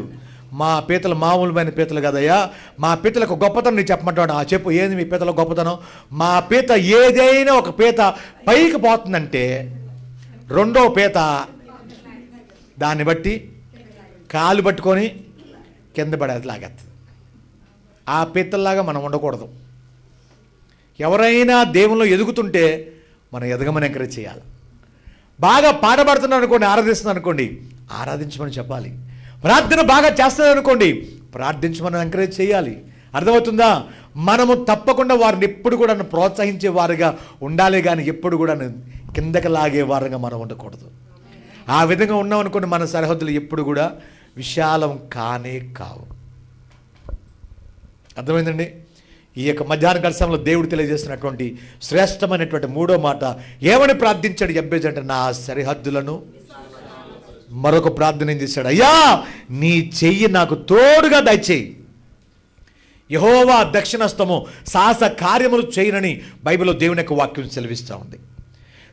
మా పీతలు మామూలుమైన పీతలు కదయ్యా, మా పీతలకు గొప్పతనం నీకు చెప్పమంటాడు. ఆ చెప్పు, ఏంది మీ పీతల గొప్పతనం? మా పీత ఏదైనా ఒక పీత పైకి పోతుందంటే రెండో పీత దాన్ని బట్టి కాలు పట్టుకొని కింద పడేది లాగేస్తుంది. ఆ పీతల్లాగా మనం ఉండకూడదు. ఎవరైనా దేవుల్లో ఎదుగుతుంటే మనం ఎదగమని ఎంకరేజ్ చేయాలి. బాగా పాట పాడుతున్నాను అనుకోండి, ఆరాధిస్తున్నాను అనుకోండి, ఆరాధించమని చెప్పాలి. ప్రార్థన బాగా చేస్తున్నాను అనుకోండి, ప్రార్థించమని ఎంకరేజ్ చేయాలి. అర్థమవుతుందా? మనము తప్పకుండా వారిని ఎప్పుడు కూడా ప్రోత్సహించే వారుగా ఉండాలి, కానీ ఎప్పుడు కూడా కిందకి లాగే వారుగా మనం ఉండకూడదు. ఆ విధంగా ఉన్నాం అనుకోండి, మన సరిహద్దులు ఎప్పుడు కూడా విశాలం కానే కావు. అర్థమైందండి? ఈ యొక్క మధ్యాహ్న కలశంలో దేవుడు తెలియజేస్తున్నటువంటి శ్రేష్టమైనటువంటి మూడో మాట ఏమని ప్రార్థించాడు యెబ్బేజు అంటే, నా సరిహద్దులను. మరొక ప్రార్థన ఏం చేశాడు? అయ్యా నీ చెయ్యి నాకు తోడుగా దయచేయి. యెహోవా దక్షిణస్తము సాహస కార్యములు చేయనని బైబిల్లో దేవుని యొక్క వాక్యం సెలవిస్తూ ఉంది.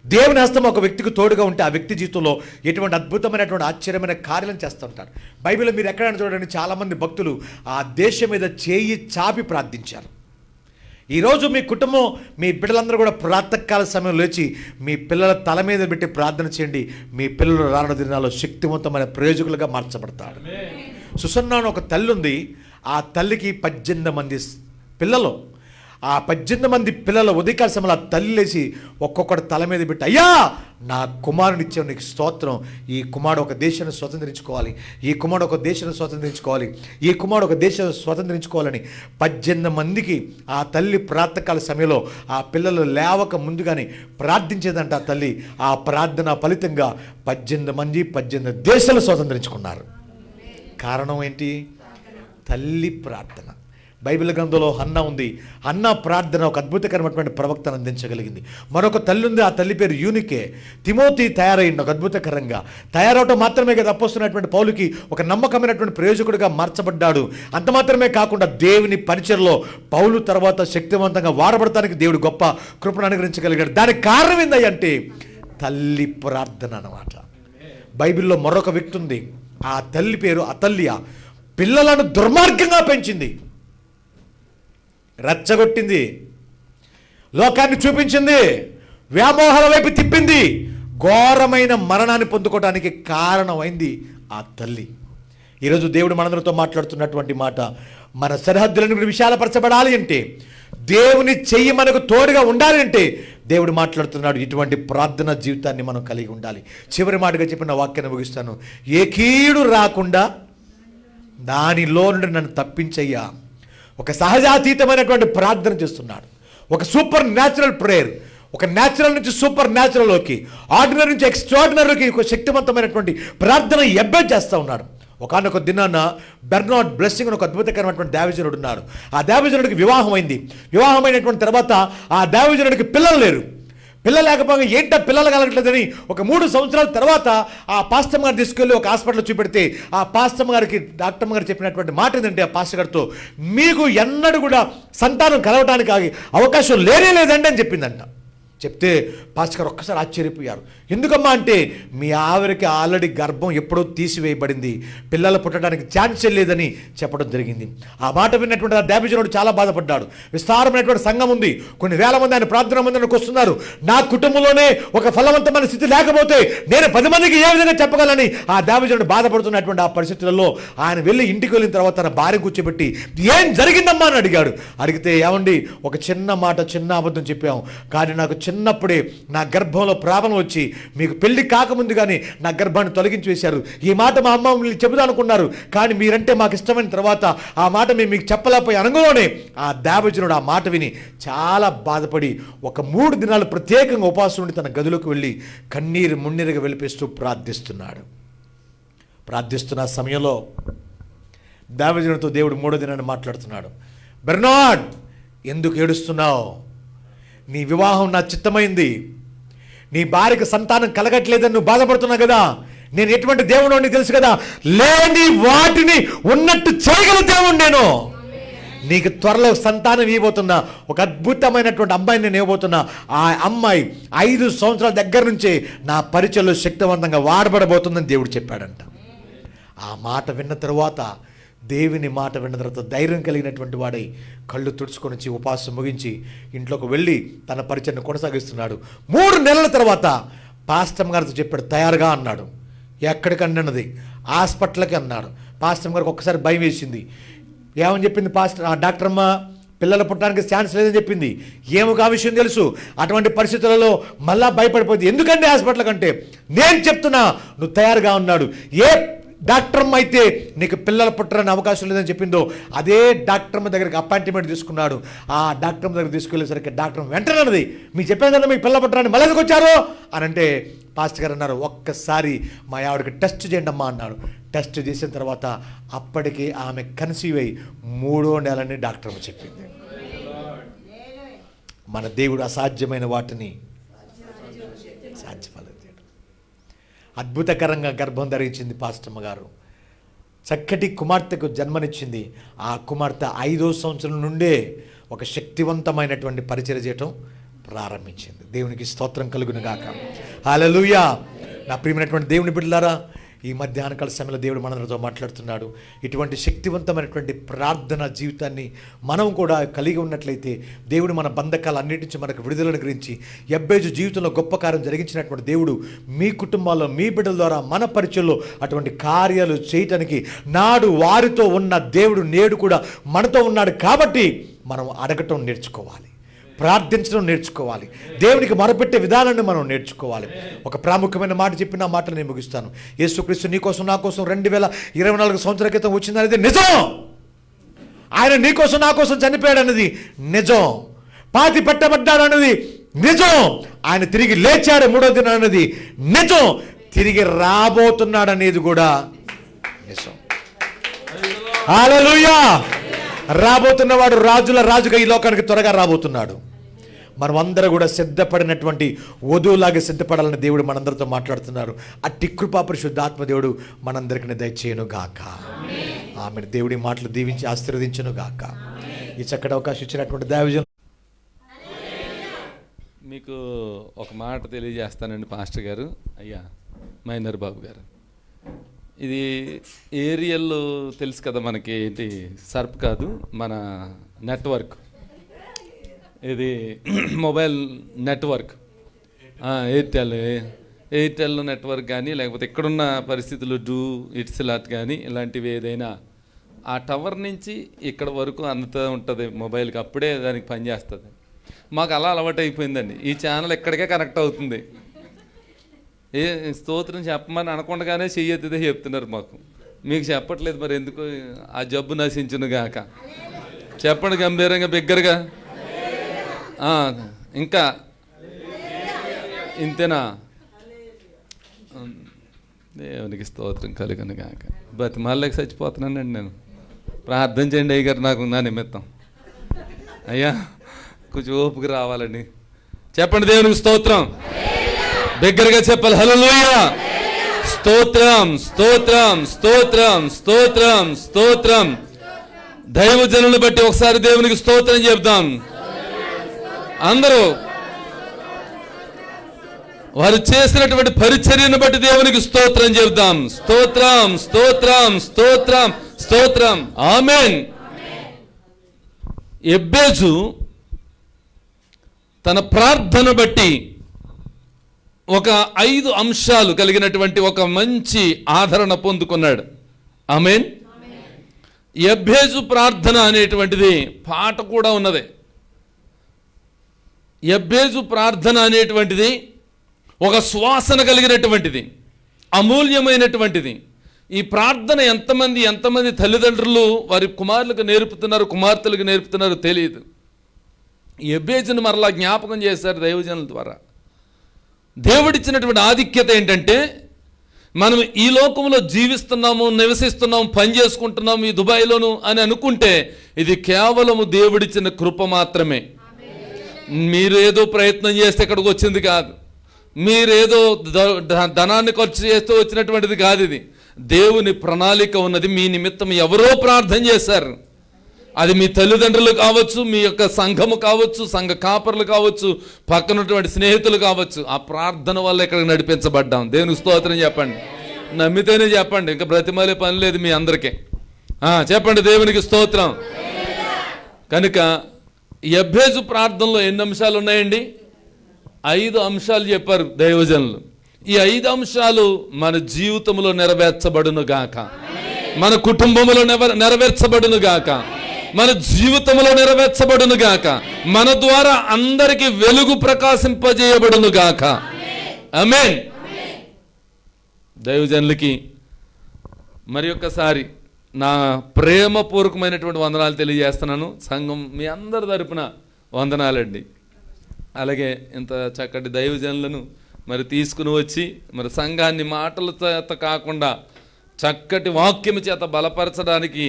దేవుని హస్తం ఒక వ్యక్తికి తోడుగా ఉంటే ఆ వ్యక్తి జీవితంలో ఎటువంటి అద్భుతమైనటువంటి ఆశ్చర్యమైన కార్యాలను చేస్తూ ఉంటారు. బైబిల్లో మీరు ఎక్కడైనా చూడండి, చాలామంది భక్తులు ఆ దేశం మీద చేయి చాపి ప్రార్థించారు. ఈరోజు మీ కుటుంబం, మీ బిడ్డలందరూ కూడా ప్రాతకాల సమయం లేచి మీ పిల్లల తల మీద పెట్టి ప్రార్థన చేయండి. మీ పిల్లలు రానున్న దినాల్లో శక్తివంతమైన ప్రయోజకులుగా మార్చబడతారు. సుసన్నాను ఒక తల్లి ఉంది. ఆ తల్లికి 18 మంది పిల్లలు. ఆ 18 మంది పిల్లల ఉదయకాల సమయంలో ఆ తల్లి లేచి ఒక్కొక్కటి తల మీద పెట్టి, అయ్యా నా కుమారుని ఇచ్చావు, నీకు స్తోత్రం. ఈ కుమారుడు ఒక దేశాన్ని స్వతంత్రించుకోవాలి, ఈ కుమారుడు ఒక దేశాన్ని స్వతంత్రించుకోవాలి, ఈ కుమారుడు ఒక దేశాన్ని స్వతంత్రించుకోవాలని 18 మందికి ఆ తల్లి ప్రాతకాల సమయంలో ఆ పిల్లలు లేవక ముందుగానే ప్రార్థించేదంట ఆ తల్లి. ఆ ప్రార్థన ఫలితంగా 18 మంది 18 దేశాలు స్వతంత్రించుకున్నారు. కారణం ఏంటి? తల్లి ప్రార్థన. బైబిల్ గ్రంథంలో హన్నా ఉంది. హన్నా ప్రార్థన ఒక అద్భుతకరమైనటువంటి ప్రవక్తను అందించగలిగింది. మరొక తల్లి ఉంది. ఆ తల్లి పేరు యూనికే. తిమోతి తయారైంది ఒక అద్భుతకరంగా. తయారవటం మాత్రమే కదా, అపోస్తున్నటువంటి పౌలుకి ఒక నమ్మకమైనటువంటి ప్రయోజకుడిగా మార్చబడ్డాడు. అంత మాత్రమే కాకుండా దేవుని పరిచర్లో పౌలు తర్వాత శక్తివంతంగా వాడబడటానికి దేవుడు గొప్ప కృపను అనుగ్రహించగలిగాడు. దానికి కారణం ఏందంటే తల్లి ప్రార్థన అన్నమాట. బైబిల్లో మరొక వ్యక్తి ఉంది. ఆ తల్లి పేరు అతల్య. పిల్లలను దుర్మార్గంగా పెంచింది, రెచ్చగొట్టింది, లోకాన్ని చూపించింది, వ్యామోహాల వైపు తిప్పింది, ఘోరమైన మరణాన్ని పొందుకోవడానికి కారణమైంది ఆ తల్లి. ఈరోజు దేవుడు మనందరితో మాట్లాడుతున్నటువంటి మాట, మన సరిహద్దులను విశాలపరచబడాలి అంటే, దేవుని చెయ్యి మనకు తోడుగా ఉండాలి అంటే దేవుడు మాట్లాడుతున్నాడు. ఇటువంటి ప్రార్థన జీవితాన్ని మనం కలిగి ఉండాలి. చివరి మాటగా చెప్పిన వాక్యాన్ని ముగిస్తాను. ఏ కీడు రాకుండా దానిలో నుండి నన్ను తప్పించయ్యా. ఒక సహజాతీతమైనటువంటి ప్రార్థన చేస్తున్నాడు. ఒక సూపర్ న్యాచురల్ ప్రేయర్. ఒక న్యాచురల్ నుంచి సూపర్ న్యాచురల్లోకి, ఆర్డినరీ నుంచి ఎక్స్ట్రాడినరీకి ఒక శక్తివంతమైనటువంటి ప్రార్థన యెబ్బేజు చేస్తూ ఉన్నాడు. ఒకనొక దినాన బెర్నార్డ్ బ్లెస్సింగ్ అని ఒక అద్భుతకరమైనటువంటి దైవజనుడు ఉన్నాడు. ఆ దైవజనుడికి వివాహమైంది. వివాహమైనటువంటి తర్వాత ఆ దైవజనుడికి పిల్లలు లేరు. పిల్లలు లేకపోగా ఏంటో పిల్లలు కలగట్లేదని ఒక 3 సంవత్సరాల తర్వాత ఆ పాస్టమ్ గారు తీసుకెళ్ళి ఒక హాస్పిటల్లో చూపెడితే ఆ పాస్టమ్ గారికి డాక్టర్ గారు చెప్పినటువంటి మాట ఏంటంటే, ఆ పాస్టర్ గారితో, మీకు ఎన్నడూ కూడా సంతానం కలవటానికి అవకాశం లేనే లేదండి అని చెప్పిందంట. చెప్తే పాస్టర్ గారు ఒక్కసారి ఆశ్చర్యపోయారు. ఎందుకమ్మా అంటే, మీ ఆవిడకి ఆల్రెడీ గర్భం ఎప్పుడో తీసివేయబడింది, పిల్లలు పుట్టడానికి ఛాన్సే లేదని చెప్పడం జరిగింది. ఆ మాట విన్నటువంటి ఆ దైవజనుడు చాలా బాధపడ్డాడు. విస్తారమైనటువంటి సంఘం ఉంది, కొన్ని వేల మంది ఆయన ప్రార్థన మందిరానికి వస్తున్నారు. నా కుటుంబంలోనే ఒక ఫలవంతమైన స్థితి లేకపోతే నేను 10 మందికి ఏ విధంగా చెప్పగలని ఆ దైవజనుడు బాధపడుతున్నటువంటి ఆ పరిస్థితులలో ఆయన వెళ్ళి ఇంటికి వెళ్ళిన తర్వాత తన భార్య కూర్చోబెట్టి, ఏం జరిగిందమ్మా అని అడిగాడు. అడిగితే, ఏమండి ఒక చిన్న మాట, చిన్న అబద్ధం చెప్పాము, కానీ నాకు చిన్నప్పుడే నా గర్భంలో ప్రాబ్లం వచ్చి మీకు పెళ్లి కాకముందు కానీ నా గర్భాన్ని తొలగించి వేశారు. ఈ మాట మా అమ్మ మిమ్మల్ని చెబుదాం అనుకున్నారు, కానీ మీరంటే మాకు ఇష్టమైన తర్వాత ఆ మాట మేము మీకు చెప్పలేకపోయి అనగానే ఆ దేవజనుడు ఆ మాట విని చాలా బాధపడి ఒక 3 దినాలు ప్రత్యేకంగా ఉపవాసం ఉండి తన గదిలోకి వెళ్ళి కన్నీరు మున్నీరుగా వెలిపిస్తూ ప్రార్థిస్తున్న సమయంలో దేవజనుడితో దేవుడు 3వ దినాన్ని మాట్లాడుతున్నాడు. బెర్నార్డ్, ఎందుకు ఏడుస్తున్నావు? నీ వివాహం నా చిత్తమైంది, నీ భార్యకు సంతానం కలగట్లేదని నువ్వు బాధపడుతున్నావు కదా, నేను ఎటువంటి దేవుడు అని తెలుసు కదా, లేని వాటిని ఉన్నట్టు చేయగల దేవుడు నేను. నీకు త్వరలో సంతానం ఇవ్వబోతున్నా, ఒక అద్భుతమైనటువంటి అమ్మాయిని నేను ఇవ్వబోతున్నా. ఆ అమ్మాయి 5 సంవత్సరాల దగ్గర నుంచే నా పరిచయంలో శక్తివంతంగా వాడబడబోతుందని దేవుడు చెప్పాడంట. ఆ మాట విన్న తరువాత, దేవుని మాట విన్న తర్వాత ధైర్యం కలిగినటువంటి వాడై కళ్ళు తుడుచుకొని వచ్చి ఉపవాసం ముగించి ఇంట్లోకి వెళ్ళి తన పరిచయం కొనసాగిస్తున్నాడు. 3 నెలల తర్వాత పాస్టమ్ గారితో చెప్పాడు, తయారుగా అన్నాడు. ఎక్కడికన్నా అన్నది, హాస్పిటల్కి అన్నాడు. పాస్టమ్ గారికి ఒక్కసారి భయం వేసింది. ఏమని చెప్పింది డాక్టర్ అమ్మ? పిల్లలు పుట్టడానికి ఛాన్స్ లేదని చెప్పింది. ఏమో ఆ విషయం తెలుసు. అటువంటి పరిస్థితులలో మళ్ళా భయపడిపోయింది. ఎందుకంటే హాస్పిటల్ కంటే నేను చెప్తున్నా, నువ్వు తయారుగా ఉన్నాడు. ఏ డాక్టర్ అమ్మ అయితే నీకు పిల్లలు పుట్టడానికి అవకాశం లేదని చెప్పిందో అదే డాక్టర్ అమ్మ దగ్గరికి అపాయింట్మెంట్ తీసుకున్నాడు. ఆ డాక్టర్ అమ్మ దగ్గర తీసుకెళ్ళేసరికి డాక్టర్ వెంటనే అన్నది, మీకు చెప్పేదన్నా మీకు పిల్లలు పుట్టడానికి మళ్ళీ ఎందుకు వచ్చారు అని అంటే, పాస్టర్ గారు అన్నారు, ఒక్కసారి మా ఆవిడకి టెస్ట్ చేయండి అమ్మా అన్నారు. టెస్ట్ చేసిన తర్వాత అప్పటికి ఆమె కన్సీవ్ అయ్యి 3వ నెలని డాక్టర్ అమ్మ చెప్పింది. మన దేవుడు అసాధ్యమైన వాటిని సాధ్యపడలేదు. అద్భుతకరంగా గర్భం ధరించింది పాస్టమ్మ గారు. చక్కటి కుమార్తెకు జన్మనిచ్చింది. ఆ కుమార్తె 5వ సంవత్సరం నుండే ఒక శక్తివంతమైనటువంటి పరిచర్య చేయటం ప్రారంభించింది. దేవునికి స్తోత్రం కలుగును గాక. హల్లెలూయా. నా ప్రియమైనటువంటి దేవుని బిడ్డలారా, ఈ మధ్యాహ్నకాల సమయంలో దేవుడు మనందరితో మాట్లాడుతున్నాడు. ఇటువంటి శక్తివంతమైనటువంటి ప్రార్థన జీవితాన్ని మనం కూడా కలిగి ఉన్నట్లయితే దేవుడు మన బంధకాలు అన్నిటి నుంచి మనకు విడుదలను గురించి ఎబ్బేజు జీవితంలో గొప్ప కార్యం జరిగించినటువంటి దేవుడు మీ కుటుంబాల్లో మీ బిడ్డల ద్వారా మన పరిచయంలో అటువంటి కార్యాలు చేయటానికి నాడు వారితో ఉన్న దేవుడు నేడు కూడా మనతో ఉన్నాడు. కాబట్టి మనం అడగటం నేర్చుకోవాలి, ప్రార్థించడం నేర్చుకోవాలి, దేవునికి మొరపెట్టే విధానాన్ని మనం నేర్చుకోవాలి. ఒక ప్రాముఖ్యమైన మాట చెప్పిన మాటలు నేను ముగిస్తాను. యేసుక్రీస్తు నీ కోసం నా కోసం 2024 సంవత్సరాల క్రితం వచ్చిందనేది నిజం. ఆయన నీ కోసం నా కోసం చనిపోయాడు అన్నది నిజం. పాతి పెట్టబడ్డాడు అన్నది నిజం. ఆయన తిరిగి లేచాడు 3వ దినం అన్నది నిజం. తిరిగి రాబోతున్నాడు అనేది కూడా నిజం. హల్లెలూయా. రాబోతున్నవాడు రాజుల రాజుగా ఈ లోకానికి త్వరగా రాబోతున్నాడు. మనం అందరూ కూడా సిద్ధపడినటువంటి వధువులాగా సిద్ధపడాలని దేవుడు మనందరితో మాట్లాడుతున్నారు. అట్టి కృపా పరిశుద్ధాత్మ దేవుడు మనందరికీ దయచేయను గాక. ఆమెను దేవుడి మాటలు దీవించి ఆశీర్వదించును గాక. ఈ చక్కటి అవకాశం ఇచ్చినటువంటి దైవజనులు మీకు ఒక మాట తెలియజేస్తానండి పాస్టర్ గారు. అయ్యా మైనర్ బాబు గారు, ఇది ఏరియల్ తెలుసు కదా మనకి, ఏంటి సర్ప్ కాదు, మన నెట్వర్క్, ఇది మొబైల్ నెట్వర్క్, ఎయిర్టెల్ నెట్వర్క్ కానీ లేకపోతే ఇక్కడున్న పరిస్థితులు డూ ఇట్స్లాట్ కానీ ఇలాంటివి ఏదైనా ఆ టవర్ నుంచి ఇక్కడ వరకు అంతా ఉంటుంది మొబైల్కి, అప్పుడే దానికి పనిచేస్తుంది. మాకు అలా అలవాటు అయిపోయిందండి. ఈ ఛానల్ ఇక్కడికే కనెక్ట్ అవుతుంది. ఏ స్తోత్రం చెప్పమని అనకుండానే చెయ్యెత్తితే చెప్తున్నారు మాకు. మీకు చెప్పట్లేదు మరి ఎందుకు? ఆ జబ్బు నశించును గాక. చెప్పండి గంభీరంగా బిగ్గరగా. ఇంకా ఇంతేనా? దేవునికి స్తోత్రం కలుగును గాక. బతిమాలకి చచ్చిపోతున్నానండి నేను. ప్రార్థన చేయండి అయ్య గారు నాకు నా నిమిత్తం. అయ్యా కొంచెం ఓపిక రావాలండి. చెప్పండి దేవునికి స్తోత్రం. బిగ్గరగా చెప్పాలి. హల్లెలూయా. స్తోత్రం స్తోత్రం స్తోత్రం స్తోత్రం స్తోత్రం. దైవజనులను బట్టి ఒకసారి దేవునికి స్తోత్రం చెప్తాం. అందరూ వారు చేసినటువంటి పరిచర్యను బట్టి దేవునికి స్తోత్రం చెప్తాం. స్తోత్రం స్తోత్రం స్తోత్రం స్తోత్రం. ఆమేన్. ఎబ్బేజు తన ప్రార్థన బట్టి ఒక 5 అంశాలు కలిగినటువంటి ఒక మంచి ఆదరణ పొందుకున్నాడు. ఆమేన్. ఎబ్బేజు ప్రార్థన అనేటువంటిది పాట కూడా ఉన్నది. ఎబ్బేజు ప్రార్థన అనేటువంటిది ఒక సువాసన కలిగినటువంటిది, అమూల్యమైనటువంటిది. ఈ ప్రార్థన ఎంతమంది తల్లిదండ్రులు వారి కుమారులకు నేర్పుతున్నారు, కుమార్తెలకు నేర్పుతున్నారో తెలియదు. ఈ ఎబ్బేజును మరలా జ్ఞాపకం చేశారు దైవజనుల ద్వారా. దేవుడిచ్చినటువంటి ఆధిక్యత ఏంటంటే, మనం ఈ లోకంలో జీవిస్తున్నాము, నివసిస్తున్నాము, పని చేసుకుంటున్నాము ఈ దుబాయ్లోను అని అనుకుంటే ఇది కేవలము దేవుడిచ్చిన కృప మాత్రమే. మీరేదో ప్రయత్నం చేస్తే ఇక్కడికి వచ్చింది కాదు, మీరేదో ధనాన్ని ఖర్చు చేస్తూ వచ్చినటువంటిది కాదు. ఇది దేవుని ప్రణాళిక ఉన్నది. మీ నిమిత్తం ఎవరో ప్రార్థన చేశారు. అది మీ తల్లిదండ్రులు కావచ్చు, మీ యొక్క సంఘము కావచ్చు, సంఘ కాపరులు కావచ్చు, పక్కనటువంటి స్నేహితులు కావచ్చు. ఆ ప్రార్థన వల్ల ఇక్కడికి నడిపించబడ్డాం. దేవునికి స్తోత్రం చెప్పండి. నమ్మితేనే చెప్పండి, ఇంకా బ్రతిమాలే పని లేదు మీ అందరికీ. చెప్పండి దేవునికి స్తోత్రం. కనుక యెబ్బేజు ప్రార్థనలో ఎన్ని అంశాలు ఉన్నాయండి? 5 అంశాలు చెప్పారు దైవజనులు. ఈ 5 అంశాలు మన జీవితంలో నెరవేర్చబడును గాక, మన కుటుంబంలో నెరవేర్చబడును గాక, మన జీవితంలో నెరవేర్చబడును గాక, మన ద్వారా అందరికి వెలుగు ప్రకాశింపజేయబడును గాక. ఆమేన్. దైవజనులకి మరి ఒక్కసారి నా ప్రేమపూర్వకమైనటువంటి వందనాలు తెలియజేస్తున్నాను. సంఘం మీ అందరి తరపున వందనాలండి. అలాగే ఇంత చక్కటి దైవజనులను మరి తీసుకుని వచ్చి మరి సంఘాన్ని మాటల చేత కాకుండా చక్కటి వాక్యము చేత బలపరచడానికి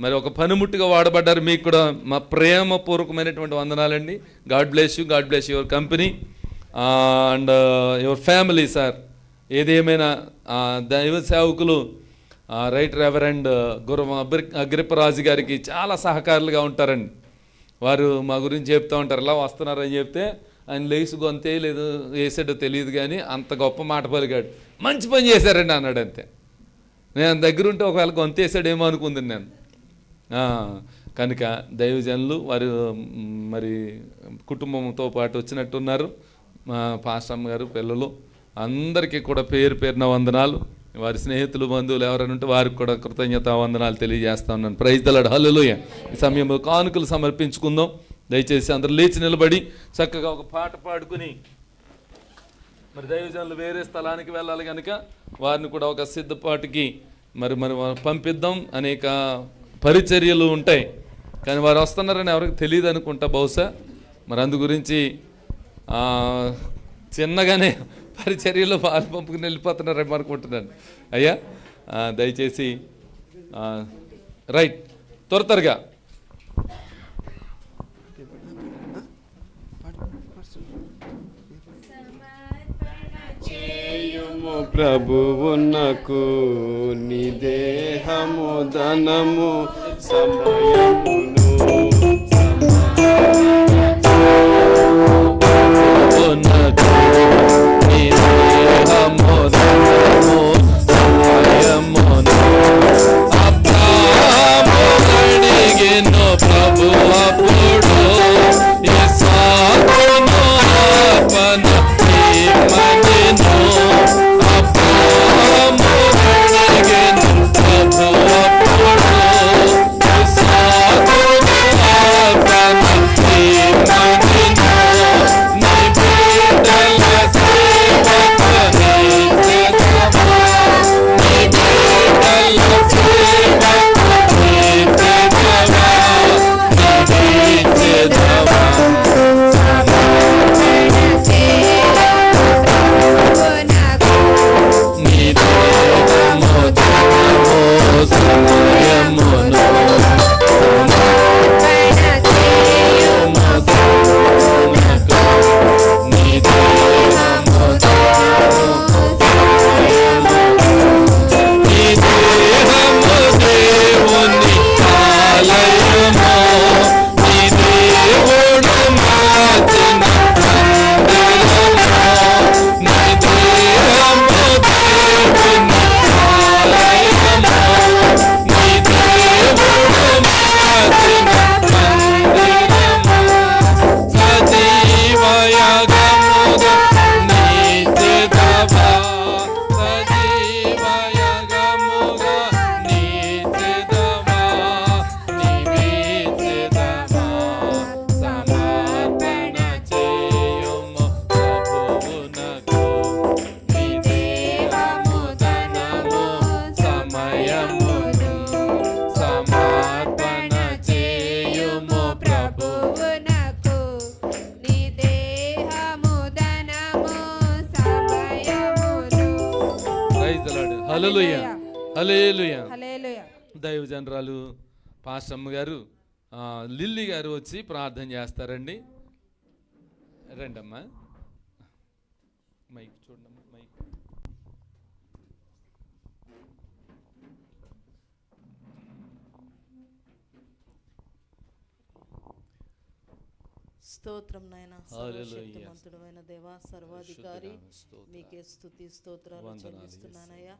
మరి ఒక పనిముట్టుగా వాడబడ్డారు. మీకు కూడా మా ప్రేమపూర్వకమైనటువంటి వందనాలండి. God bless you, God bless your company and your family sir. ఏదేమైనా దైవ సేవకులు రైట్ రెవరెండ్ గురు అగ్రిపరాజు గారికి చాలా సహకారులుగా ఉంటారండి. వారు మా గురించి చెప్తూ ఉంటారు. ఇలా వస్తున్నారని చెప్తే ఆయన లేసు గొంతే లేదు వేసాడో తెలియదు, కానీ అంత గొప్ప మాట పలికాడు. మంచి పని చేశారండి అన్నాడు. అంతే. నేను దగ్గరుంటే ఒకవేళ గొంతేసాడేమో అనుకుంది నేను. కనుక దైవజనులు వారు మరి కుటుంబంతో పాటు వచ్చినట్టున్నారు. మా పాస్టమ్మ గారు, పిల్లలు అందరికీ కూడా పేరు పేరున వందనాలు. వారి స్నేహితులు, బంధువులు ఎవరైనా ఉంటే వారికి కూడా కృతజ్ఞతా వందనాలు తెలియజేస్తా ఉన్నాను. Praise the Lord. హల్లెలూయా. ఈ సమయంలో కానుకలు సమర్పించుకుందాం. దయచేసి అందరూ లేచి నిలబడి చక్కగా ఒక పాట పాడుకుని మరి దైవజనులు వేరే స్థలానికి వెళ్ళాలి కనుక వారిని కూడా ఒక సిద్ధపాటుకి మరి పంపిద్దాం. అనేక పరిచర్యలు ఉంటాయి, కానీ వారు వస్తున్నారని ఎవరికి తెలియదు అనుకుంటా బహుశా. మరి అందు గురించి చిన్నగానే పరిచర్యలో పాలు పంపుకుని వెళ్ళిపోతున్నారేమో అనుకుంటున్నాను. అయ్యా దయచేసి రైట్ త్వరగా ప్రభువునకు నీ దేహము ధనము సమయమును ప్రభు హల్లెలూయా, హల్లెలూయా. హల్లెలూయా. దైవజనరాలు పాస్టమ్మ గారు, లిల్లీ గారు వచ్చి ప్రార్థన చేస్తారండి. రండమ్మా, మైక్ చూడమ్మా, మైక్. స్తోత్రం నాయన, హల్లెలూయా. సర్వశక్తిమంతుడైన దేవా, సర్వాధికారి, స్తోత్రం. మీకే స్తుతి స్తోత్రాలు వందనాలు చెల్లిస్తున్నానయ్యా.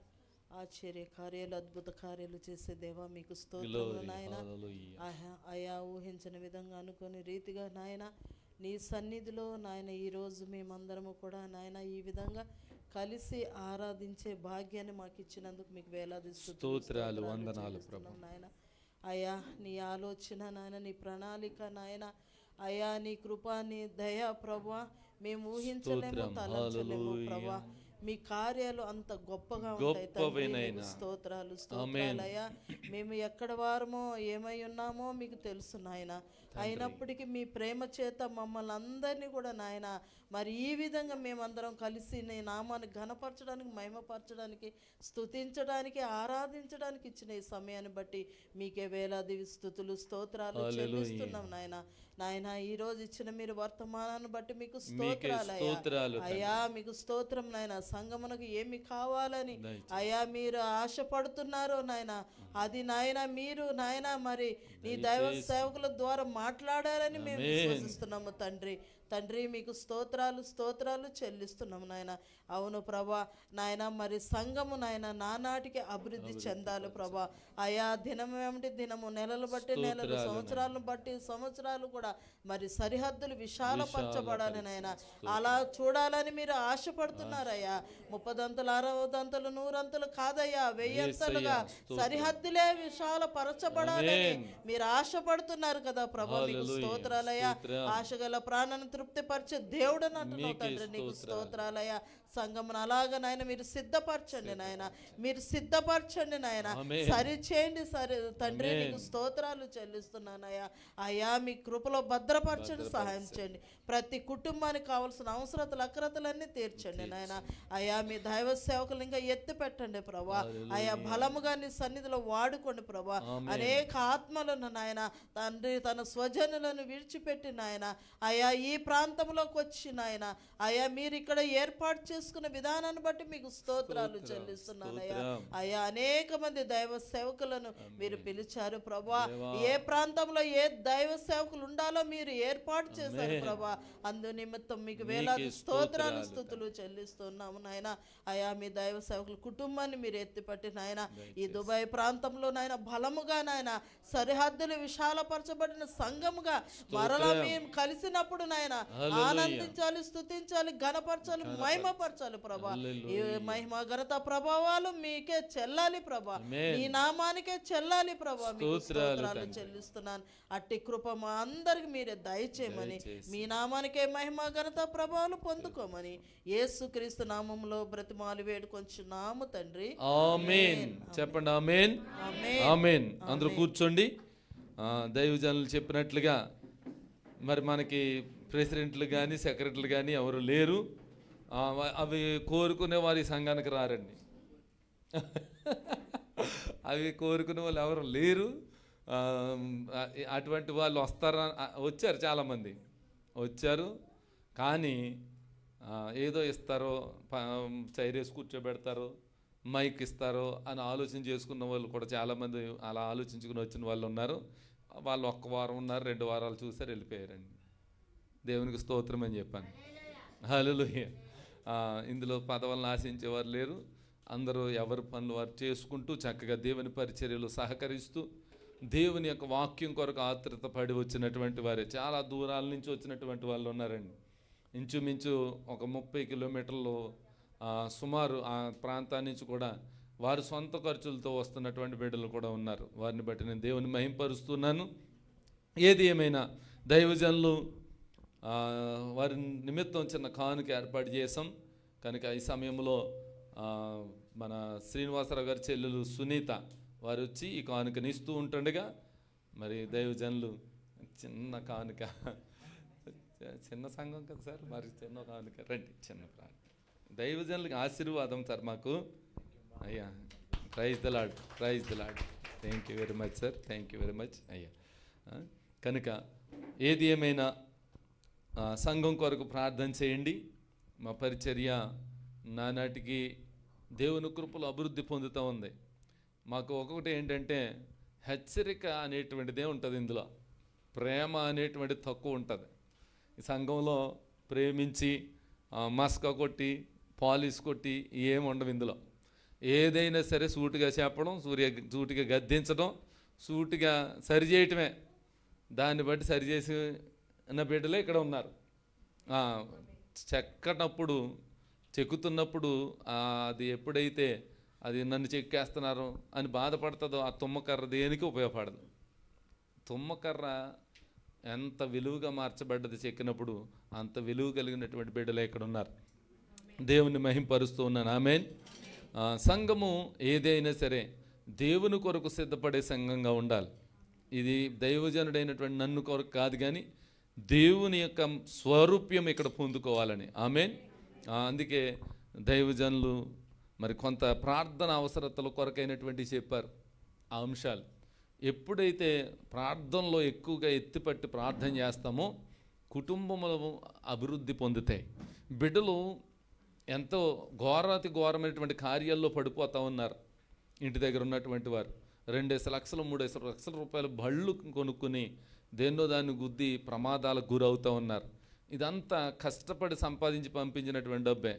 ఆశ్చర్య కార్యాలు, అద్భుత కార్యాలు చేసే దేవా మీకు స్తోత్రం Glory, నాయన. hallelujah. అయా ఊహించని విధంగా అనుకుని రీతిగా నాయన నీ సన్నిధిలో నాయన ఈరోజు మేమందరము కూడా నాయన ఈ విధంగా కలిసి ఆరాధించే భాగ్యాన్ని మాకు ఇచ్చినందుకు మీకు వేలాది స్తోత్రాలు, వందనాలు ప్రభు. నాయన. అయ్యా నీ ఆలోచన నాయన, నీ ప్రణాళిక నాయన, అయ్యా నీ కృప, నీ దయ ప్రభా మేము ఊహించలేము, స్తోత్రం, తలంచలేము హల్లెలూయా. ప్రభా. మీ కార్యాలు అంత గొప్పగా ఉంటాయి తండ్రి. గొప్పవినైనా. నీకు స్తోత్రాలు స్తోత్రాలయ్యా. మేము ఎక్కడ వారమో ఏమై ఉన్నామో మీకు తెలుసు నాయన. అయినప్పటికీ మీ ప్రేమ చేత మమ్మల్ని అందరినీ కూడా నాయన మరి ఈ విధంగా మేమందరం కలిసి నీ నామాన్ని ఘనపరచడానికి, మహిమపరచడానికి, స్తుతించడానికి, ఆరాధించడానికి ఇచ్చిన ఈ సమయాన్ని బట్టి మీకే వేలాది స్తుతులు స్తోత్రాలు హల్లెలూయా. చెల్లిస్తున్నాం నాయన. నాయన ఈ రోజు ఇచ్చిన మీరు వర్తమానాన్ని బట్టి మీకు మీకే స్తోత్రాలు తండ్రి. అయ్యా మీకు స్తోత్రం నాయన. సంగమునకు ఏమి కావాలని దయచేసి. అయ్యా మీరు ఆశపడుతున్నారో నాయన, అది నాయన మీరు నాయన మరి నీ దైవ సేవకుల ద్వారా మాట్లాడారని మేము ఆమేన్. విశ్వసిస్తున్నాము తండ్రి. తండ్రి మీకు స్తోత్రాలు స్తోత్రాలు చెల్లిస్తున్నాము నాయన. అవును ప్రభా నాయన, మరి సంఘము నాయన నానాటికి అభివృద్ధి చెందాలి ప్రభా. ఆయా దినం ఏమిటి దినము, నెలలు బట్టి నెలలు, స్తోత్రాలు సంవత్సరాలను బట్టి సంవత్సరాలు కూడా మరి సరిహద్దులు విశాలపరచబడాలి నాయన. అలా చూడాలని మీరు ఆశపడుతున్నారయ్యా. 30 అంతలు, 60 అంతలు, 100 అంతలు కాదయ్యా, 1000 అంతలుగా స్తోత్రం. సరిహద్దులే విశాలపరచబడాలని ఆమేన్. మీరు ఆశపడుతున్నారు కదా ప్రభా. మీకు హల్లెలూయా. స్తోత్రాలయ్యా. స్తోత్రం. ఆశగల ప్రాణాన్ని తృప్తిపరిచే దేవుడు అంటున్నావు మీకే తండ్రి. నీకు స్తోత్రాలు. స్తోత్రాలయ్యా. సంగమును అలాగ నాయన మీరు సిద్ధపరచండి నాయన, మీరు సిద్ధపరచండి నాయన. ఆమేన్. సరి చేయండి సరి తండ్రి. ఆమేన్. నీకు స్తోత్రాలు చెల్లిస్తున్నానయ్యా. అయ్యా మీ కృపలో భద్రపరచండి, సహాయం చేయండి. ప్రతి కుటుంబానికి కావాల్సిన అవసరతలు, అక్రతలన్నీ తీర్చండి నాయన. అయ్యా మీ దైవ సేవకులు ఇంకా ఎత్తి పెట్టండి ప్రభా. అయ్యా బలముగా నీ సన్నిధిలో వాడుకోండి ప్రభా. ఆమేన్. అనేక ఆత్మలను నాయన తండ్రి తన స్వజనులను విడిచిపెట్టి నాయన అయ్యా ఈ ప్రాంతంలోకి వచ్చి నాయన అయ్యా మీరు ఇక్కడ ఏర్పాటు చేసుకున్న విధానాన్ని బట్టి మీకు స్తోత్రాలు చెల్లిస్తున్నానయ్యా. స్తోత్రం. అయ్యా అనేక మంది దైవ సేవకులను మీరు పిలిచారు ప్రభా. దేవా. ఏ ప్రాంతంలో ఏ దైవ సేవకులు ఉండాలో మీరు ఏర్పాటు చేశారు ఆమేన్. ప్రభా. అందు నిమిత్తం మీకు మీకే వేలాది స్తోత్రాలు స్తోత్రాలు స్తుతులు చెల్లిస్తున్నాము నాయన. అయ్యా మీ దైవ సేవకుల కుటుంబాన్ని మీరు ఎత్తిపట్టి నాయన ఈ దుబాయ్ ప్రాంతంలో నాయన బలముగా నాయన సరిహద్దులు విశాలపరచబడిన సంఘముగా మరలా మేము కలిసినప్పుడు నాయన హల్లెలూయా. ఆనందించాలి, స్తుతించాలి, ఘనపరచాలి, మహిమపరచాలి ప్రభా. ఈ హల్లెలూయా. మహిమ ఘనత ప్రభావాలు మీకే చెల్లాలి ప్రభా. ఆమేన్. మీ నామానికే చెల్లాలి ప్రభా. మీకు స్తోత్రాలు స్తోత్రాలు తండ్రి. చెల్లిస్తున్నాను. అట్టి కృప మా అందరికి మీరే దయచేయమని, దయచేసి. మీ నామానికే మహిమ ఘనత ప్రభావాలు పొందుకోమని యేసుక్రీస్తు నామములో బ్రతిమాలి వేడుకొంచున్నాము తండ్రి. ఆమేన్. చెప్పండి ఆమేన్, ఆమేన్. ఆమేన్. అందరూ కూర్చోండి. దైవజనులు చెప్పినట్లుగా మరి మనకి ప్రెసిడెంట్లు కానీ సెక్రటరీలు కానీ ఎవరు లేరు. అవి కోరుకునే వారి సంఘానికి రారండి. అవి కోరుకునే వాళ్ళు ఎవరు లేరు. అటువంటి వాళ్ళు వచ్చారు, చాలామంది వచ్చారు. కానీ ఏదో ఇస్తారో, చైరేసి కూర్చోబెడతారో, మైక్ ఇస్తారో అని ఆలోచన చేసుకున్న వాళ్ళు కూడా చాలామంది అలా ఆలోచించుకుని వచ్చిన వాళ్ళు ఉన్నారు. వాళ్ళు 1 వారం ఉన్నారు, 2 వారాలు చూసారు, వెళ్ళిపోయారండి. దేవునికి స్తోత్రం అని చెప్పాను. హల్లెలూయా. ఇందులో పదవులను ఆశించేవారు లేరు. అందరూ ఎవరి పనులు వారు చేసుకుంటూ చక్కగా దేవుని పరిచర్యలు సహకరిస్తూ దేవుని యొక్క వాక్యం కొరకు ఆత్రుత పడి వచ్చినటువంటి వారే చాలా దూరాల నుంచి వచ్చినటువంటి వాళ్ళు ఉన్నారండి. ఇంచుమించు ఒక 30 కిలోమీటర్లు సుమారు ఆ ప్రాంతాల నుంచి కూడా వారి సొంత ఖర్చులతో వస్తున్నటువంటి బిడ్డలు కూడా ఉన్నారు. వారిని బట్టి నేను దేవుని మహింపరుస్తున్నాను. ఏది ఏమైనా దైవజనులు వారి నిమిత్తం చిన్న కానుక ఏర్పాటు చేసాం కనుక ఈ సమయంలో మన శ్రీనివాసరావు గారి చెల్లెలు సునీత వారు వచ్చి ఈ కానుకని ఇస్తూ ఉంటుండగా మరి దైవజనులు చిన్న కానుక, చిన్న సంఘం కదా సార్, మరి చిన్న కానుక రండి, చిన్న ప్రార్థన. దైవజనులకి ఆశీర్వాదం సార్ మాకు. అయ్యా. Praise the lord, praise the lord. Thank you very much sir, thank you very much అయ్యా. కనుక ఏది ఏమైనా సంఘం కొరకు ప్రార్థన చేయండి. మా పరిచర్య నానాటికి దేవుని కృపలో అభివృద్ధి పొందుతూ ఉంది. మాకు ఒకటి ఏంటంటే హెచ్చరిక అనేటువంటిదే ఉంటుంది, ఇందులో ప్రేమ అనేటువంటిది తక్కువ ఉంటుంది. ఈ సంఘంలో ప్రేమించి మస్క కొట్టి పాలిష్ కొట్టి ఏమి ఉండవు. ఇందులో ఏదైనా సరే సూటిగా చెప్పడం, సూటిగా గద్దించడం, సూటిగా సరిచేయటమే. దాన్ని బట్టి సరిచేసి ఉన్న బిడ్డలే ఇక్కడ ఉన్నారు. చెక్కుతున్నప్పుడు అది ఎప్పుడైతే అది నన్ను చెక్కేస్తున్నారు అని బాధపడుతుందో ఆ తుమ్మకర్ర దేనికి ఉపయోగపడదు. తుమ్మకర్ర ఎంత విలువగా మార్చబడ్డది చెక్కినప్పుడు అంత విలువ కలిగినటువంటి బిడ్డలే ఇక్కడ ఉన్నారు. దేవుని మహింపరుస్తూ ఉన్నాను. ఆమేన్. సంఘము ఏదైనా సరే దేవుని కొరకు సిద్ధపడే సంఘంగా ఉండాలి. ఇది దైవజనుడైనటువంటి నన్ను కొరకు కాదు, కానీ దేవుని యొక్క స్వరూప్యం ఇక్కడ పొందుకోవాలని. ఆమేన్. అందుకే దైవజనులు మరి కొంత ప్రార్థన అవసరతల కొరకైనటువంటి చెప్పారు ఆ అంశాలు. ఎప్పుడైతే ప్రార్థనలో ఎక్కువగా ఎత్తిపట్టి ప్రార్థన చేస్తామో కుటుంబములు అభివృద్ధి పొందుతాయి. బిడ్డలు ఎంతో ఘోరాతి ఘోరమైనటువంటి కార్యాల్లో పడిపోతూ ఉన్నారు. ఇంటి దగ్గర ఉన్నటువంటి వారు 2 లక్షలు 3 లక్షల రూపాయలు బళ్ళు కొనుక్కుని దేన్నో దాన్ని గుద్ది ప్రమాదాలకు గురవుతూ ఉన్నారు. ఇదంతా కష్టపడి సంపాదించి పంపించినటువంటి డబ్బే.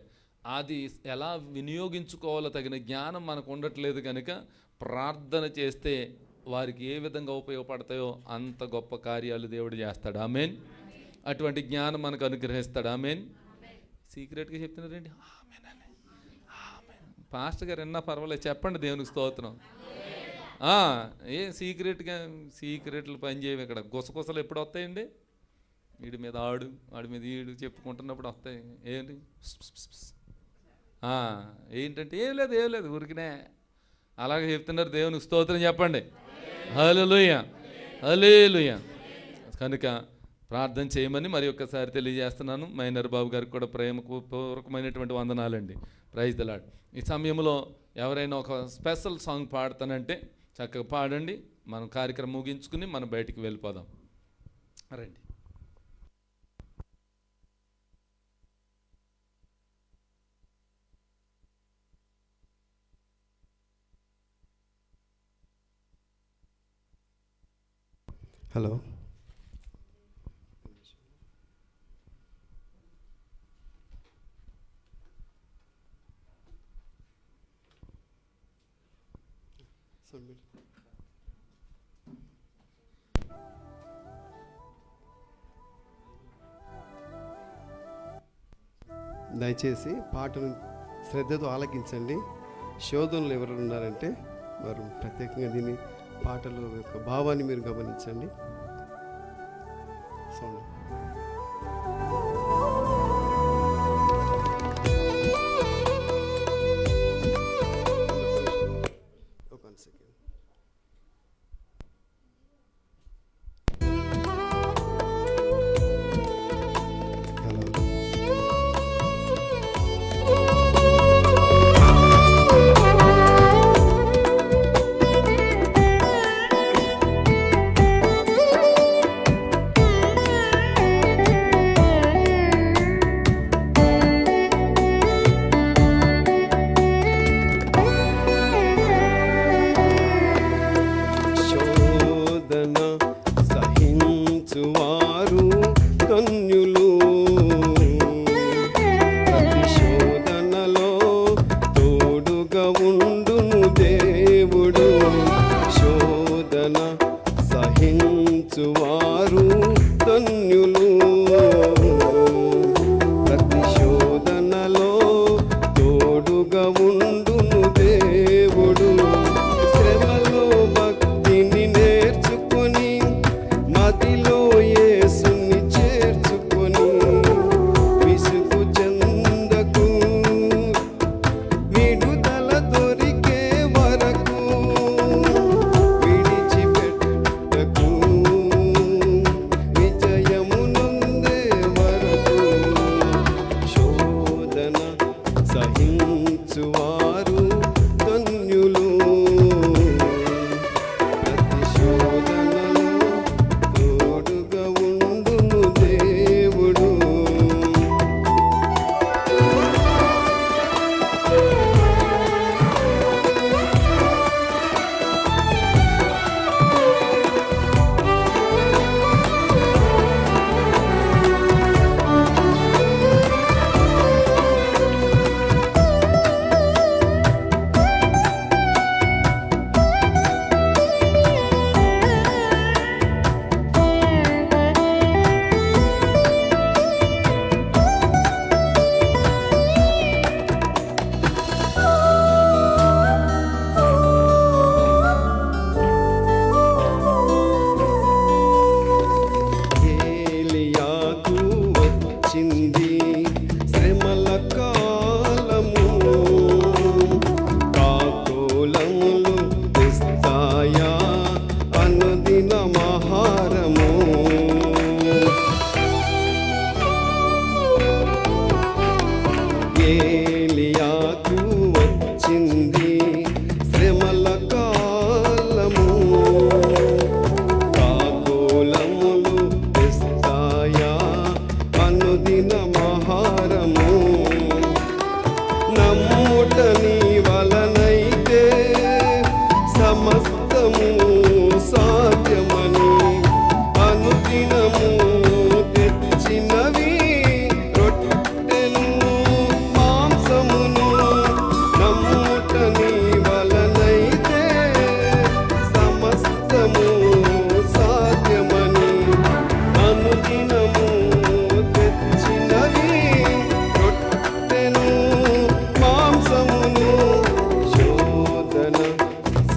అది ఎలా వినియోగించుకోవాలో తగిన జ్ఞానం మనకు ఉండట్లేదు. కనుక ప్రార్థన చేస్తే వారికి ఏ విధంగా ఉపయోగపడతాయో అంత గొప్ప కార్యాలు దేవుడు చేస్తాడు. ఆమేన్. అటువంటి జ్ఞానం మనకు అనుగ్రహిస్తాడు. ఆమేన్. సీక్రెట్గా చెప్తున్నారండి. ఆమేన్ అని. ఆమేన్. పాస్టర్ గారు ఎన్నా పర్వాలేదు, చెప్పండి దేవునికి స్తోత్రం. సీక్రెట్లు పనిచేయవు ఇక్కడ. గుసగుసలు ఎప్పుడు వస్తాయండి? వీడి మీద వాడి మీద ఈడు చెప్పుకుంటున్నప్పుడు వస్తాయి. ఏంటంటే ఏం లేదు ఊరికినే అలాగే చెప్తున్నారు. దేవునికి స్తోత్రం చెప్పండి. హల్లెలూయా, హల్లెలూయా. కనుక ప్రార్థన చేయమని మరి ఒక్కసారి తెలియజేస్తున్నాను. మైనర్ బాబు గారికి కూడా ప్రేమపూర్వకమైనటువంటి వందనాలండి. Praise the lord. ఈ సమయంలో ఎవరైనా ఒక స్పెషల్ సాంగ్ పాడతానంటే చక్కగా పాడండి. మనం కార్యక్రమం ముగించుకుని మనం బయటికి వెళ్ళిపోదాం. రండి. హలో, దయచేసి పాటను శ్రద్ధతో ఆలకించండి. శోధనలు ఎవరు ఉన్నారంటే వారు ప్రత్యేకంగా దీని పాటల యొక్క భావాన్ని మీరు గమనించండి. సౌండ్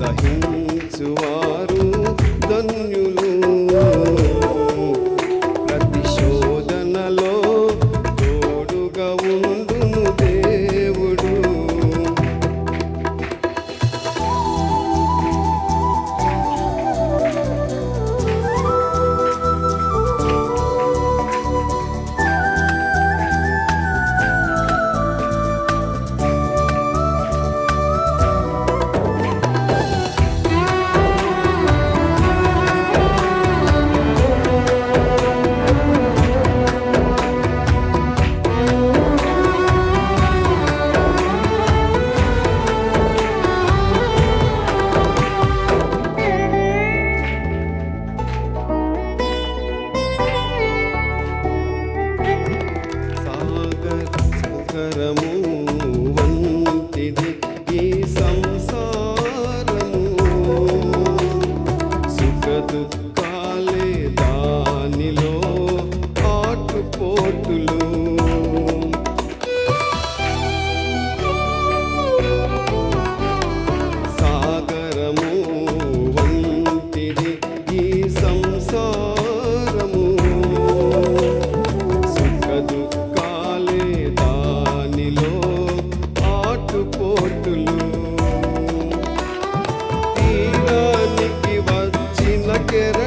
సహించువారు ధన్యులు. ప్రతి శోధనలో తోడుగా ఉండును దేవుడు. సాగరము వంటిది ఈ సంసారము. సుఖ దుఃఖాలే దానిలో ఆటుపోటులు. సాగరము వంటిది ఈ సంసారము. సుఖ దుఃఖాలే దానిలో ఆటుపోటులు. తీరానికి వచ్చిన కెర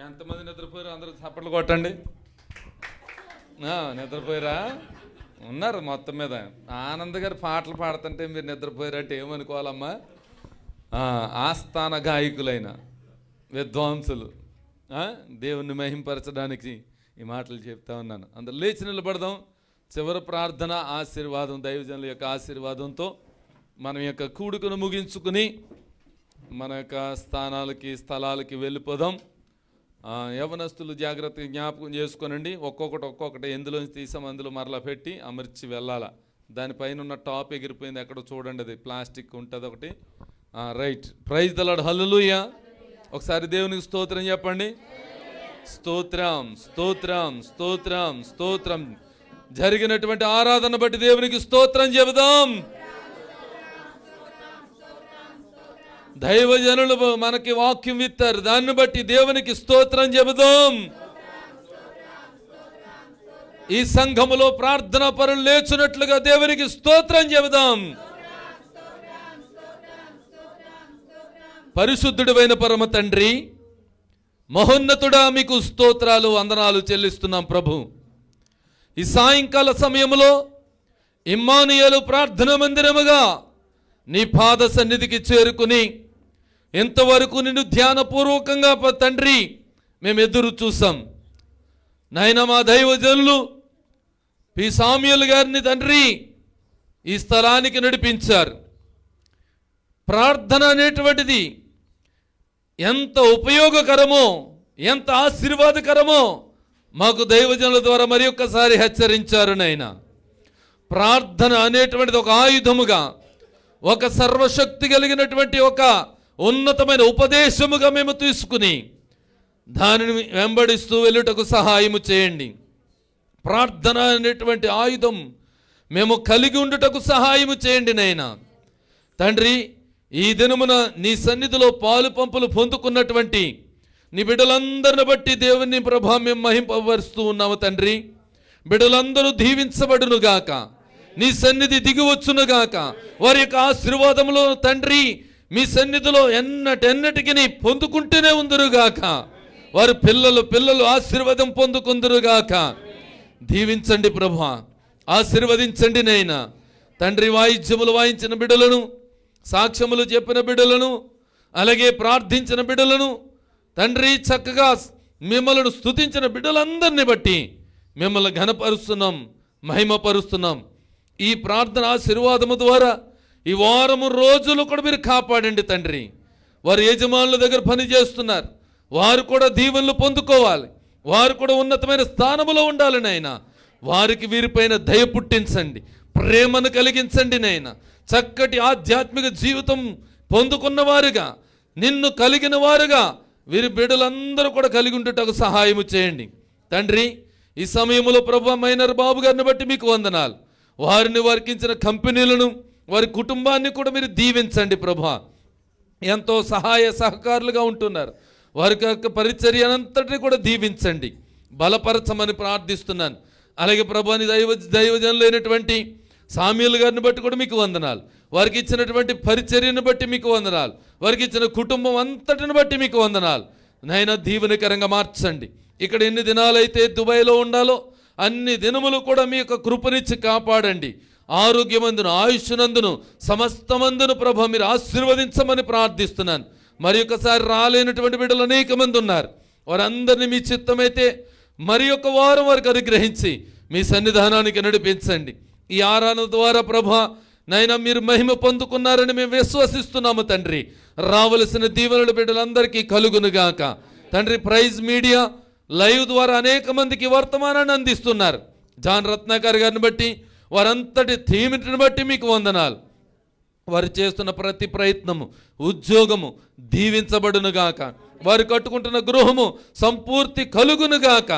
ఎంతమంది నిద్రపోయారు? అందరూ చప్పట్లు కొట్టండి. నిద్రపోయారా? ఉన్నారు మొత్తం మీద. ఆనంద్ గారు పాటలు పాడుతుంటే మీరు నిద్రపోయారంటే ఏమనుకోవాలమ్మా? ఆస్థాన గాయకులైన విద్వాంసులు దేవుణ్ణి మహింపరచడానికి ఈ మాటలు చెప్తా ఉన్నాను. అందరూ లేచి నిలబడదాం. చివరి ప్రార్థన ఆశీర్వాదం, దైవజనుల యొక్క ఆశీర్వాదంతో మనం యొక్క కూడుకును ముగించుకుని మన యొక్క స్థలాలకి వెళ్ళిపోదాం. యవనస్తులు జాగ్రత్తగా జ్ఞాపకం చేసుకోనండి. ఒక్కొక్కటి ఎందులోంచి తీసాం అందులో మరలా పెట్టి అమర్చి వెళ్ళాలా. దానిపైన ఉన్న టాప్ ఎగిరిపోయింది, ఎక్కడో చూడండి, అది ప్లాస్టిక్ ఉంటుంది ఒకటి. Right. Praise the Lord. Hallelujah. ఒకసారి దేవునికి స్తోత్రం చెప్పండి. స్తోత్రం, స్తోత్రం, స్తోత్రం, స్తోత్రం. జరిగినటువంటి ఆరాధన బట్టి దేవునికి స్తోత్రం చెబుదాం. దైవజనులు మనకి వాక్యం ఇస్తారు, దాన్ని బట్టి దేవునికి స్తోత్రం చెబుదాం. ఈ సంఘములో ప్రార్థనా పరులు లేచున్నట్లుగా దేవునికి స్తోత్రం చెబుదాం. పరిశుద్ధుడైన పరమ తండ్రి, మహోన్నతుడా, మీకు స్తోత్రాలు వందనాలు చెల్లిస్తున్నాం ప్రభు. ఈ సాయంకాల సమయంలో ఇమ్మానుయేలు ప్రార్థన మందిరముగా నీ పాద సన్నిధికి చేరుకుని ఇంతవరకు నిన్ను ధ్యానపూర్వకంగా తండ్రి మేము ఎదురు చూసాం. నాయన, మా దైవజనులు పి సామ్యూల్ గారిని తండ్రి ఈ స్థలానికి నడిపించారు. ప్రార్థన అనేటువంటిది ఎంత ఉపయోగకరమో, ఎంత ఆశీర్వాదకరమో మాకు దైవజనుల ద్వారా మరి ఒక్కసారి హెచ్చరించారు నాయన. ప్రార్థన అనేటువంటిది ఒక ఆయుధముగా, ఒక సర్వశక్తి కలిగినటువంటి ఒక ఉన్నతమైన ఉపదేశముగా మేము తీసుకుని దానిని వెంబడిస్తూ వెళ్ళుటకు సహాయము చేయండి. ప్రార్థన అనేటువంటి ఆయుధం మేము కలిగి ఉండుటకు సహాయము చేయండి నాయనా. తండ్రి, ఈ దినమున నీ సన్నిధిలో పాలు పంపులు పొందుకున్నటువంటి నీ బిడ్డలందరిని బట్టి దేవుని ప్రభా మేము మహింపవరుస్తూ ఉన్నాము తండ్రి. బిడ్డలందరూ దీవించబడునుగాక, నీ సన్నిధి దిగివచ్చునుగాక. వారి యొక్క ఆశీర్వాదములో తండ్రి మీ సన్నిధిలో ఎన్నటికి పొందుకుంటూనే ఉందరుగాక. వారి పిల్లలు ఆశీర్వాదం పొందుకుందరుగాక. దీవించండి ప్రభా, ఆశీర్వదించండి నైనా తండ్రి. వాయిద్యములు వాయించిన బిడ్డలను, సాక్ష్యములు చెప్పిన బిడ్డలను, అలాగే ప్రార్థించిన బిడ్డలను తండ్రి, చక్కగా మిమ్మల్ని స్తుతించిన బిడ్డలందరినీ బట్టి మిమ్మల్ని ఘనపరుస్తున్నాం, మహిమపరుస్తున్నాం. ఈ ప్రార్థన ఆశీర్వాదము ద్వారా ఈ వారము రోజులు కూడా మీరు కాపాడండి తండ్రి. వారు యజమానుల దగ్గర పని చేస్తున్నారు, వారు కూడా దీవెనలు పొందుకోవాలి, వారు కూడా ఉన్నతమైన స్థానములో ఉండాలి నాయన. వారికి వీరిపైన దయ పుట్టించండి, ప్రేమను కలిగించండి నాయన. చక్కటి ఆధ్యాత్మిక జీవితం పొందుకున్న వారుగా, నిన్ను కలిగిన వారుగా వీరి బిడ్డలందరూ కూడా కలిగి ఉండుటకు సహాయము చేయండి తండ్రి. ఈ సమయంలో ప్రభు మైనర్ బాబు గారిని బట్టి మీకు వందనాలు. వారిని వారికించిన కంపెనీలను, వారి కుటుంబాన్ని కూడా మీరు దీవించండి ప్రభా. ఎంతో సహాయ సహకారులుగా ఉంటున్నారు, వారి యొక్క పరిచర్యనంతటిని కూడా దీవించండి, బలపరచమని ప్రార్థిస్తున్నాను. అలాగే ప్రభాని దైవజనులైనటువంటి సామ్యూల్ గారిని బట్టి కూడా మీకు వందనాలు. వారికి ఇచ్చినటువంటి పరిచర్యను బట్టి మీకు వందనాలు. వారికి ఇచ్చిన కుటుంబం అంతటిని బట్టి మీకు వందనాలు. నైనా దీవెనకరంగా మార్చండి. ఇక్కడ ఎన్ని దినాలైతే దుబాయ్లో ఉండాలో అన్ని దినములు కూడా మీ యొక్క కృపనిచ్చి కాపాడండి. ఆరోగ్యమందును, ఆయుష్నందును, సమస్తమందును ప్రభు మీరు ఆశీర్వదించమని ప్రార్థిస్తున్నాను. మరి ఒకసారి రాలేనటువంటి బిడ్డలు అనేక మంది ఉన్నారు. వారందరినీ మీ చిత్తమైతే మరి ఒక వారం వరకు అనుగ్రహించి మీ సన్నిధానానికి నడిపించండి. ఈ ఆరాధన ద్వారా ప్రభా నైనా మీరు మహిమ పొందుకున్నారని మేము విశ్వసిస్తున్నాము తండ్రి. రావలసిన దీవెనలు బిడ్డలందరికీ కలుగునుగాక తండ్రి. ప్రైజ్ మీడియా లైవ్ ద్వారా అనేక మందికి వర్తమానాన్ని అందిస్తున్నారు. జాన్ రత్నాకర్ గారిని బట్టి, వారంతటి థీమిని బట్టి మీకు వందనాలు. వారు చేస్తున్న ప్రతి ప్రయత్నము, ఉద్యోగము దీవించబడునుగాక. వారు కట్టుకుంటున్న గృహము సంపూర్తి కలుగునుగాక.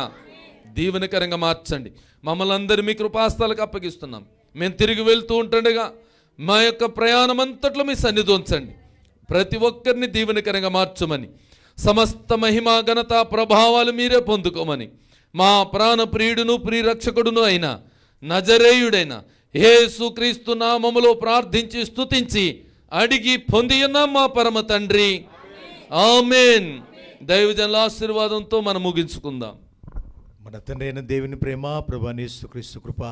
దీవెనకరంగా మార్చండి. మమ్మల్ని అందరూ మీ కృపాస్థలకు అప్పగిస్తున్నాం. మేము తిరిగి వెళ్తూ ఉంటుండగా మా యొక్క ప్రయాణం అంతట్లో మీ సన్నిధి ఉంచండి. ప్రతి ఒక్కరిని దీవెనకరంగా మార్చమని, సమస్త మహిమ ఘనత ప్రభావాలు మీరే పొందుకోమని మా ప్రాణ ప్రియుడును ప్రియరక్షకుడును అయిన నజరేయుడైన యేసుక్రీస్తు నామములో ప్రార్థించి స్తుతించి అడిగి పొంది ఉన్నాం మా పరమ తండ్రి. ఆమేన్. దైవజనుల ఆశీర్వాదంతో మనం ముగించుకుందాం. మన తండ్రి అయిన దేవుని ప్రేమ, ప్రభువైన యేసుక్రీస్తు కృప,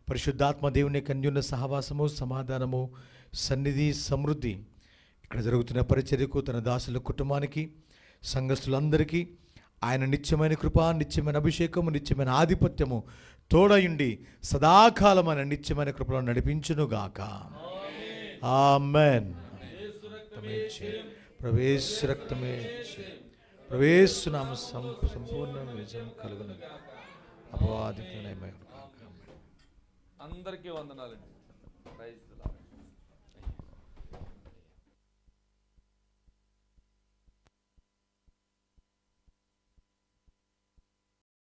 పరిశుద్ధాత్మ దేవుని యొక్క అన్యోన్య సహవాసము, సమాధానము, సన్నిధి, సమృద్ధి ఇక్కడ జరుగుతున్న పరిచర్యకు, తన దాసుల కుటుంబానికి, సంఘస్థులందరికీ ఆయన నిత్యమైన కృప, నిత్యమైన అభిషేకము, నిత్యమైన ఆధిపత్యము తోడయుండి సదాకాలం ఆయన నిత్యమైన కృపలో నడిపించునుగాక. ఆమేన్. ప్రవేశ రక్తమే ప్రవేశనామ సంపూర్ణ విజయం కలుగును. అపవాదికి అందరికీ వందనాలండి. Praise the lord.